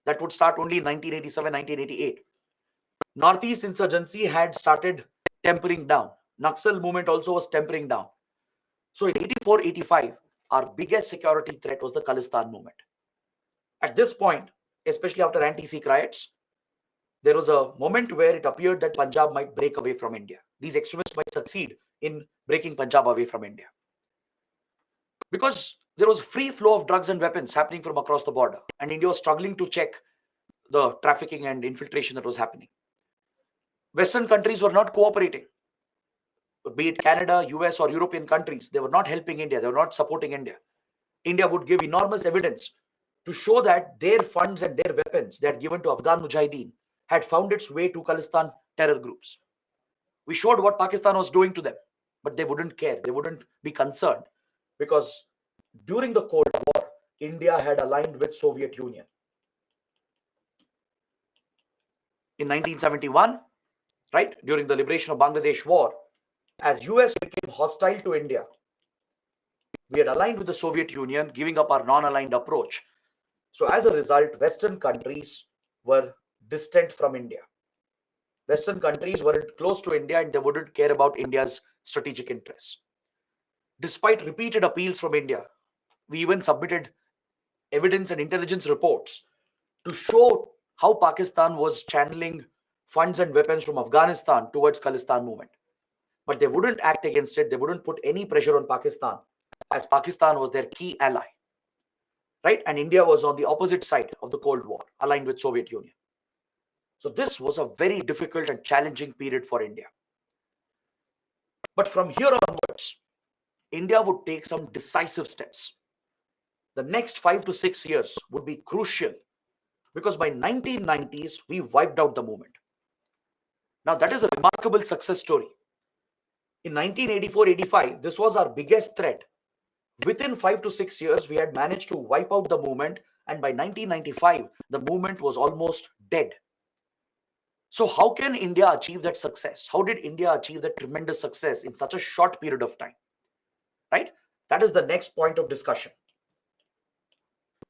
That would start only in 1987, 1988. Northeast insurgency had started tempering down. Naxal movement also was tempering down. So in 84-85, our biggest security threat was the Khalistan movement. At this point, especially after anti-Sikh riots, there was a moment where it appeared that Punjab might break away from India. These extremists might succeed in breaking Punjab away from India, because there was free flow of drugs and weapons happening from across the border, and India was struggling to check the trafficking and infiltration that was happening. Western countries were not cooperating. be it Canada, US, or European countries, they were not helping India. They were not supporting India. India would give enormous evidence to show that their funds and their weapons they had given to Afghan Mujahideen had found its way to Khalistan terror groups. We showed what Pakistan was doing to them, but they wouldn't care. They wouldn't be concerned because during the Cold War, India had aligned with Soviet Union. In 1971, right, during the liberation of Bangladesh war, as US became hostile to India, we had aligned with the Soviet Union, giving up our non-aligned approach. So as a result, Western countries were distant from India. Western countries weren't close to India and they wouldn't care about India's strategic interests. Despite repeated appeals from India, we even submitted evidence and intelligence reports to show how Pakistan was channeling funds and weapons from Afghanistan towards Khalistan movement. But they wouldn't act against it. They wouldn't put any pressure on Pakistan, as Pakistan was their key ally, right? And India was on the opposite side of the Cold War, aligned with Soviet Union. So this was a very difficult and challenging period for India. But from here onwards, India would take some decisive steps. The next 5 to 6 years would be crucial because by 1990s, we wiped out the movement. Now that is a remarkable success story. In 1984-85, this was our biggest threat. Within 5 to 6 years, we had managed to wipe out the movement, and by 1995, the movement was almost dead. So how can India achieve that success? How did India achieve that tremendous success in such a short period of time? Right? That is the next point of discussion.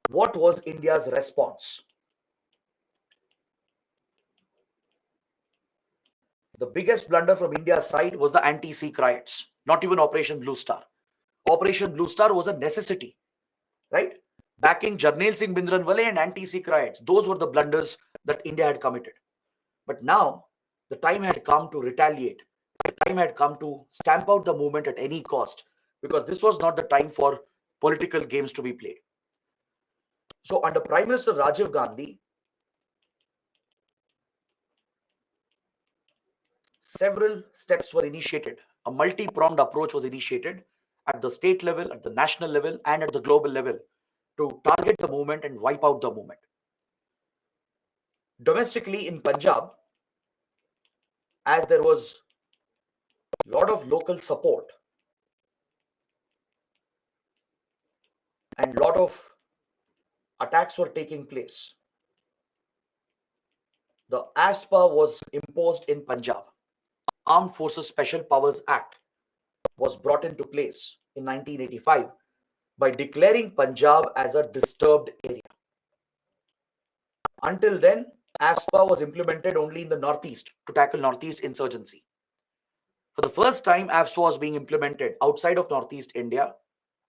What was India's response? The biggest blunder from India's side was the anti-Sikh riots, not even Operation Blue Star. Operation Blue Star was a necessity, right? Backing Jarnail Singh Bhindranwale and anti-Sikh riots. Those were the blunders that India had committed. But now the time had come to retaliate. The time had come to stamp out the movement at any cost, because this was not the time for political games to be played. So under Prime Minister Rajiv Gandhi, several steps were initiated. A multi-pronged approach was initiated at the state level, at the national level, and at the global level to target the movement and wipe out the movement. Domestically in Punjab, as there was a lot of local support and a lot of attacks were taking place, the AFSPA was imposed in Punjab. Armed Forces Special Powers Act was brought into place in 1985 by declaring Punjab as a disturbed area. Until then, AFSPA was implemented only in the Northeast to tackle Northeast insurgency. For the first time, AFSPA was being implemented outside of Northeast India,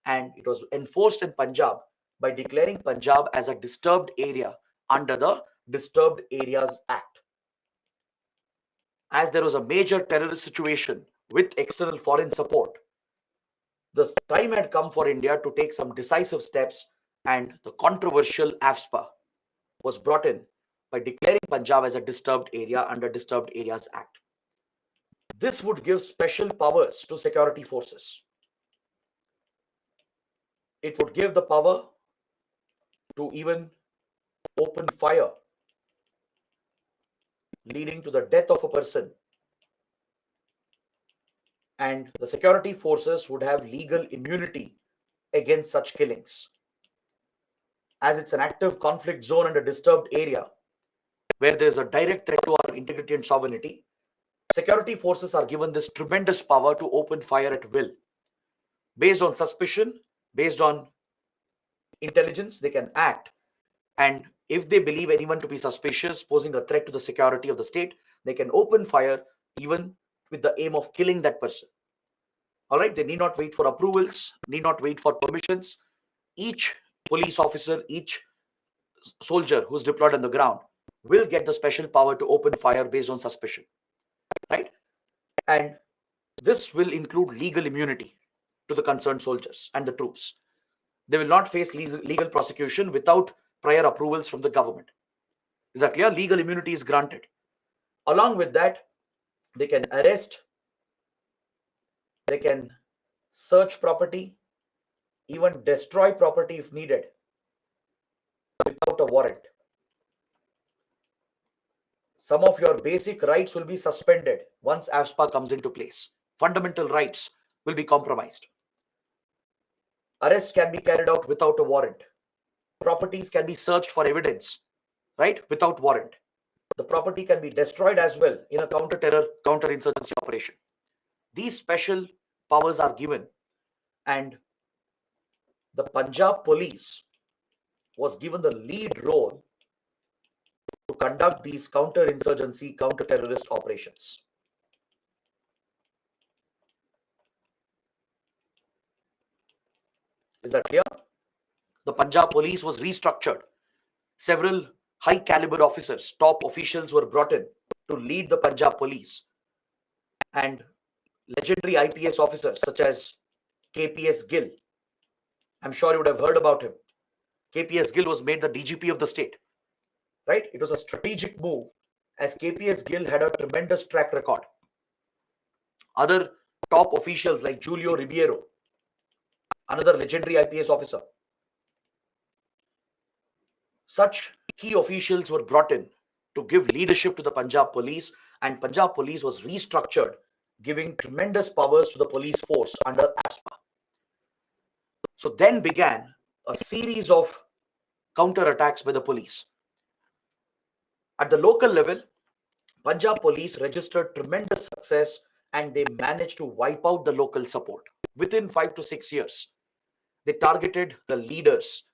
and it was enforced in Punjab by declaring Punjab as a disturbed area under the Disturbed Areas Act. As there was a major terrorist situation with external foreign support, the time had come for India to take some decisive steps, and the controversial AFSPA was brought in by declaring Punjab as a disturbed area under Disturbed Areas Act. This would give special powers to security forces. It would give the power to even open fire, leading to the death of a person. And the security forces would have legal immunity against such killings. As it's an active conflict zone and a disturbed area where there's a direct threat to our integrity and sovereignty, security forces are given this tremendous power to open fire at will. Based on suspicion, based on intelligence, they can act. And if they believe anyone to be suspicious, posing a threat to the security of the state, they can open fire even with the aim of killing that person. All right, they need not wait for approvals, need not wait for permissions. Each police officer, each soldier who's deployed on the ground will get the special power to open fire based on suspicion, right? And this will include legal immunity to the concerned soldiers and the troops. They will not face legal prosecution without prior approvals from the government. Is that clear? Legal immunity is granted. Along with that, they can arrest They can search property, even destroy property if needed without a warrant. Some of your basic rights will be suspended once AFSPA comes into place. Fundamental rights will be compromised. Arrest can be carried out without a warrant. Properties can be searched for evidence, right, without warrant. The property can be destroyed as well in a counter-terror, counter-insurgency operation. These special powers are given, and the Punjab police was given the lead role to conduct these counter-insurgency, counter-terrorist operations. Is that clear? The Punjab police was restructured. Several high caliber officers, top officials were brought in to lead the Punjab police. And legendary IPS officers such as KPS Gill, I'm sure you would have heard about him. KPS Gill was made the DGP of the state, right? It was a strategic move as KPS Gill had a tremendous track record. Other top officials like Julio Ribeiro, another legendary IPS officer. Such key officials were brought in to give leadership to the Punjab police, and Punjab police was restructured, giving tremendous powers to the police force under AFSPA. So then began a series of counterattacks by the police. At the local level, Punjab police registered tremendous success and they managed to wipe out the local support. Within 5 to 6 years, they targeted the leaders,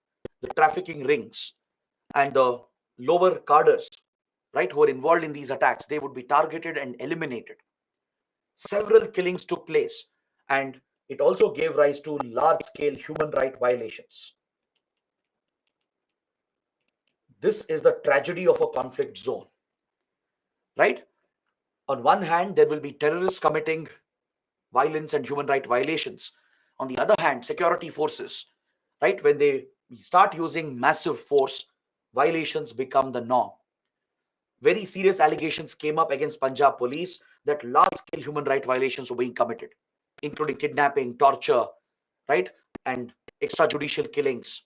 the trafficking rings, and the lower cadres, right, who were involved in these attacks. They would be targeted and eliminated. Several killings took place, and it also gave rise to large-scale human rights violations. This is the tragedy of a conflict zone, right? On one hand, there will be terrorists committing violence and human rights violations. On the other hand, security forces, right, when they start using massive force, violations become the norm. Very serious allegations came up against Punjab police that large-scale human rights violations were being committed, including kidnapping, torture, right, and extrajudicial killings.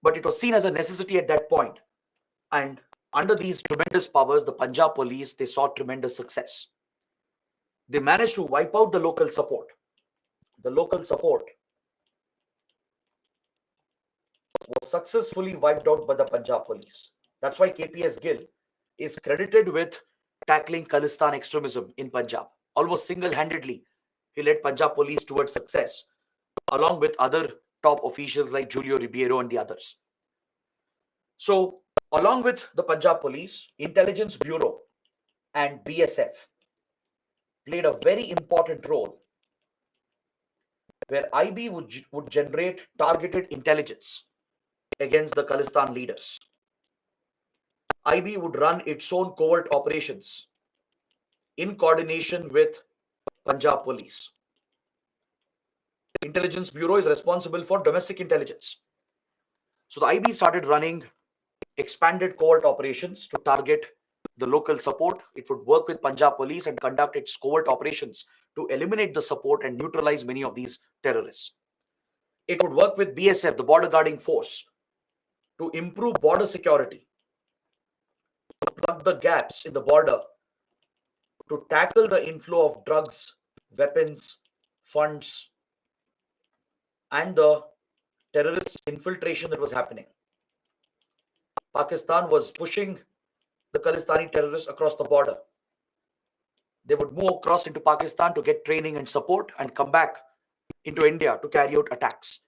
But it was seen as a necessity at that point. And under these tremendous powers, the Punjab police, they saw tremendous success. They managed to wipe out the local support. The local support was successfully wiped out by the Punjab police. That's why KPS Gill is credited with tackling Khalistan extremism in Punjab. Almost single-handedly, he led Punjab police towards success, along with other top officials like Julio Ribeiro and the others. So, along with the Punjab police, Intelligence Bureau and BSF played a very important role where IB would generate targeted intelligence against the Khalistan leaders. IB would run its own covert operations in coordination with Punjab police. Intelligence Bureau is responsible for domestic intelligence. So the IB started running expanded covert operations to target the local support. It would work with Punjab police and conduct its covert operations to eliminate the support and neutralize many of these terrorists. It would work with BSF, the border guarding force, to improve border security, to plug the gaps in the border, to tackle the inflow of drugs, weapons, funds, and the terrorist infiltration that was happening. Pakistan was pushing the Khalistani terrorists across the border. They would move across into Pakistan to get training and support and come back into India to carry out attacks.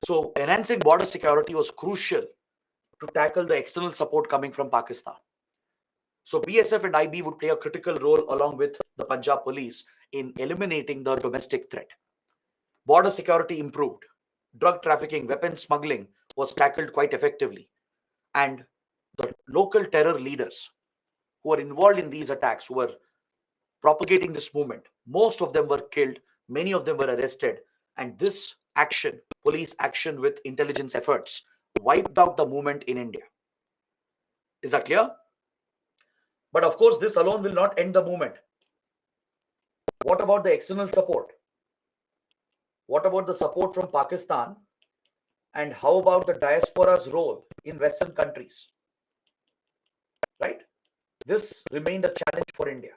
So enhancing border security was crucial to tackle the external support coming from Pakistan. So BSF and IB would play a critical role along with the Punjab police in eliminating the domestic threat. Border security improved. Drug trafficking, weapons smuggling was tackled quite effectively. And the local terror leaders who were involved in these attacks, who were propagating this movement, most of them were killed, many of them were arrested. And this action, police action with intelligence efforts, wiped out the movement in India. Is that clear? But of course, this alone will not end the movement. What about the external support? What about the support from Pakistan? And how about the diaspora's role in Western countries? Right? This remained a challenge for India.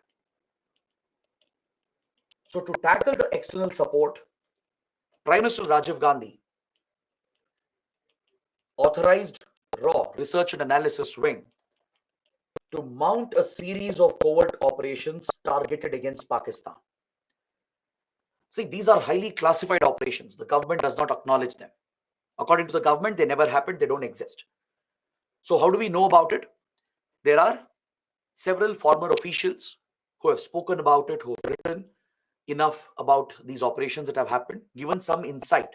So, to tackle the external support, Prime Minister Rajiv Gandhi authorized RAW, Research and Analysis Wing, to mount a series of covert operations targeted against Pakistan. See, these are highly classified operations. The government does not acknowledge them. According to the government, they never happened, they don't exist. So, how do we know about it? There are several former officials who have spoken about it, who have written enough about these operations that have happened, given some insight,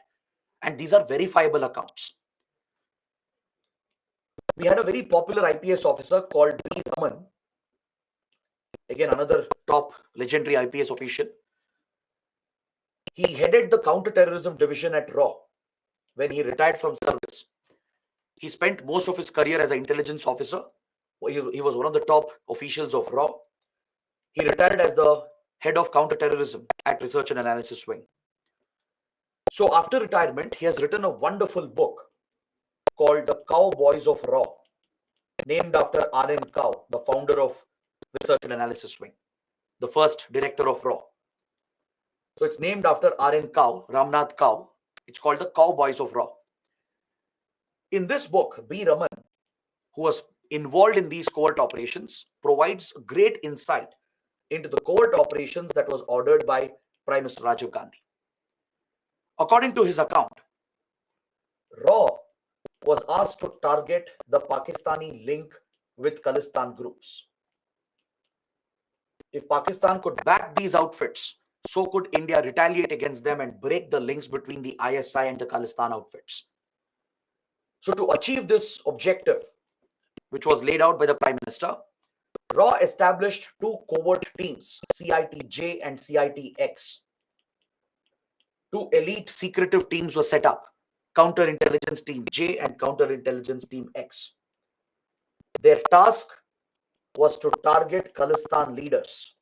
and these are verifiable accounts. We had a very popular IPS officer called B. Raman, again another top legendary IPS official. He headed the counter-terrorism division at RAW when he retired from service. He spent most of his career as an intelligence officer. He was one of the top officials of RAW. He retired as the head of counter-terrorism at Research and Analysis Wing. So after retirement, he has written a wonderful book called The Cowboys of RAW, named after R.N. Kao, the founder of Research and Analysis Wing, the first director of RAW. So it's named after R.N. Kao, Ramnath Kao. It's called The Cowboys of RAW. In this book, B. Raman, who was involved in these covert operations, provides great insight into the covert operations that was ordered by Prime Minister Rajiv Gandhi. According to his account, RAW was asked to target the Pakistani link with Khalistan groups. If Pakistan could back these outfits, so could India retaliate against them and break the links between the ISI and the Khalistan outfits. So to achieve this objective, which was laid out by the Prime Minister, RAW established two covert teams, CIT-J and CIT-X. Two elite secretive teams were set up, Counterintelligence Team J and Counterintelligence Team X. Their task was to target Khalistan leaders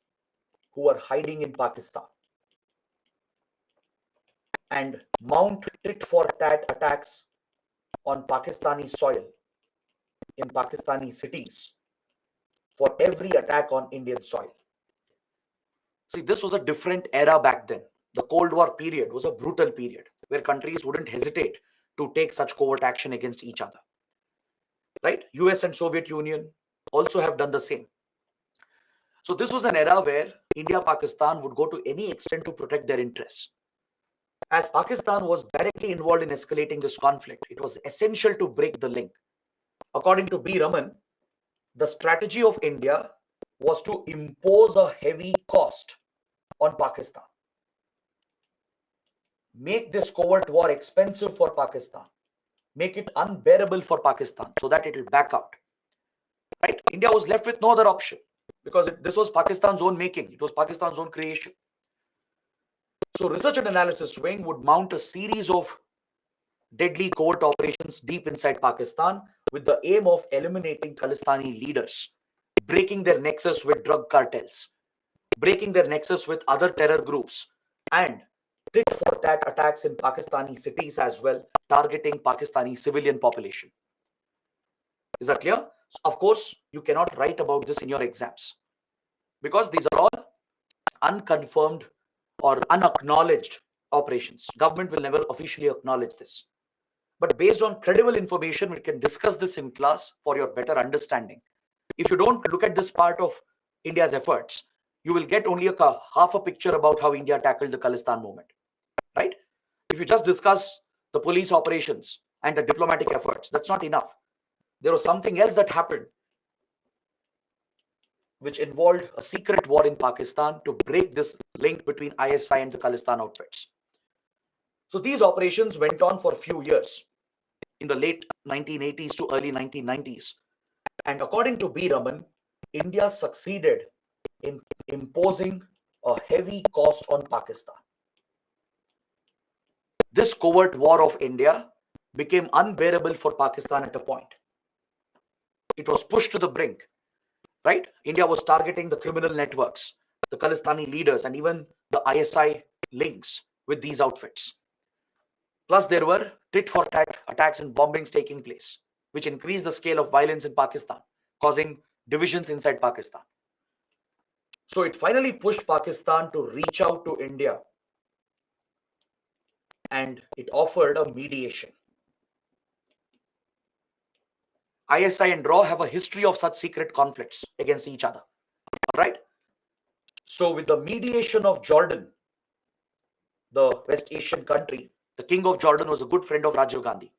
who were hiding in Pakistan and mount tit-for-tat attacks on Pakistani soil, in Pakistani cities, for every attack on Indian soil. See, this was a different era back then. The Cold War period was a brutal period where countries wouldn't hesitate to take such covert action against each other. Right? US and Soviet Union also have done the same. So this was an era where India, Pakistan would go to any extent to protect their interests. As Pakistan was directly involved in escalating this conflict, it was essential to break the link. According to B. Raman, the strategy of India was to impose a heavy cost on Pakistan. Make this covert war expensive for Pakistan. Make it unbearable for Pakistan so that it will back out. Right? India was left with no other option because this was Pakistan's own making. It was Pakistan's own creation. So Research and Analysis Wing would mount a series of deadly covert operations deep inside Pakistan with the aim of eliminating Khalistani leaders, breaking their nexus with drug cartels, breaking their nexus with other terror groups, and tit-for-tat attacks in Pakistani cities as well, targeting Pakistani civilian population. Is that clear? So of course, you cannot write about this in your exams because these are all unconfirmed or unacknowledged operations. Government will never officially acknowledge this. But based on credible information, we can discuss this in class for your better understanding. If you don't look at this part of India's efforts, you will get only half a picture about how India tackled the Khalistan movement, right? If you just discuss the police operations and the diplomatic efforts, that's not enough. There was something else that happened which involved a secret war in Pakistan to break this link between ISI and the Khalistan outfits. So these operations went on for a few years in the late 1980s to early 1990s. And according to B. Raman, India succeeded in imposing a heavy cost on Pakistan. This covert war of India became unbearable for Pakistan at a point. It was pushed to the brink, right? India was targeting the criminal networks, the Khalistani leaders, and even the ISI links with these outfits. Plus, there were tit-for-tat attacks and bombings taking place, which increased the scale of violence in Pakistan, causing divisions inside Pakistan. So it finally pushed Pakistan to reach out to India, and it offered a mediation. ISI and RAW have a history of such secret conflicts against each other, right? So with the mediation of Jordan, the West Asian country, the king of Jordan was a good friend of Rajiv Gandhi,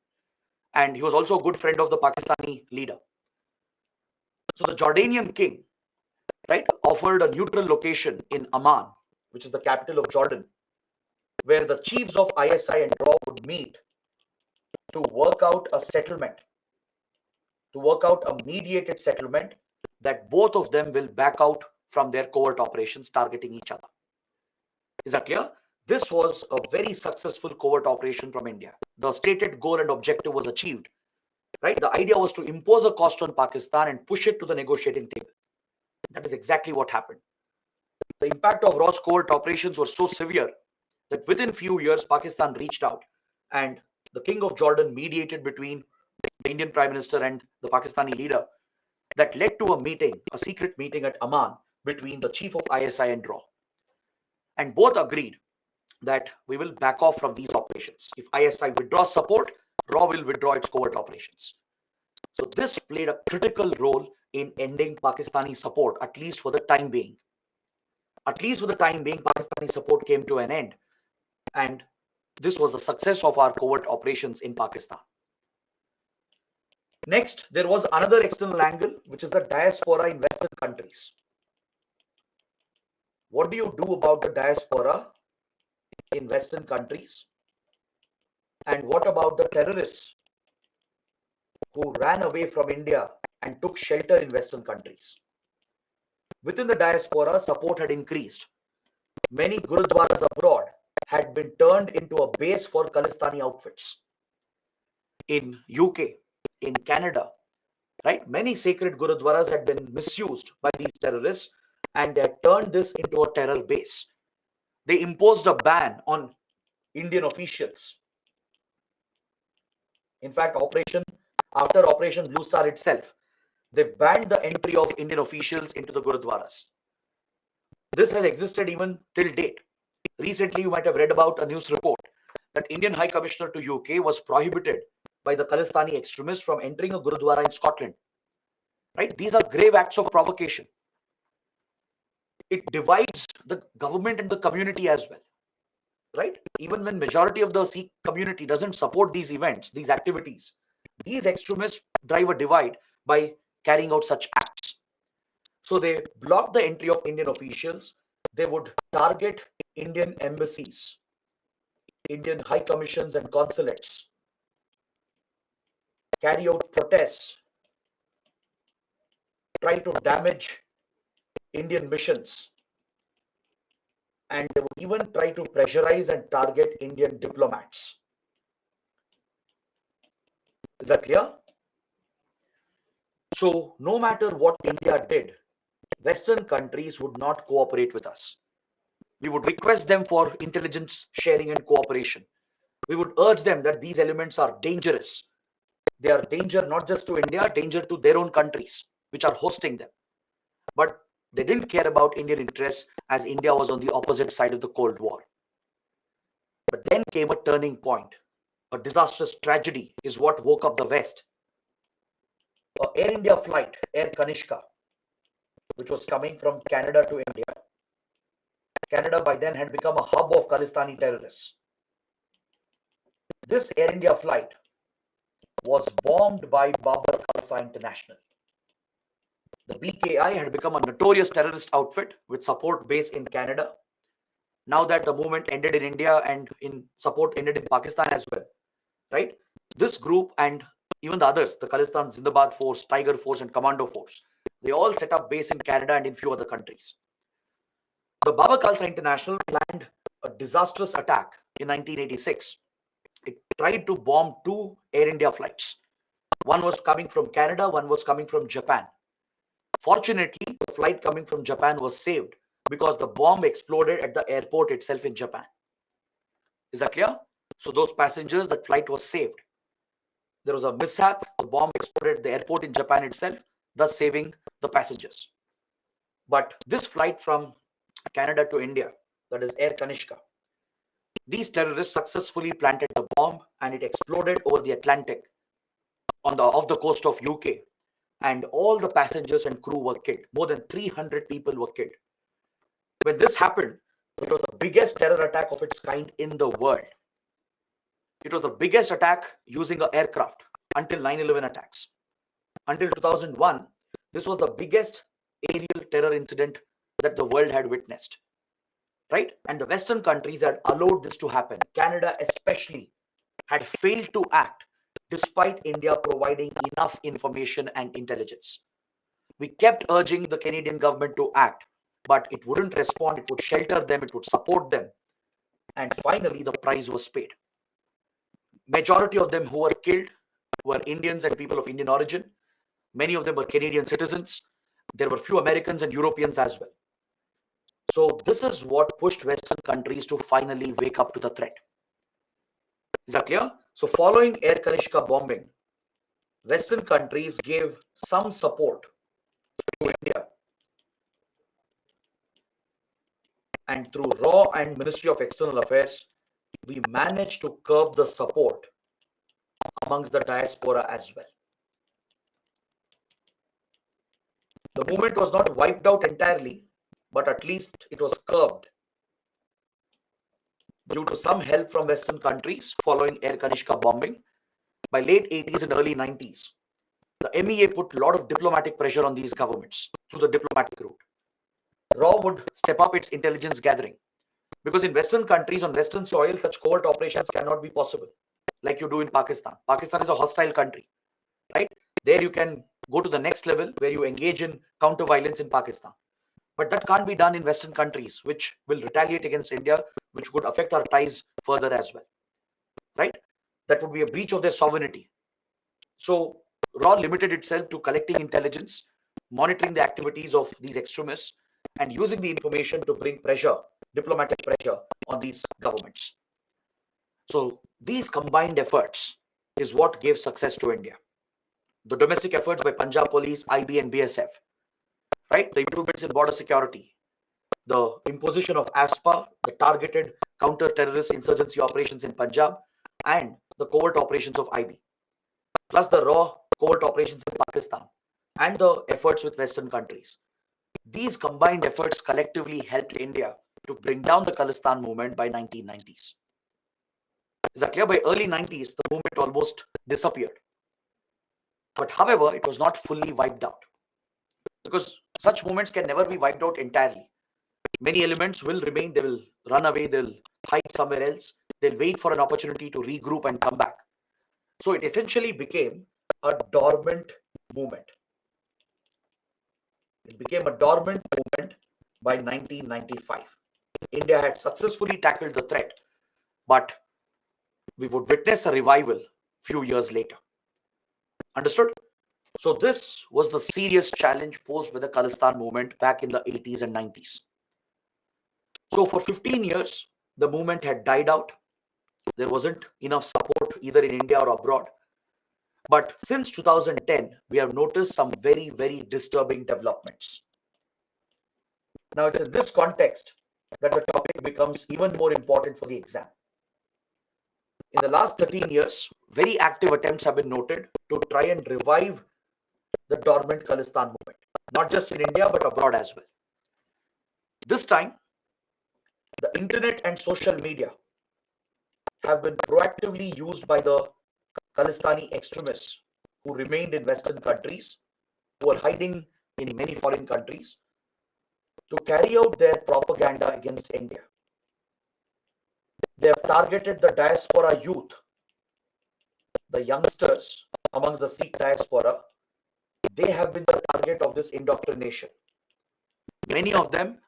and he was also a good friend of the Pakistani leader. So the Jordanian king, right, offered a neutral location in Amman, which is the capital of Jordan, where the chiefs of ISI and RAW would meet to work out a settlement, to work out a mediated settlement that both of them will back out from their covert operations targeting each other. Is that clear? This was a very successful covert operation from India. The stated goal and objective was achieved, right? The idea was to impose a cost on Pakistan and push it to the negotiating table. That is exactly what happened. The impact of RAW's covert operations were so severe that within few years, Pakistan reached out and the king of Jordan mediated between the Indian Prime Minister and the Pakistani leader. That led to a meeting, a secret meeting at Amman between the chief of ISI and RAW. And both agreed that we will back off from these operations. If ISI withdraws support, RAW will withdraw its covert operations. So this played a critical role in ending Pakistani support, at least for the time being. At least for the time being, Pakistani support came to an end. And this was the success of our covert operations in Pakistan. Next, there was another external angle, which is the diaspora in Western countries. What do you do about the diaspora in Western countries? And what about the terrorists who ran away from India and took shelter in Western countries? Within the diaspora, support had increased. Many gurudwaras abroad had been turned into a base for Khalistani outfits. In UK, in Canada, right? Many sacred gurudwaras had been misused by these terrorists and they had turned this into a terror base. They imposed a ban on Indian officials. In fact, after Operation Blue Star itself, they banned the entry of Indian officials into the gurudwaras. This has existed even till date. Recently, you might have read about a news report that Indian High Commissioner to UK was prohibited by the Khalistani extremists from entering a gurudwara in Scotland. Right? These are grave acts of provocation. It divides the government and the community as well. Right? Even when majority of the Sikh community doesn't support these events, these activities, these extremists drive a divide by carrying out such acts. So they block the entry of Indian officials. They would target Indian embassies, Indian high commissions and consulates, carry out protests, try to damage Indian missions, and they would even try to pressurize and target Indian diplomats. Is that clear? So no matter what India did, Western countries would not cooperate with us. We would request them for intelligence sharing and cooperation. We would urge them that these elements are dangerous. They are danger not just to India, danger to their own countries, which are hosting them. But they didn't care about Indian interests as India was on the opposite side of the Cold War. But then came a turning point. A disastrous tragedy is what woke up the West. An Air India flight, Air Kanishka, which was coming from Canada to India. Canada by then had become a hub of Khalistani terrorists. This Air India flight was bombed by Babar Khalsa International. The BKI had become a notorious terrorist outfit with support base in Canada. Now that the movement ended in India and in support ended in Pakistan as well, right? This group and even the others, the Khalistan Zindabad Force, Tiger Force and Commando Force, they all set up base in Canada and in few other countries. The Babar Khalsa International planned a disastrous attack in 1986. It tried to bomb 2 Air India flights. One was coming from Canada, one was coming from Japan. Fortunately, the flight coming from Japan was saved because the bomb exploded at the airport itself in Japan. Is that clear? So those passengers, that flight was saved. There was a mishap, the bomb exploded at the airport in Japan itself, thus saving the passengers. But this flight from Canada to India, that is Air Kanishka, these terrorists successfully planted the bomb and it exploded over the Atlantic off the coast of UK, and all the passengers and crew were killed. More than 300 people were killed. When this happened, it was the biggest terror attack of its kind in the world. It was the biggest attack using an aircraft until 9/11 attacks. Until 2001, this was the biggest aerial terror incident that the world had witnessed. Right? And the Western countries had allowed this to happen. Canada especially had failed to act despite India providing enough information and intelligence. We kept urging the Canadian government to act, but it wouldn't respond. It would shelter them, it would support them. And finally, the price was paid. Majority of them who were killed were Indians and people of Indian origin. Many of them were Canadian citizens. There were few Americans and Europeans as well. So this is what pushed Western countries to finally wake up to the threat. Is that clear? So following Air Kanishka bombing, Western countries gave some support to India. And through RAW and Ministry of External Affairs, we managed to curb the support amongst the diaspora as well. The movement was not wiped out entirely, but at least it was curbed due to some help from Western countries following Air Kanishka bombing. By late 80s and early 90s, the MEA put a lot of diplomatic pressure on these governments through the diplomatic route. RAW would step up its intelligence gathering, because in Western countries, on Western soil, such covert operations cannot be possible like you do in Pakistan. Pakistan is a hostile country, right? There you can go to the next level where you engage in counter violence in Pakistan. But that can't be done in Western countries, which will retaliate against India, which could affect our ties further as well, right? That would be a breach of their sovereignty. So RAW limited itself to collecting intelligence, monitoring the activities of these extremists, and using the information to bring pressure, diplomatic pressure on these governments. So these combined efforts is what gave success to India. The domestic efforts by Punjab Police, IB and BSF, right? The improvements in border security, the imposition of AFSPA, the targeted counter-terrorist insurgency operations in Punjab, and the covert operations of IB, plus the RAW covert operations in Pakistan, and the efforts with Western countries. These combined efforts collectively helped India to bring down the Khalistan movement by 1990s. Is that clear? By early 90s, the movement almost disappeared. But however, it was not fully wiped out, because such movements can never be wiped out entirely. Many elements will remain, they will run away, they'll hide somewhere else, they'll wait for an opportunity to regroup and come back. So it essentially became a dormant movement. It became a dormant movement by 1995. India had successfully tackled the threat, but we would witness a revival few years later. Understood? So this was the serious challenge posed by the Khalistan movement back in the 80s and 90s. So for 15 years, the movement had died out. There wasn't enough support either in India or abroad. But since 2010, we have noticed some very, very disturbing developments. Now, it's in this context that the topic becomes even more important for the exam. In the last 13 years, very active attempts have been noted to try and revive the dormant Khalistan movement, not just in India, but abroad as well. This time, the internet and social media have been proactively used by the Khalistani extremists who remained in Western countries, who are hiding in many foreign countries, to carry out their propaganda against India. They have targeted the diaspora youth, the youngsters amongst the Sikh diaspora. They have been the target of this indoctrination. Many of them,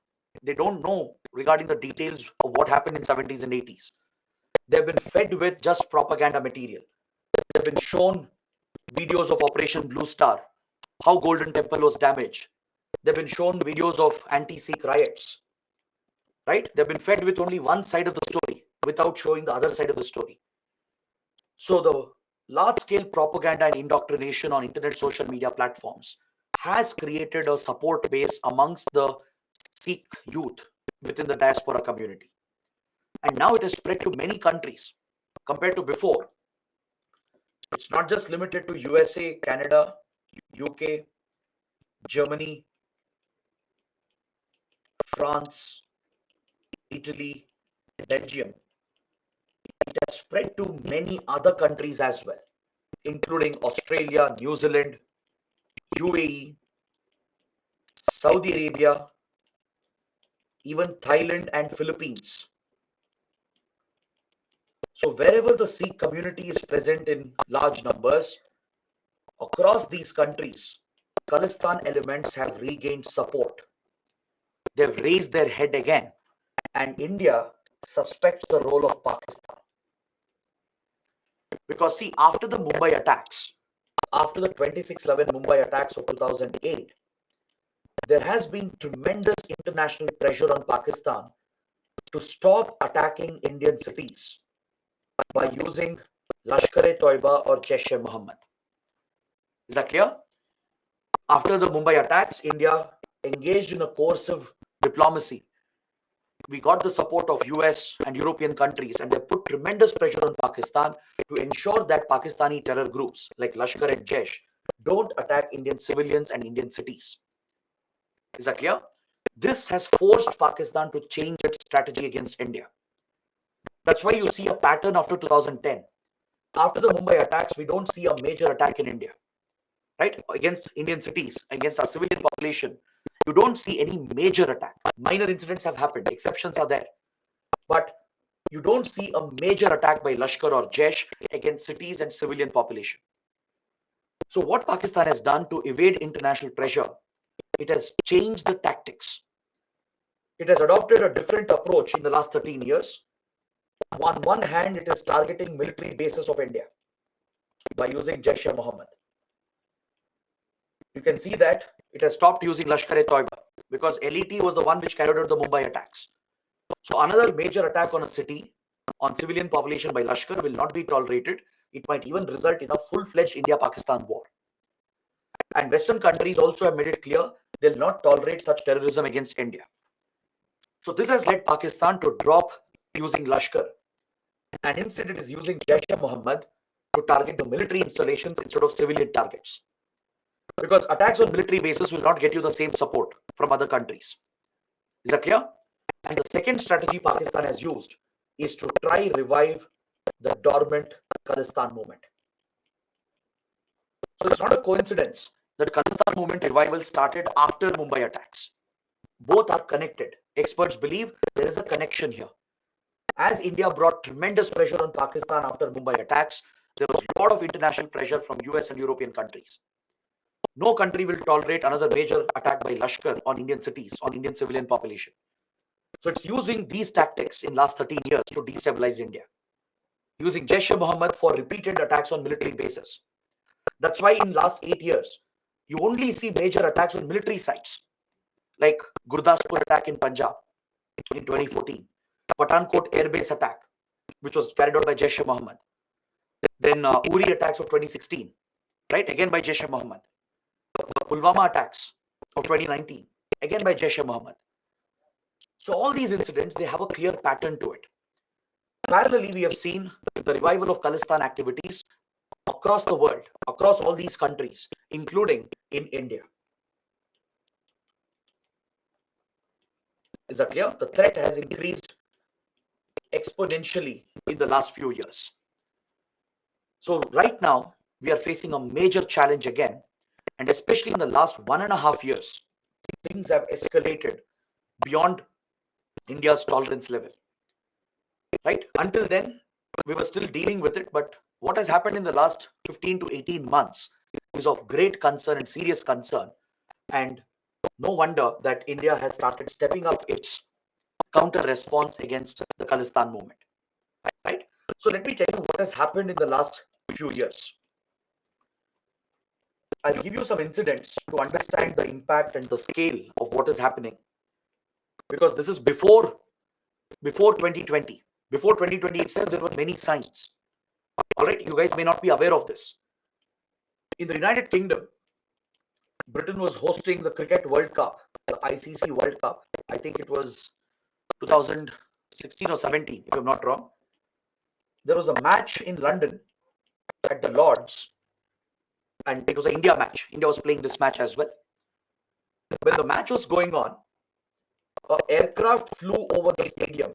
they don't know regarding the details of what happened in 70s and 80s. They've been fed with just propaganda material. They've been shown videos of Operation Blue Star, how Golden Temple was damaged. They've been shown videos of anti-Sikh riots, right? They've been fed with only one side of the story without showing the other side of the story. So the large-scale propaganda and indoctrination on internet social media platforms has created a support base amongst the Sikh youth within the diaspora community. And now it has spread to many countries compared to before. It's not just limited to USA, Canada, UK, Germany, France, Italy, Belgium. It has spread to many other countries as well, including Australia, New Zealand, UAE, Saudi Arabia, even Thailand and Philippines. So wherever the Sikh community is present in large numbers, across these countries, Khalistan elements have regained support. They've raised their head again, and India suspects the role of Pakistan. Because see, after the Mumbai attacks, after the 26/11 Mumbai attacks of 2008, there has been tremendous international pressure on Pakistan to stop attacking Indian cities by using Lashkar-e-Toiba or Jaish-e-Mohammed. Is that clear? After the Mumbai attacks, India engaged in a coercive diplomacy. We got the support of US and European countries, and they put tremendous pressure on Pakistan to ensure that Pakistani terror groups like Lashkar and Jaish don't attack Indian civilians and Indian cities. Is that clear? This has forced Pakistan to change its strategy against India. That's why you see a pattern after 2010. After the Mumbai attacks, we don't see a major attack in India, right? Against Indian cities, against our civilian population. You don't see any major attack. Minor incidents have happened, exceptions are there. But you don't see a major attack by Lashkar or Jaish against cities and civilian population. So what Pakistan has done to evade international pressure, it has changed the tactics. It has adopted a different approach in the last 13 years. On one hand, it is targeting military bases of India by using Jaish-e-Mohammed. You can see that it has stopped using Lashkar-e-Toiba because LET was the one which carried out the Mumbai attacks. So another major attack on a city, on civilian population by Lashkar will not be tolerated. It might even result in a full-fledged India-Pakistan war. And Western countries also have made it clear they'll not tolerate such terrorism against India. So this has led Pakistan to drop using Lashkar, and instead it is using Jaish-e-Mohammed to target the military installations instead of civilian targets. Because attacks on military bases will not get you the same support from other countries. Is that clear? And the second strategy Pakistan has used is to try revive the dormant Khalistan movement. So it's not a coincidence that Khalistan movement revival started after Mumbai attacks. Both are connected. Experts believe there is a connection here. As India brought tremendous pressure on Pakistan after Mumbai attacks, there was a lot of international pressure from US and European countries. No country will tolerate another major attack by Lashkar on Indian cities, on Indian civilian population. So it's using these tactics in last 13 years to destabilize India, using Jaish-e-Mohammed for repeated attacks on military bases. That's why in last 8 years, you only see major attacks on military sites, like Gurdaspur attack in Punjab in 2014, Pathankot airbase attack, which was carried out by Jaish-e-Mohammed, then Uri attacks of 2016, right, again by Jaish-e-Mohammed, the Pulwama attacks of 2019, again by Jaish-e-Mohammed. So all these incidents, they have a clear pattern to it. Parallelly, we have seen the revival of Khalistan activities across the world, across all these countries, including in India. Is that clear? The threat has increased exponentially in the last few years. So right now, we are facing a major challenge again, and especially in the last 1.5 years, things have escalated beyond India's tolerance level. Right? Until then, we were still dealing with it, but what has happened in the last 15 to 18 months is of great concern and serious concern. And no wonder that India has started stepping up its counter response against the Khalistan movement. Right? So let me tell you what has happened in the last few years. I'll give you some incidents to understand the impact and the scale of what is happening. Because this is before before 2020. Before 2020 itself, there were many signs. All right, you guys may not be aware of this. In the United Kingdom, Britain was hosting the Cricket World Cup, the ICC World Cup. I think it was 2016 or 17, if I'm not wrong. There was a match in London at the Lords, and it was an India match. India was playing this match as well. When the match was going on, an aircraft flew over the stadium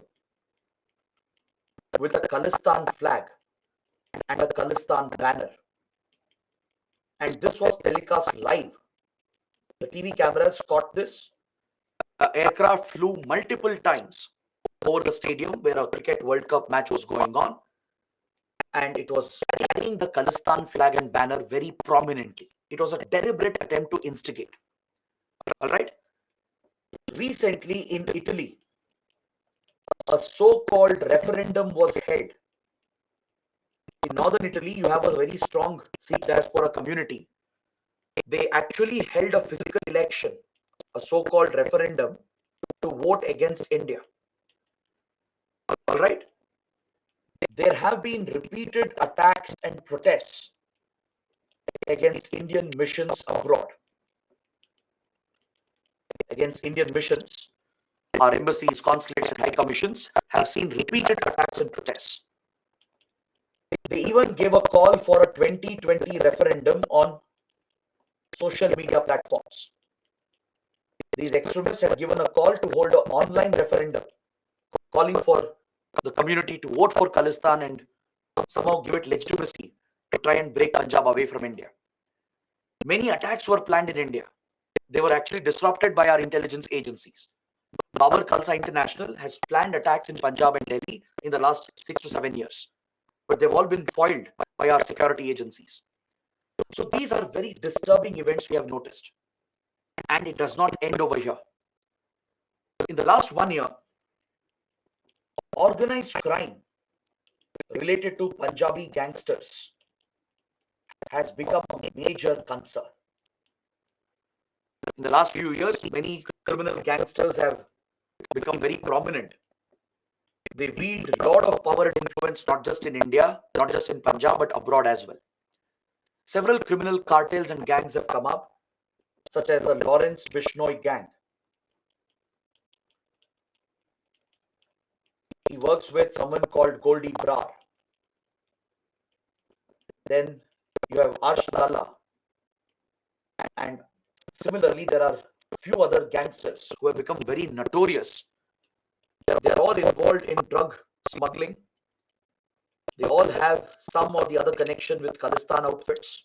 with a Khalistan flag and a Khalistan banner. And this was telecast live. The TV cameras caught this. An aircraft flew multiple times over the stadium where a Cricket World Cup match was going on. And it was carrying the Khalistan flag and banner very prominently. It was a deliberate attempt to instigate. All right. Recently in Italy, a so-called referendum was held. In northern Italy, you have a very strong Sikh diaspora community. They actually held a physical election, a so-called referendum, to vote against India. All right. There have been repeated attacks and protests against Indian missions abroad. Against Indian missions, our embassies, consulates, and high commissions have seen repeated attacks and protests. They even gave a call for a 2020 referendum on social media platforms. These extremists have given a call to hold an online referendum, calling for the community to vote for Khalistan and somehow give it legitimacy to try and break Punjab away from India. Many attacks were planned in India. They were actually disrupted by our intelligence agencies. Babar Khalsa International has planned attacks in Punjab and Delhi in the last 6 to 7 years, but they've all been foiled by our security agencies. So these are very disturbing events we have noticed, and it does not end over here. In the last 1 year, organized crime related to Punjabi gangsters has become a major concern. In the last few years, many criminal gangsters have become very prominent. They wield a lot of power and influence, not just in India, not just in Punjab, but abroad as well. Several criminal cartels and gangs have come up, such as the Lawrence Bishnoi gang. He works with someone called Goldie Brar. Then you have Arsh Dalla. And similarly, there are few other gangsters who have become very notorious. They are all involved in drug smuggling. They all have some or the other connection with Khalistan outfits.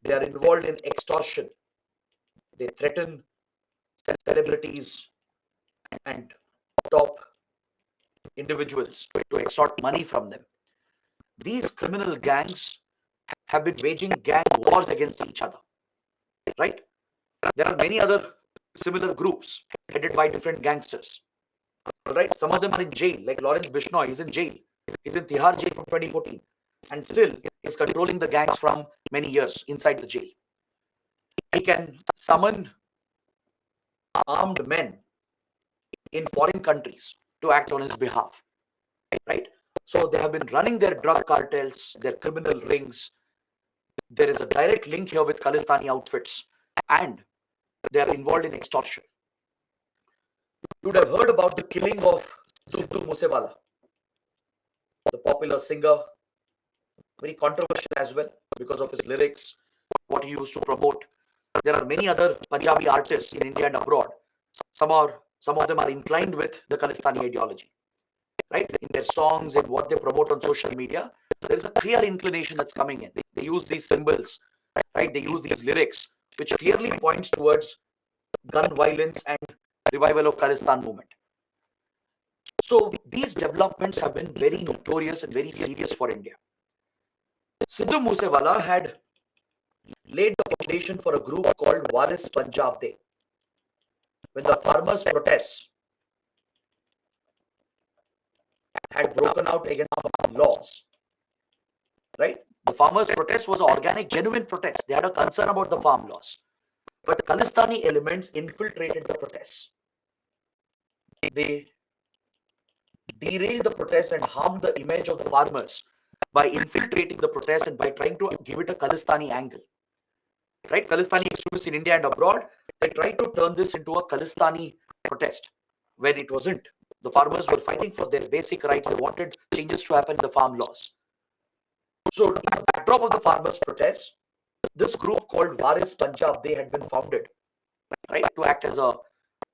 They are involved in extortion. They threaten celebrities and top individuals to extort money from them. These criminal gangs have been waging gang wars against each other, right? There are many other similar groups headed by different gangsters, right? Some of them are in jail, like Lawrence Bishnoi is in jail. He's in Tihar jail from 2014 and still is controlling the gangs from many years inside the jail. He can summon armed men in foreign countries to act on his behalf, right? So they have been running their drug cartels, their criminal rings. There is a direct link here with Khalistani outfits, and they are involved in extortion. You would have heard about the killing of Sidhu Moosewala, the popular singer, very controversial as well because of his lyrics, what he used to promote. There are many other Punjabi artists in India and abroad. Some of them are inclined with the Khalistani ideology, right? In their songs and what they promote on social media, there is a clear inclination that's coming in. They use these symbols, right? They use these lyrics, which clearly points towards gun violence and revival of Khalistan movement. So these developments have been very notorious and very serious for India. Sidhu Moosewala had laid the foundation for a group called Waris Punjab De. When the farmers' protests had broken out against farm laws, right? The farmers' protest was an organic, genuine protest. They had a concern about the farm laws. But Khalistani elements infiltrated the protests. They derail the protest and harm the image of the farmers by infiltrating the protest and by trying to give it a Khalistani angle. Right? Khalistani extremists in India and abroad, they tried to turn this into a Khalistani protest when it wasn't. The farmers were fighting for their basic rights. They wanted changes to happen in the farm laws. So, in the backdrop of the farmers' protests, this group called Waris Punjab, they had been founded, right, to act as a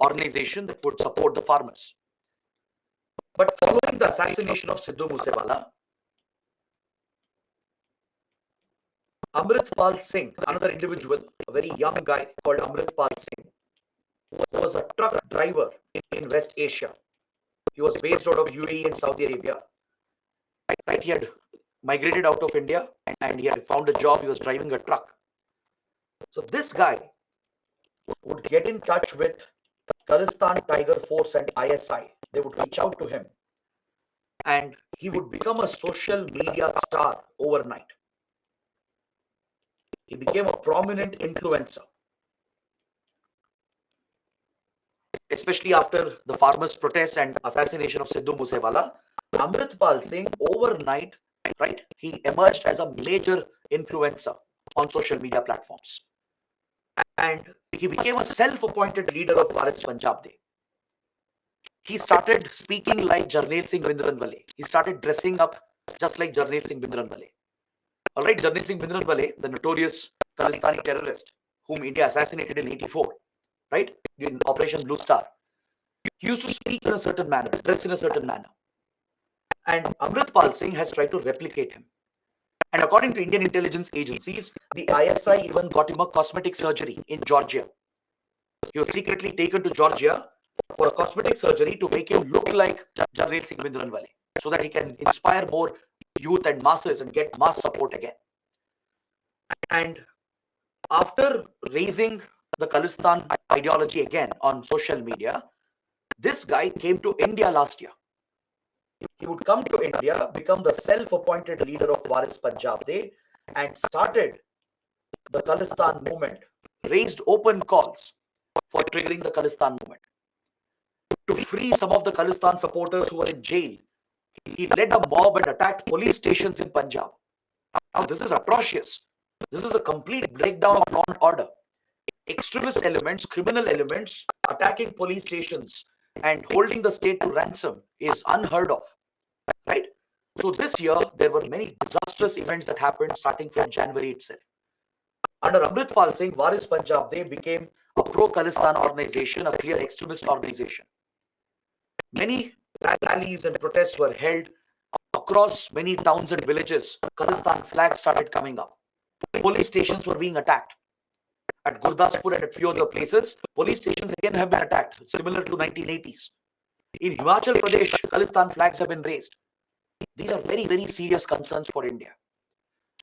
organization that would support the farmers. But following the assassination of Sidhu Moosewala, Amritpal Singh, another individual, a very young guy called Amritpal Singh, who was a truck driver in West Asia. He was based out of UAE and Saudi Arabia. Right? He had migrated out of India and he had found a job. He was driving a truck. So this guy would get in touch with Khalistan Tiger Force and ISI. They would reach out to him and he would become a social media star overnight. He became a prominent influencer, especially after the farmers' protest and assassination of Sidhu Moosewala. Amritpal Singh overnight, right, he emerged as a major influencer on social media platforms. And he became a self-appointed leader of Waris Punjab Day. He started speaking like Jarnail Singh Bhindranwale. He started dressing up just like Jarnail Singh Bhindranwale. All right, Jarnail Singh Bhindranwale, the notorious Khalistani terrorist whom India assassinated in '84, right, in Operation Blue Star. He used to speak in a certain manner, dress in a certain manner. And Amritpal Singh has tried to replicate him. And according to Indian intelligence agencies, the ISI even got him a cosmetic surgery in Georgia. He was secretly taken to Georgia for a cosmetic surgery to make him look like Jarnail Singh Bhindranwale so that he can inspire more youth and masses and get mass support again. And after raising the Khalistan ideology again on social media, this guy came to India last year. He would come to India, become the self-appointed leader of Waris Punjab Day, and started the Khalistan movement, raised open calls for triggering the Khalistan movement. To free some of the Khalistan supporters who were in jail, he led a mob and attacked police stations in Punjab. Now, this is atrocious. This is a complete breakdown of law and order. Extremist elements, criminal elements attacking police stations and holding the state to ransom is unheard of, right? So this year, there were many disastrous events that happened starting from January itself. Under Amritpal Singh, Waris Punjab Day became a pro-Khalistan organization, a clear extremist organization. Many rallies and protests were held across many towns and villages. Khalistan flags started coming up. Police stations were being attacked. At Gurdaspur and at few other places, police stations again have been attacked, similar to 1980s. In Himachal Pradesh, Khalistan flags have been raised. These are very, very serious concerns for India.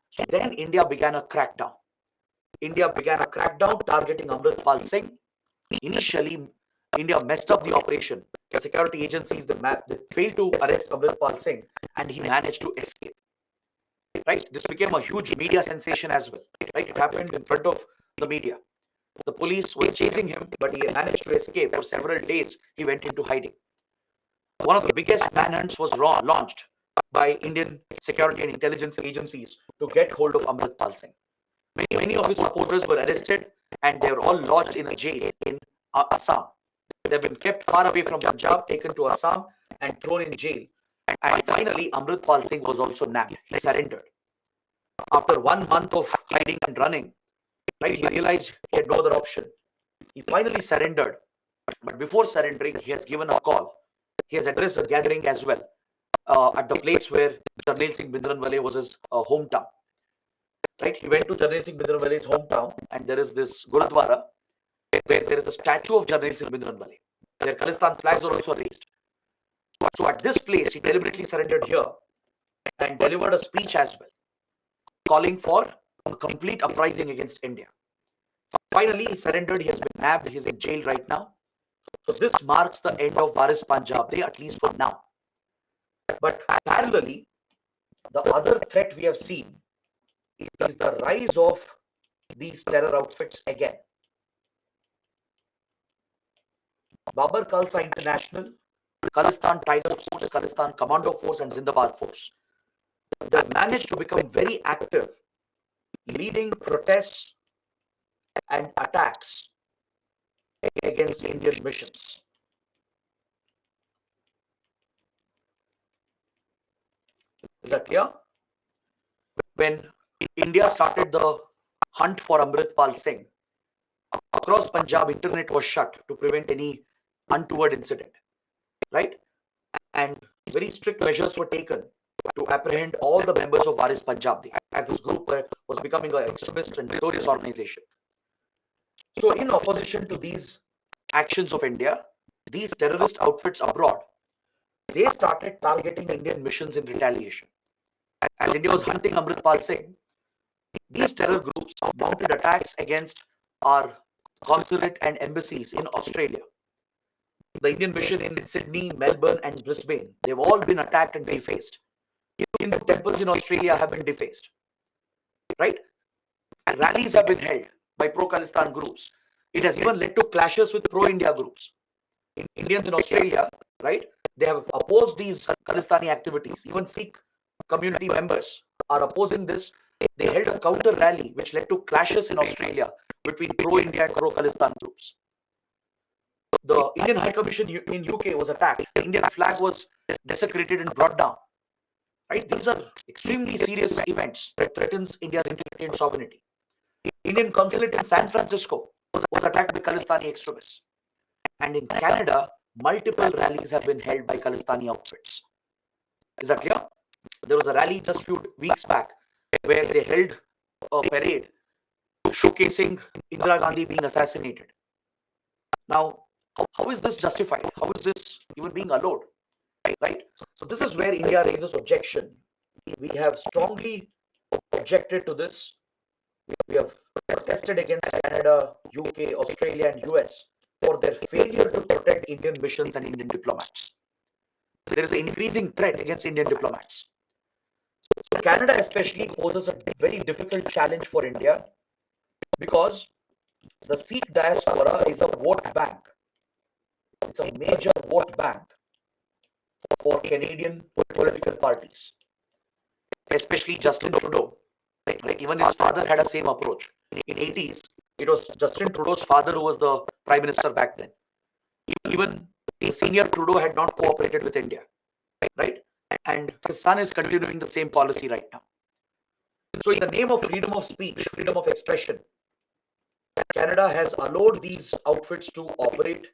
So then India began a crackdown. India began a crackdown targeting Amritpal Singh. Initially, India messed up the operation. The security agencies they failed to arrest Amritpal Singh and he managed to escape. Right? This became a huge media sensation as well. Right? It happened in front of the media. The police was chasing him, but he managed to escape. For several days, he went into hiding. One of the biggest manhunts was launched by Indian security and intelligence agencies to get hold of Amritpal Singh. Many of his supporters were arrested and they were all lodged in a jail in Assam. They've been kept far away from Punjab, taken to Assam and thrown in jail. And finally, Amritpal Singh was also nabbed. He surrendered. After 1 month of hiding and running, right, he realized he had no other option. He finally surrendered. But before surrendering, he has given a call. He has addressed a gathering as well at the place where Jarnail Singh Bhindranwale was his hometown. Right? He went to Jarnail Singh Bhindranwale's hometown and there is this Gurudwara where there is a statue of Jarnail Singh Bhindranwale. Their Khalistan flags are also raised. So at this place, he deliberately surrendered here and delivered a speech as well, calling for a complete uprising against India. Finally, he surrendered. He has been nabbed. He is in jail right now. So this marks the end of Waris Punjab Day, at least for now. But parallelly, the other threat we have seen is the rise of these terror outfits again. Babar Khalsa International, Khalistan Tiger Force, Khalistan Commando Force, and Zindabad Force. They managed to become very active, leading protests and attacks against Indian missions. Is that clear? When India started the hunt for Amritpal Singh, across Punjab, internet was shut to prevent any untoward incident, right? And very strict measures were taken to apprehend all the members of Waris Punjab, as this group was becoming an extremist and notorious organization. So, in opposition to these actions of India, these terrorist outfits abroad, they started targeting Indian missions in retaliation. As India was hunting Amritpal Singh, these terror groups mounted attacks against our consulate and embassies in Australia. The Indian mission in Sydney, Melbourne, and Brisbane, they've all been attacked and defaced. Hindu temples in Australia have been defaced, right? Rallies have been held by pro-Khalistan groups. It has even led to clashes with pro-India groups. Indians in Australia, right, they have opposed these Khalistani activities. Even Sikh community members are opposing this. They held a counter rally which led to clashes in Australia between pro-India and pro-Khalistan groups. The Indian High Commission in UK was attacked. The Indian flag was desecrated and brought down. Right? These are extremely serious events that threatens India's integrity and sovereignty. Indian consulate in San Francisco was attacked by Khalistani extremists. And in Canada, multiple rallies have been held by Khalistani outfits. Is that clear? There was a rally just a few weeks back where they held a parade showcasing Indira Gandhi being assassinated. Now, how is this justified? How is this even being allowed? Right? So this is where India raises objection. We have strongly objected to this. We have protested against Canada, UK, Australia, and US for their failure to protect Indian missions and Indian diplomats. There is an increasing threat against Indian diplomats. So Canada especially poses a very difficult challenge for India because the Sikh diaspora is a vote bank. It's a major vote bank for Canadian political parties, especially Justin Trudeau. Right? Even his father had a same approach. In 80s, it was Justin Trudeau's father who was the prime minister back then. Even the senior Trudeau had not cooperated with India, right? And his son is continuing the same policy right now. So in the name of freedom of speech, freedom of expression, Canada has allowed these outfits to operate,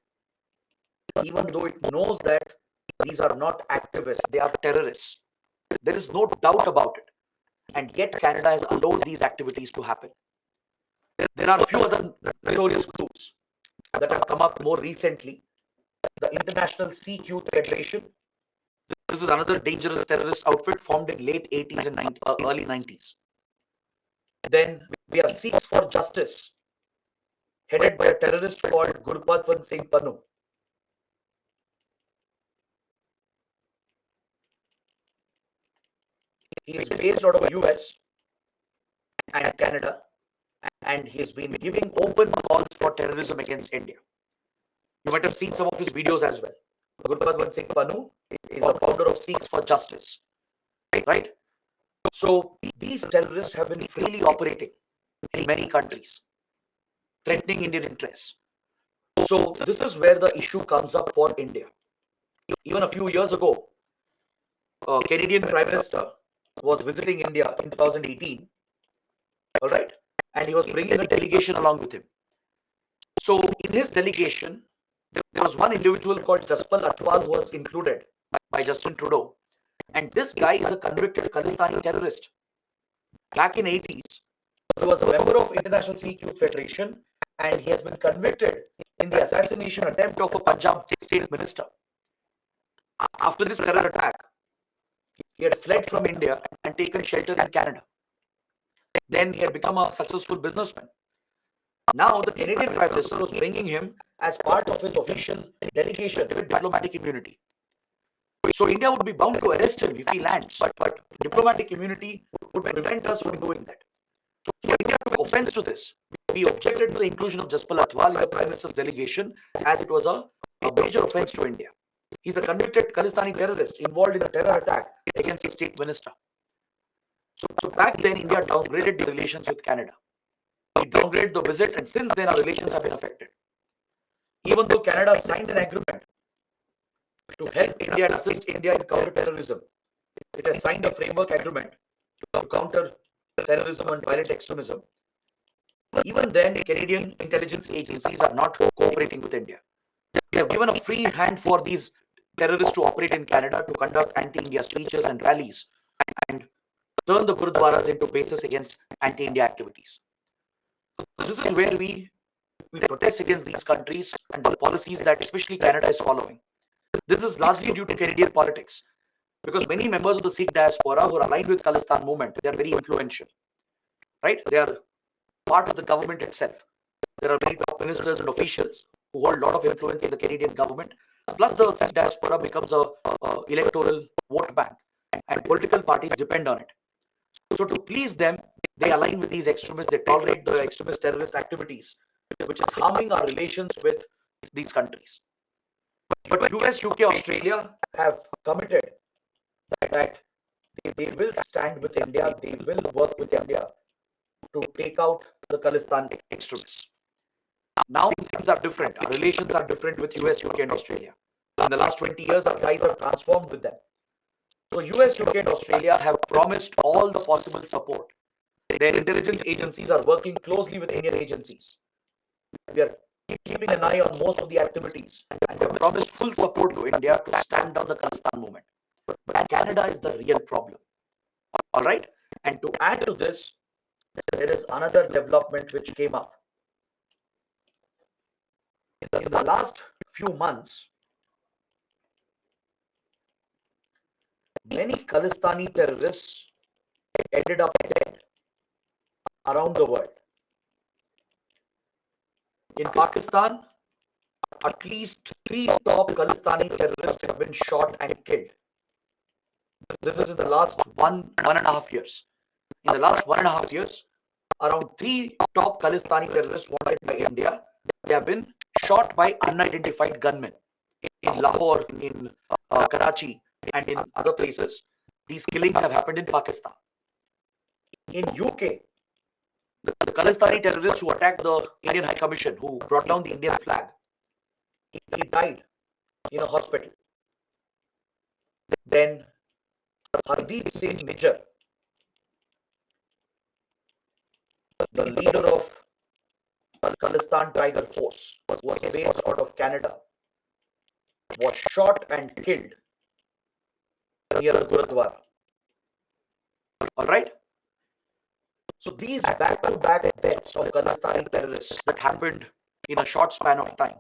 even though it knows that these are not activists, they are terrorists. There is no doubt about it. And yet Canada has allowed these activities to happen. There are a few other notorious groups that have come up more recently. The International Sikh Youth Federation. This is another dangerous terrorist outfit formed in late 80s and early 90s. Then we have Sikhs for Justice, headed by a terrorist called Gurbadwant Singh Pannu. He is based out of US and Canada, and he has been giving open calls for terrorism against India. You might have seen some of his videos as well. Gurbadwant Singh Pannu is the founder of Sikhs for Justice, right? So these terrorists have been freely operating in many countries, threatening Indian interests. So this is where the issue comes up for India. Even a few years ago, Canadian Prime Minister was visiting India in 2018, all right, and he was bringing a delegation along with him. So in his delegation, there was one individual called Jaspal Atwal who was included by Justin Trudeau, and this guy is a convicted Khalistani terrorist. Back in 80s, he was a member of International Sikh Youth Federation, and he has been convicted in the assassination attempt of a Punjab state minister. After this terror attack, he had fled from India and taken shelter in Canada. Then he had become a successful businessman. Now the Canadian Prime Minister was bringing him as part of his official delegation with diplomatic immunity. So India would be bound to arrest him if he lands, but diplomatic immunity would prevent us from doing that. So India took offense to this. We objected to the inclusion of Jaspal Atwal in the Prime Minister's delegation as it was a major offense to India. He's a convicted Khalistani terrorist involved in a terror attack against a state minister. So back then, India downgraded the relations with Canada. We downgraded the visits, and since then, our relations have been affected. Even though Canada signed an agreement to help India and assist India in counter-terrorism, it has signed a framework agreement to counter terrorism and violent extremism. Even then, Canadian intelligence agencies are not cooperating with India. They have given a free hand for these terrorists to operate in Canada, to conduct anti-India speeches and rallies, and turn the gurudwaras into bases against anti-India activities. So this is where we protest against these countries and the policies that especially Canada is following. This is largely due to Canadian politics, because many members of the Sikh diaspora who are aligned with Khalistan movement, they are very influential, right? They are part of the government itself. There are many top ministers and officials who hold a lot of influence in the Canadian government. Plus, the Sikh diaspora becomes a electoral vote bank, and political parties depend on it. So to please them, they align with these extremists. They tolerate the extremist terrorist activities, which is harming our relations with these countries. But US, UK, Australia have committed that they will stand with India, they will work with India to take out the Khalistan extremists. Now things are different. Our relations are different with US, UK, and Australia. In the last 20 years, our ties have transformed with them. So US, UK, and Australia have promised all the possible support. Their intelligence agencies are working closely with Indian agencies. We are keeping an eye on most of the activities, and they have promised full support to India to stand down the Khalistan movement. But Canada is the real problem. All right? And to add to this, there is another development which came up. In the last few months, many Khalistani terrorists ended up dead around the world. In Pakistan, at least 3 top Khalistani terrorists have been shot and killed. This is in the last one and a half years. In the last 1.5 years, around 3 top Khalistani terrorists wanted by India, they have been shot by unidentified gunmen in Lahore, in Karachi, and in other places. These killings have happened in Pakistan. In UK, the Khalistani terrorist who attacked the Indian High Commission, who brought down the Indian flag, he died in a hospital. Then Hardeep Singh Nijjar, the leader of Khalistan Tiger Force, was based out of Canada, was shot and killed near the Gurudwara. All right? So these back-to-back deaths of Khalistani terrorists that happened in a short span of time.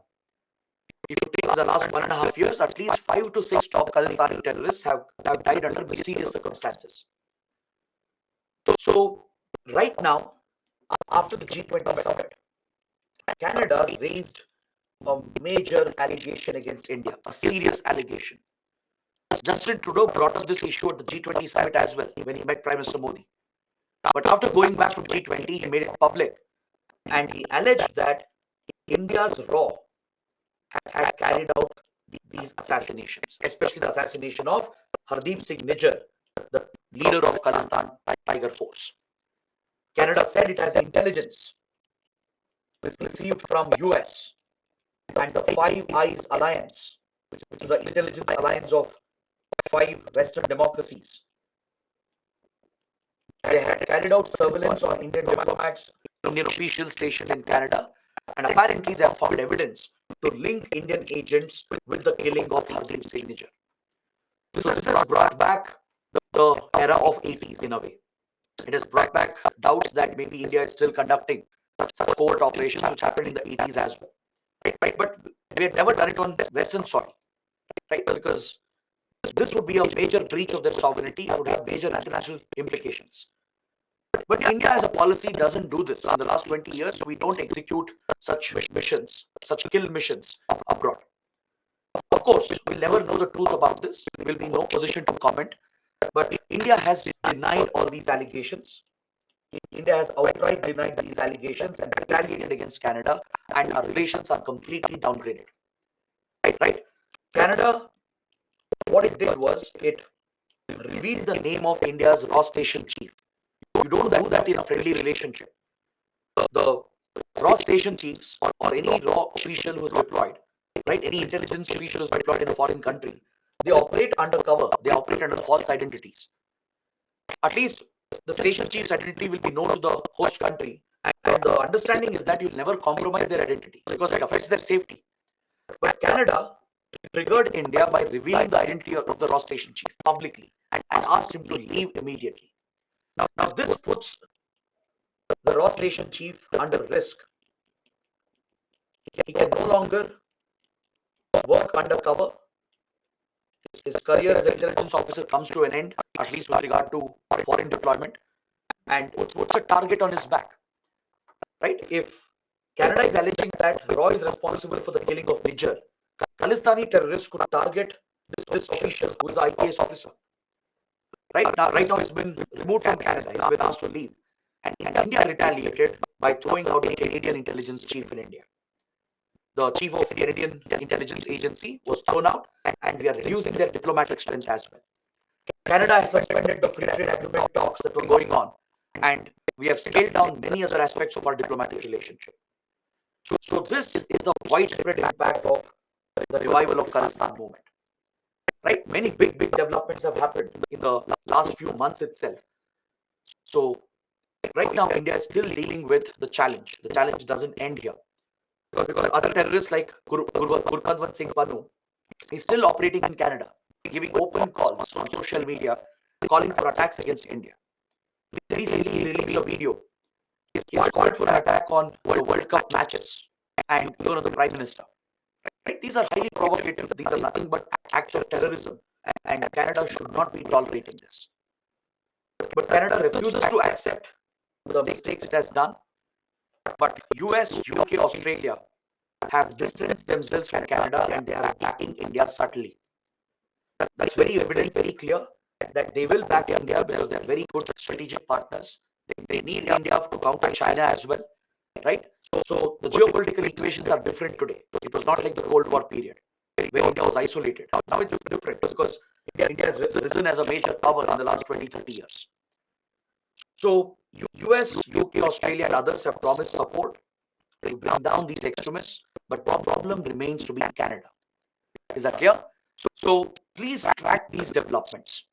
If you take the last 1.5 years, at least 5 to 6 top Khalistani terrorists have died under mysterious circumstances. So right now, after the G20 summit, Canada raised a major allegation against India, a serious allegation. Justin Trudeau brought up this issue at the G20 summit as well when he met Prime Minister Modi. But after going back from G20, he made it public, and he alleged that India's RAW had carried out these assassinations, especially the assassination of Hardeep Singh Nijjar, the leader of Khalistan Tiger Force. Canada said it has intelligence received from US and the Five Eyes Alliance, which is an intelligence alliance of 5 Western democracies. They had carried out surveillance on Indian diplomats, Indian officials stationed in Canada, and apparently they have found evidence to link Indian agents with the killing of Hardeep Singh Nijjar. So this has brought back the era of 80s in a way. It has brought back doubts that maybe India is still conducting such covert operations which happened in the 80s as well. Right? But we had never done it on Western soil, right? Because this would be a major breach of their sovereignty and would have major international implications. But India as a policy doesn't do this. In the last 20 years, we don't execute such missions, such kill missions abroad. Of course, we'll never know the truth about this. We will be in no position to comment. But India has denied all these allegations. India has outright denied these allegations and retaliated against Canada, and our relations are completely downgraded. Right? Canada what it did was it revealed the name of India's RAW station chief. You don't do that in a friendly relationship. The RAW station chiefs or any RAW official who is deployed, right? Any intelligence official who is deployed in a foreign country, they operate undercover. They operate under false identities. At least the station chief's identity will be known to the host country, and the understanding is that you'll never compromise their identity because it affects their safety. But Canada triggered India by revealing the identity of the RAW station chief publicly and asked him to leave immediately. Now this puts the RAW station chief under risk. He can no longer work undercover. His career as an intelligence officer comes to an end, at least with regard to foreign deployment, and puts a target on his back. Right? If Canada is alleging that RAW is responsible for the killing of Niger, Khalistani terrorists could target this official who is an IPS officer. Right now, he's been removed from Canada. He's been asked to leave. And India retaliated by throwing out a Canadian intelligence chief in India. The chief of the Canadian intelligence agency was thrown out, and we are reducing their diplomatic strength as well. Canada has suspended the free trade agreement talks that were going on, and we have scaled down many other aspects of our diplomatic relationship. So this is the widespread impact of the revival of Khalistan movement. Right? Many big developments have happened in the last few months itself. So right now, India is still dealing with the challenge. The challenge doesn't end here. Because other terrorists like Gurpatwant Singh Pannu is still operating in Canada, giving open calls on social media, calling for attacks against India. Recently, he released a video. He's called for an attack on the World Cup matches and even on the Prime Minister. Right? These are highly provocative. These are nothing but acts of terrorism, and Canada should not be tolerating this. But Canada refuses to accept the mistakes it has done. But US, UK, Australia have distanced themselves from Canada, and they are attacking India subtly. That's very evident, very clear that they will back India because they're very good strategic partners. They need India to counter China as well, right? So the geopolitical equations are different today. It was not like the Cold War period where India was isolated. Now it's different because India has risen as a major power in the last 20-30 years. So US, UK, Australia and others have promised support to bring down these extremists, but the problem remains to be Canada. Is that clear? So please track these developments.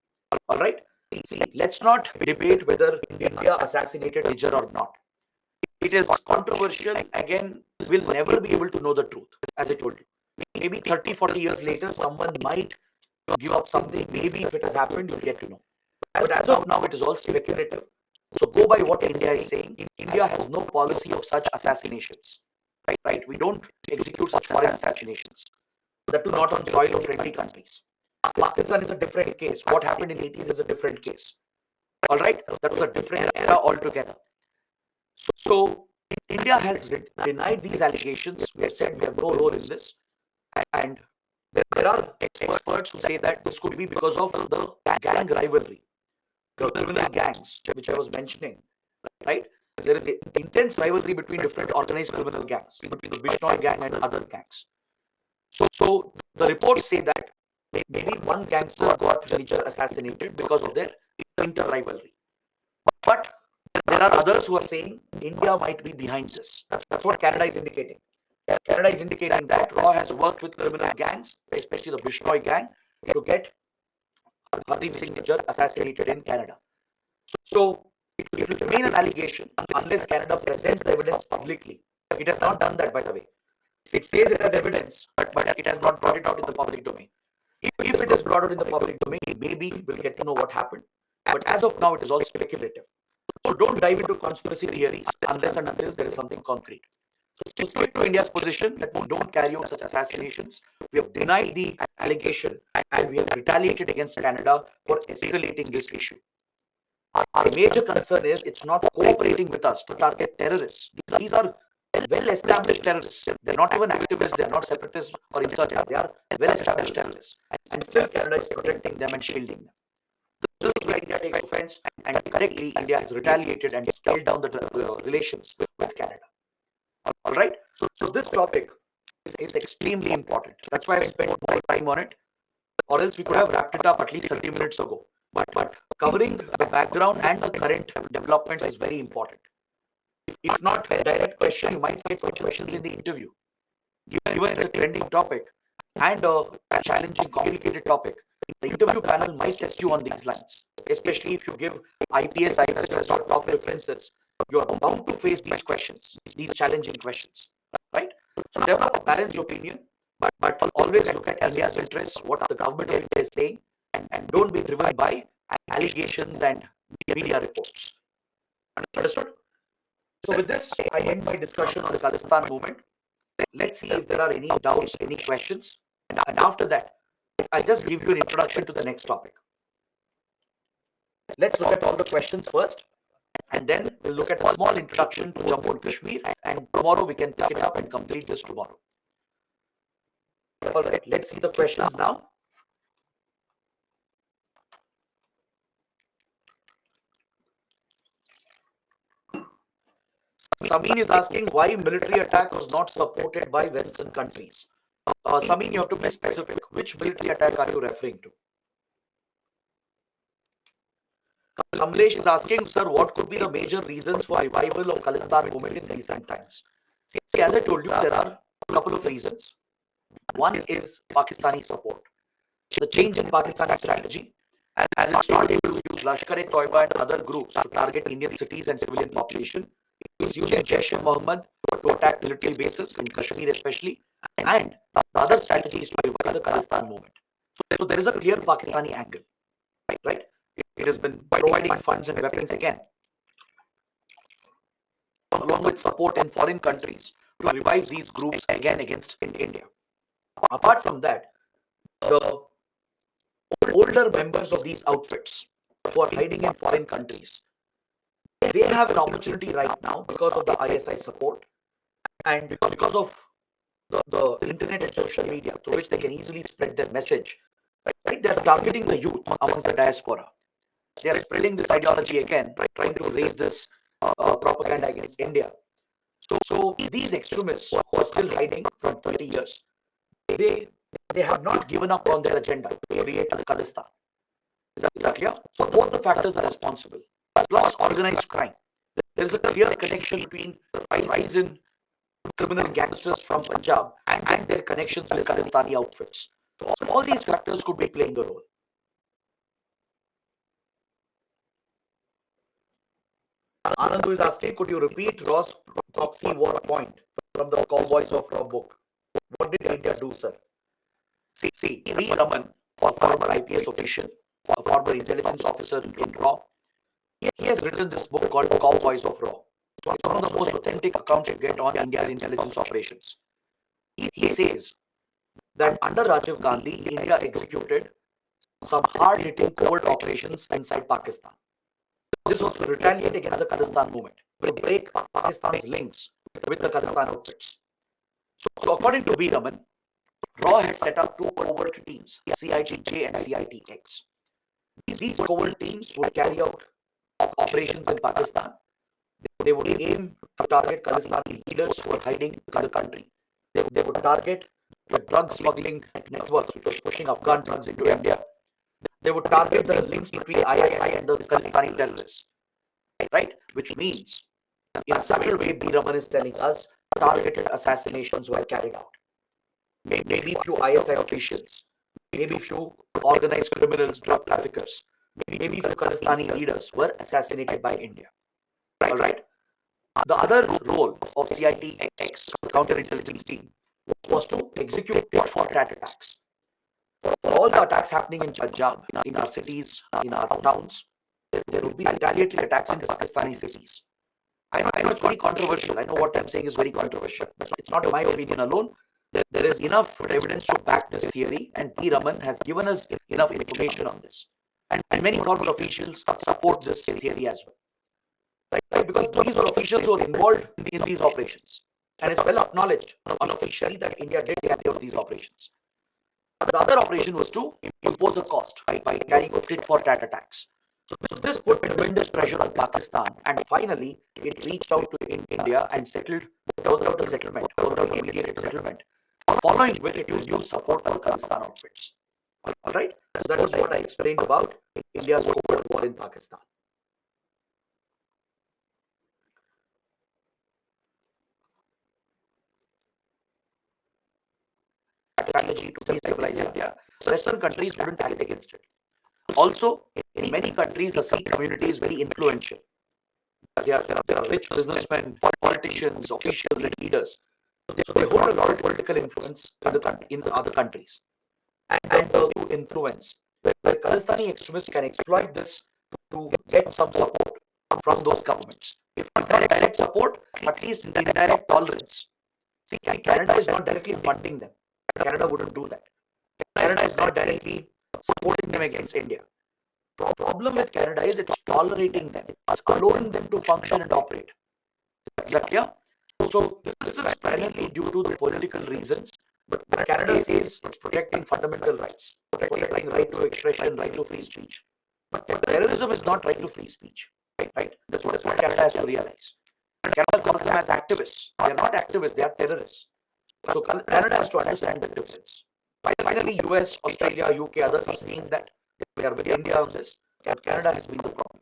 All right? See, let's not debate whether India assassinated Niger or not. It is controversial. Again, we'll never be able to know the truth, as I told you. Maybe 30, 40 years later, someone might give up something. Maybe if it has happened, you'll get to know. But as of now, it is all speculative. So go by what India is saying. India has no policy of such assassinations. Right? We don't execute such foreign assassinations. That too not on soil of friendly countries. Pakistan is a different case. What happened in the 80s is a different case. All right? That was a different era altogether. So India has denied these allegations. We have said we have no role in this. And there are experts who say that this could be because of the gang rivalry. The criminal gangs, which I was mentioning, right? There is an intense rivalry between different organized criminal gangs, between the Bishnoi gang and other gangs. So the reports say that maybe one gangster got Niger assassinated because of their inter-rivalry. But there are others who are saying India might be behind this. That's what Canada is indicating. Canada is indicating that RAW has worked with criminal gangs, especially the Bishnoi gang, to get Hardeep Singh Niger assassinated in Canada. So it will remain an allegation unless Canada presents the evidence publicly. It has not done that, by the way. It says it has evidence, but it has not brought it out in the public domain. If it is brought out in the public domain, maybe we'll get to know what happened. But as of now, it is all speculative. So don't dive into conspiracy theories unless and until there is something concrete. So stick to India's position that we don't carry out such assassinations. We have denied the allegation and we have retaliated against Canada for escalating this issue. Our major concern is it's not cooperating with us to target terrorists. These are well-established terrorists. They're not even activists. They're not separatists or insurgents. They are well-established terrorists. And still Canada is protecting them and shielding them. This is where India takes offense, and correctly, India has retaliated and scaled down the relations with Canada. All right? So this topic is extremely important. That's why I spent more time on it. or else we could have wrapped it up at least 30 minutes ago. But covering the background and the current developments is very important. If not a direct question, you might get some questions in the interview. Given it's a trending topic and a challenging, complicated topic, the interview panel might test you on these lines, especially if you give IPS, IPS or top references. You are bound to face these questions, these challenging questions, right? So develop a balanced opinion, but always look at India's interests, what the government of India is saying, and don't be driven by allegations and media reports. Understood? So with this, I end my discussion on the Khalistan movement. Let's see if there are any doubts, any questions. And after that, I'll just give you an introduction to the next topic. Let's look at all the questions first, and then we'll look at a small introduction to Jammu and Kashmir, and tomorrow we can pick it up and complete this tomorrow. All right, let's see the questions now. Samin is asking why military attack was not supported by Western countries. Samin, you have to be specific. Which military attack are you referring to? Kamlesh is asking, sir, what could be the major reasons for revival of Khalistan movement in recent times? See, as I told you, there are a couple of reasons. One is Pakistani support. The change in Pakistani strategy, as it started to use Lashkar-e-Toiba and other groups to target Indian cities and civilian population. It was using Jaish-e-Mohammed to attack military bases in Kashmir especially, and the other strategy is to revive the Khalistan movement. So there is a clear Pakistani angle, right? It has been providing funds and weapons again, along with support in foreign countries to revive these groups again against India. Apart from that, the older members of these outfits who are hiding in foreign countries, they have an opportunity right now because of the ISI support and because of the internet and social media through which they can easily spread their message. Right? They are targeting the youth amongst the diaspora. They are spreading this ideology again, trying to raise this propaganda against India. So these extremists who are still hiding from 30 years, they have not given up on their agenda to create a Khalistan. Is that clear? So both the factors are responsible. Plus organized crime. There is a clear connection between the rise in criminal gangsters from Punjab and their connections with Khalistani outfits. So all these factors could be playing a role. Anandu is asking, could you repeat Ross proxy war point from the Cowboys of Raw book? What did India do, sir? See, V. Raman, a former IPS official, a former intelligence officer in Raw, he has written this book called Cowboys of Raw. So it's one of the most authentic accounts you get on India's intelligence operations. He says that under Rajiv Gandhi, India executed some hard-hitting covert operations inside Pakistan. This was to retaliate against the Khalistan movement, to break Pakistan's links with the Khalistan outfits. So according to V. Raman, Raw had set up two covert teams, CIT-J and CIT-X. These covert teams would carry out operations in Pakistan. They would aim to target Khalistani leaders who are hiding in the country. They would target the drug smuggling networks which was pushing Afghan drugs into India. They would target the links between ISI and the Khalistani terrorists, right? Which means, in a subtle way, B. Raman is telling us targeted assassinations were carried out. Maybe few ISI officials, maybe few organized criminals, drug traffickers, maybe few Khalistani leaders were assassinated by India. All right. The other role of CIT-X, counterintelligence team, was to execute tit-for-tat attacks. For all the attacks happening in Punjab, in our cities, in our towns, there would be retaliatory attacks in Pakistani cities. I know it's very controversial. I know what I'm saying is very controversial. But it's not my opinion alone. There is enough evidence to back this theory, and P. Raman has given us enough information on this. And many government officials support this theory as well. Right? Because these were officials who were involved in these operations. And it's well acknowledged unofficially that India did carry out these operations. The other operation was to impose a cost by carrying out tit-for-tat attacks. So this put tremendous pressure on Pakistan, and finally it reached out to India and worked out a settlement, worked out a mediated settlement, following which it used support for Khalistan outfits. All right. So that was what I explained about India's covert war in Pakistan. Strategy to destabilize India. Western countries wouldn't act against it. Also, in many countries, the Sikh community is very influential. There are rich businessmen, politicians, officials, and leaders. So they hold a lot of political influence in the other countries. And the influence, where Khalistani extremists can exploit this to get some support from those governments. If not direct support, at least indirect tolerance. See, Canada is not directly funding them. Canada wouldn't do that. Canada is not directly supporting them against India. The problem with Canada is it's tolerating them, it's allowing them to function and operate. Is that clear? So this is primarily due to the political reasons. But Canada says it's protecting fundamental rights, protecting right to expression, right to free speech. But terrorism is not right to free speech. Right? That's what Canada has to realize. Canada calls them as activists. They are not activists, they are terrorists. So Canada has to understand the difference. Finally, US, Australia, UK, others are seeing that they are with India on this, but Canada has been the problem.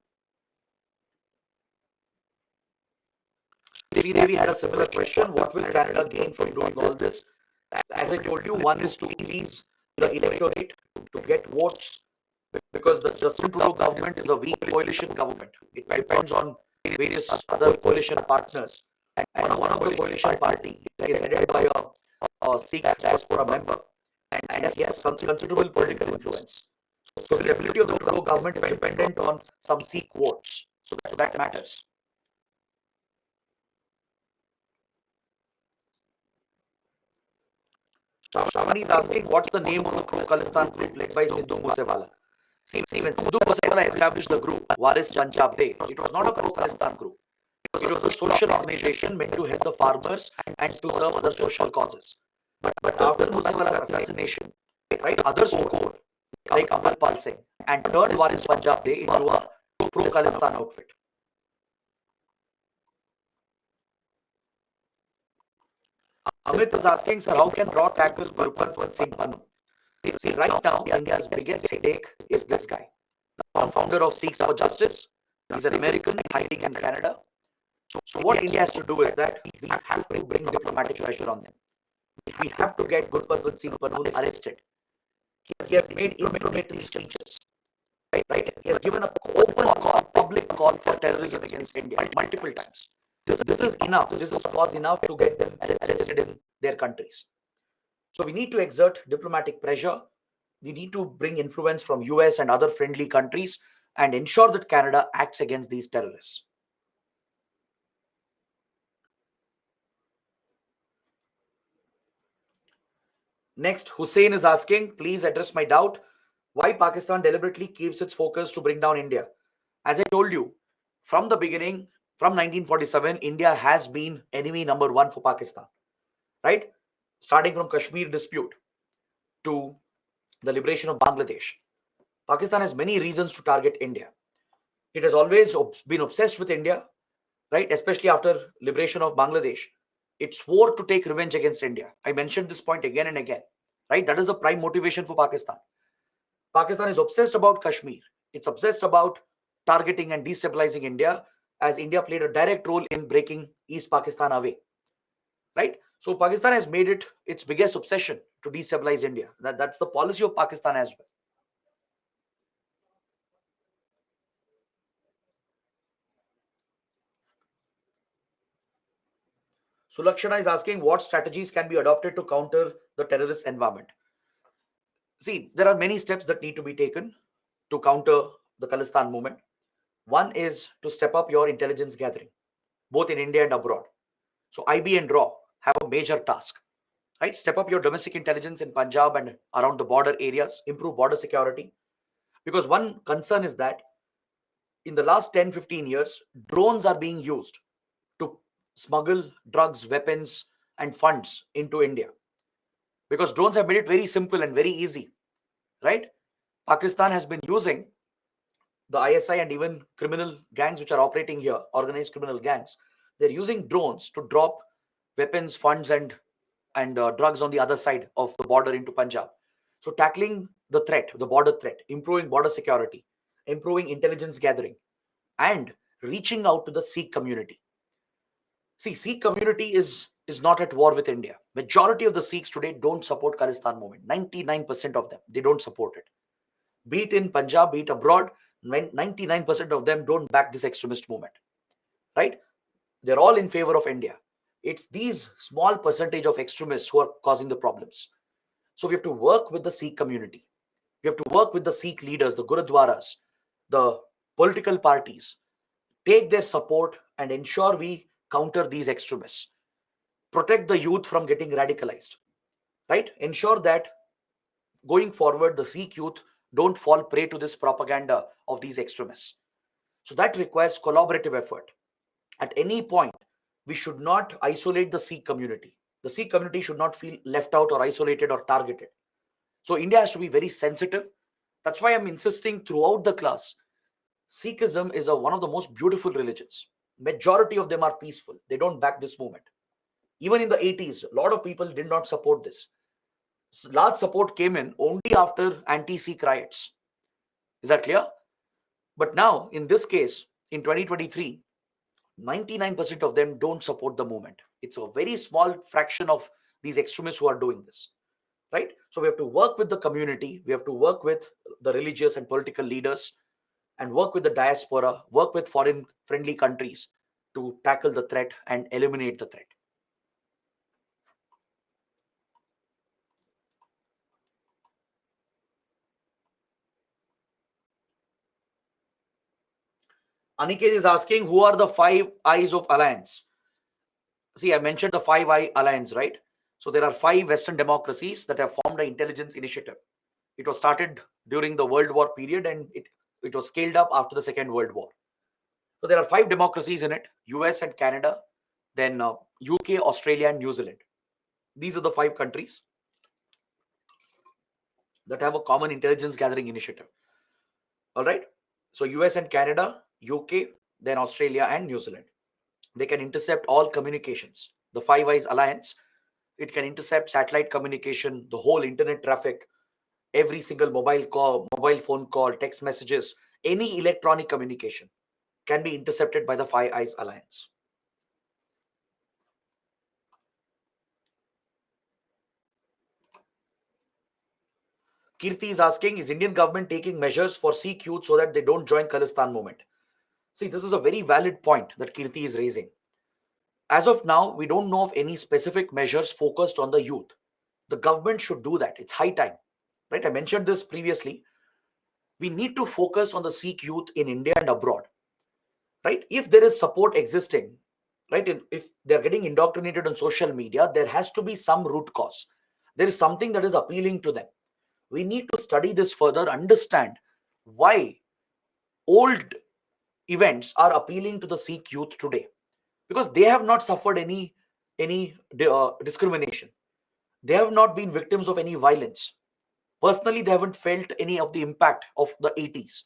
Devi had a similar question. What will Canada gain from doing all this? As I told you, one is to please the electorate to get votes, because the Justin Trudeau government is a weak coalition government. It depends on various other coalition partners. And one of the coalition party is headed by a Sikh diaspora member, and he has some considerable political influence. So the stability of the Trudeau government is dependent on some Sikh votes. So that matters. Shavani is asking, what's the name of the group Khalistan group led by Sidhu Moosewala? See, when Sidhu Moosewala established the group, Waris Janjab Day, it was not a group Khalistan group. It was a social organization meant to help the farmers and to serve other social causes. But after Moosewala's assassination, right, others took over, like Amarpal Singh, and turned Waris Punjab Day into a pro-Khalistan outfit. Amit is asking, sir, how can Raw tackle Gurpatwant Singh Banu? See, right now, India's biggest headache is this guy, the founder of Sikhs for Justice. He's an American hiding in Canada. So what India has to do is that we have to bring diplomatic pressure on them. We have to get Gurpatwant Singh Banu arrested. He has made inflammatory speeches. Right? He has given an open call, public call for terrorism against India multiple times. This is enough. This is cause enough to get them arrested in their countries. So we need to exert diplomatic pressure. We need to bring influence from US and other friendly countries and ensure that Canada acts against these terrorists. Next, Hussein is asking, please address my doubt. Why Pakistan deliberately keeps its focus to bring down India? As I told you, from the beginning, from 1947, India has been enemy number one for Pakistan, right? Starting from Kashmir dispute to the liberation of Bangladesh. Pakistan has many reasons to target India. It has always been obsessed with India, right? Especially after liberation of Bangladesh. It swore to take revenge against India. I mentioned this point again and again, right? That is the prime motivation for Pakistan. Pakistan is obsessed about Kashmir. It's obsessed about targeting and destabilizing India, as India played a direct role in breaking East Pakistan away, right? So Pakistan has made it its biggest obsession to destabilize India. That's the policy of Pakistan as well. Sulakshana is asking, what strategies can be adopted to counter the terrorist environment? See, there are many steps that need to be taken to counter the Khalistan movement. One is to step up your intelligence gathering, both in India and abroad. So IB and RAW have a major task, right? Step up your domestic intelligence in Punjab and around the border areas, improve border security. Because one concern is that in the last 10, 15 years, drones are being used to smuggle drugs, weapons, and funds into India. Because drones have made it very simple and very easy, right? Pakistan has been using the ISI and even criminal gangs which are operating here, organized criminal gangs. They're using drones to drop weapons, funds, and drugs on the other side of the border into Punjab. So tackling the threat, the border threat, improving border security, improving intelligence gathering, and reaching out to the Sikh community. See, Sikh community is not at war with India. Majority of the Sikhs today don't support Khalistan movement. 99% of them, they don't support it. Be it in Punjab, be it abroad, 99% of them don't back this extremist movement, right? They're all in favor of India. It's these small percentage of extremists who are causing the problems. So we have to work with the Sikh community. We have to work with the Sikh leaders, the Gurudwaras, the political parties, take their support and ensure we counter these extremists. Protect the youth from getting radicalized, right? Ensure that going forward, the Sikh youth don't fall prey to this propaganda of these extremists. So that requires collaborative effort. At any point, we should not isolate the Sikh community. The Sikh community should not feel left out or isolated or targeted. So India has to be very sensitive. That's why I'm insisting throughout the class. Sikhism is one of the most beautiful religions. Majority of them are peaceful. They don't back this movement. Even in the 80s, a lot of people did not support this. Large support came in only after anti-Sikh riots. Is that clear? But now, in this case, in 2023, 99% of them don't support the movement. It's a very small fraction of these extremists who are doing this, right? So we have to work with the community. We have to work with the religious and political leaders and work with the diaspora, work with foreign friendly countries to tackle the threat and eliminate the threat. Aniket is asking, who are the five eyes of alliance? See, I mentioned the Five Eye Alliance, right? So there are 5 Western democracies that have formed an intelligence initiative. It was started during the World War period and it was scaled up after the Second World War. So there are 5 democracies in it: US and Canada, then UK, Australia, and New Zealand. These are the 5 countries that have a common intelligence gathering initiative. All right. So US and Canada, UK, then Australia and New Zealand. They can intercept all communications. The Five Eyes Alliance, it can intercept satellite communication, the whole internet traffic, every single mobile call, mobile phone call, text messages, any electronic communication can be intercepted by the Five Eyes Alliance. Kirti is asking, is Indian government taking measures for Sikh youth so that they don't join Khalistan movement? See, this is a very valid point that Kirti is raising. As of now, we don't know of any specific measures focused on the youth. The government should do that. It's high time, right? I mentioned this previously. We need to focus on the Sikh youth in India and abroad, right? If there is support existing, right? If they're getting indoctrinated on social media, there has to be some root cause. There is something that is appealing to them. We need to study this further, understand why old events are appealing to the Sikh youth today, because they have not suffered any discrimination. They have not been victims of any violence. Personally, they haven't felt any of the impact of the 80s.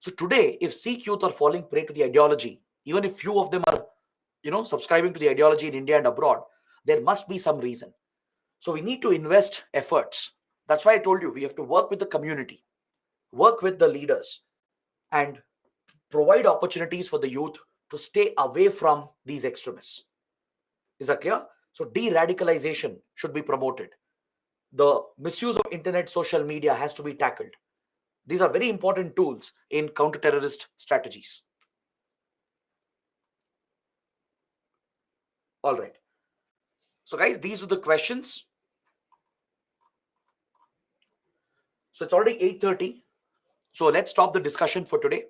So today, if Sikh youth are falling prey to the ideology, even if few of them are, subscribing to the ideology in India and abroad, there must be some reason. So we need to invest efforts. That's why I told you we have to work with the community, work with the leaders, and provide opportunities for the youth to stay away from these extremists. Is that clear? So de-radicalization should be promoted. The misuse of internet, social media has to be tackled. These are very important tools in counter-terrorist strategies. All right. So guys, these are the questions. So it's already 8:30. So let's stop the discussion for today.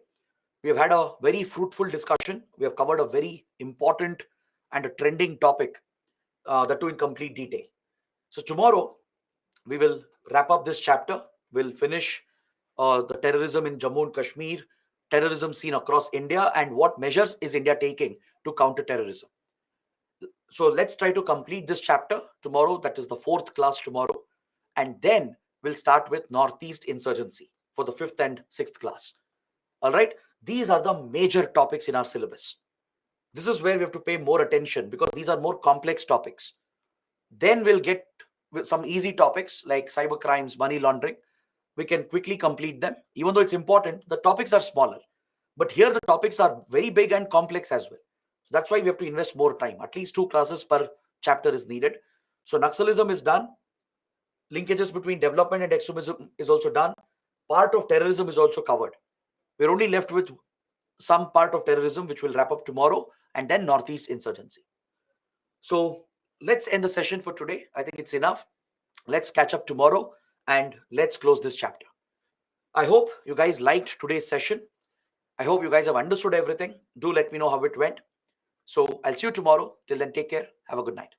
We have had a very fruitful discussion. We have covered a very important and a trending topic, that too in complete detail. So tomorrow, we will wrap up this chapter. We'll finish the terrorism in Jammu and Kashmir, terrorism seen across India, and what measures is India taking to counter terrorism. So let's try to complete this chapter tomorrow. That is the 4th class tomorrow. And then we'll start with Northeast insurgency for the 5th and 6th class. All right. These are the major topics in our syllabus. This is where we have to pay more attention because these are more complex topics. Then we'll get some easy topics like cyber crimes, money laundering. we can quickly complete them. Even though it's important, the topics are smaller. But here the topics are very big and complex as well. So that's why we have to invest more time. At least 2 classes per chapter is needed. So Naxalism is done. Linkages between development and extremism is also done. Part of terrorism is also covered. We're only left with some part of terrorism, which will wrap up tomorrow, and then Northeast insurgency. So let's end the session for today. I think it's enough. Let's catch up tomorrow and let's close this chapter. I hope you guys liked today's session. I hope you guys have understood everything. Do let me know how it went. So I'll see you tomorrow. Till then, take care. Have a good night.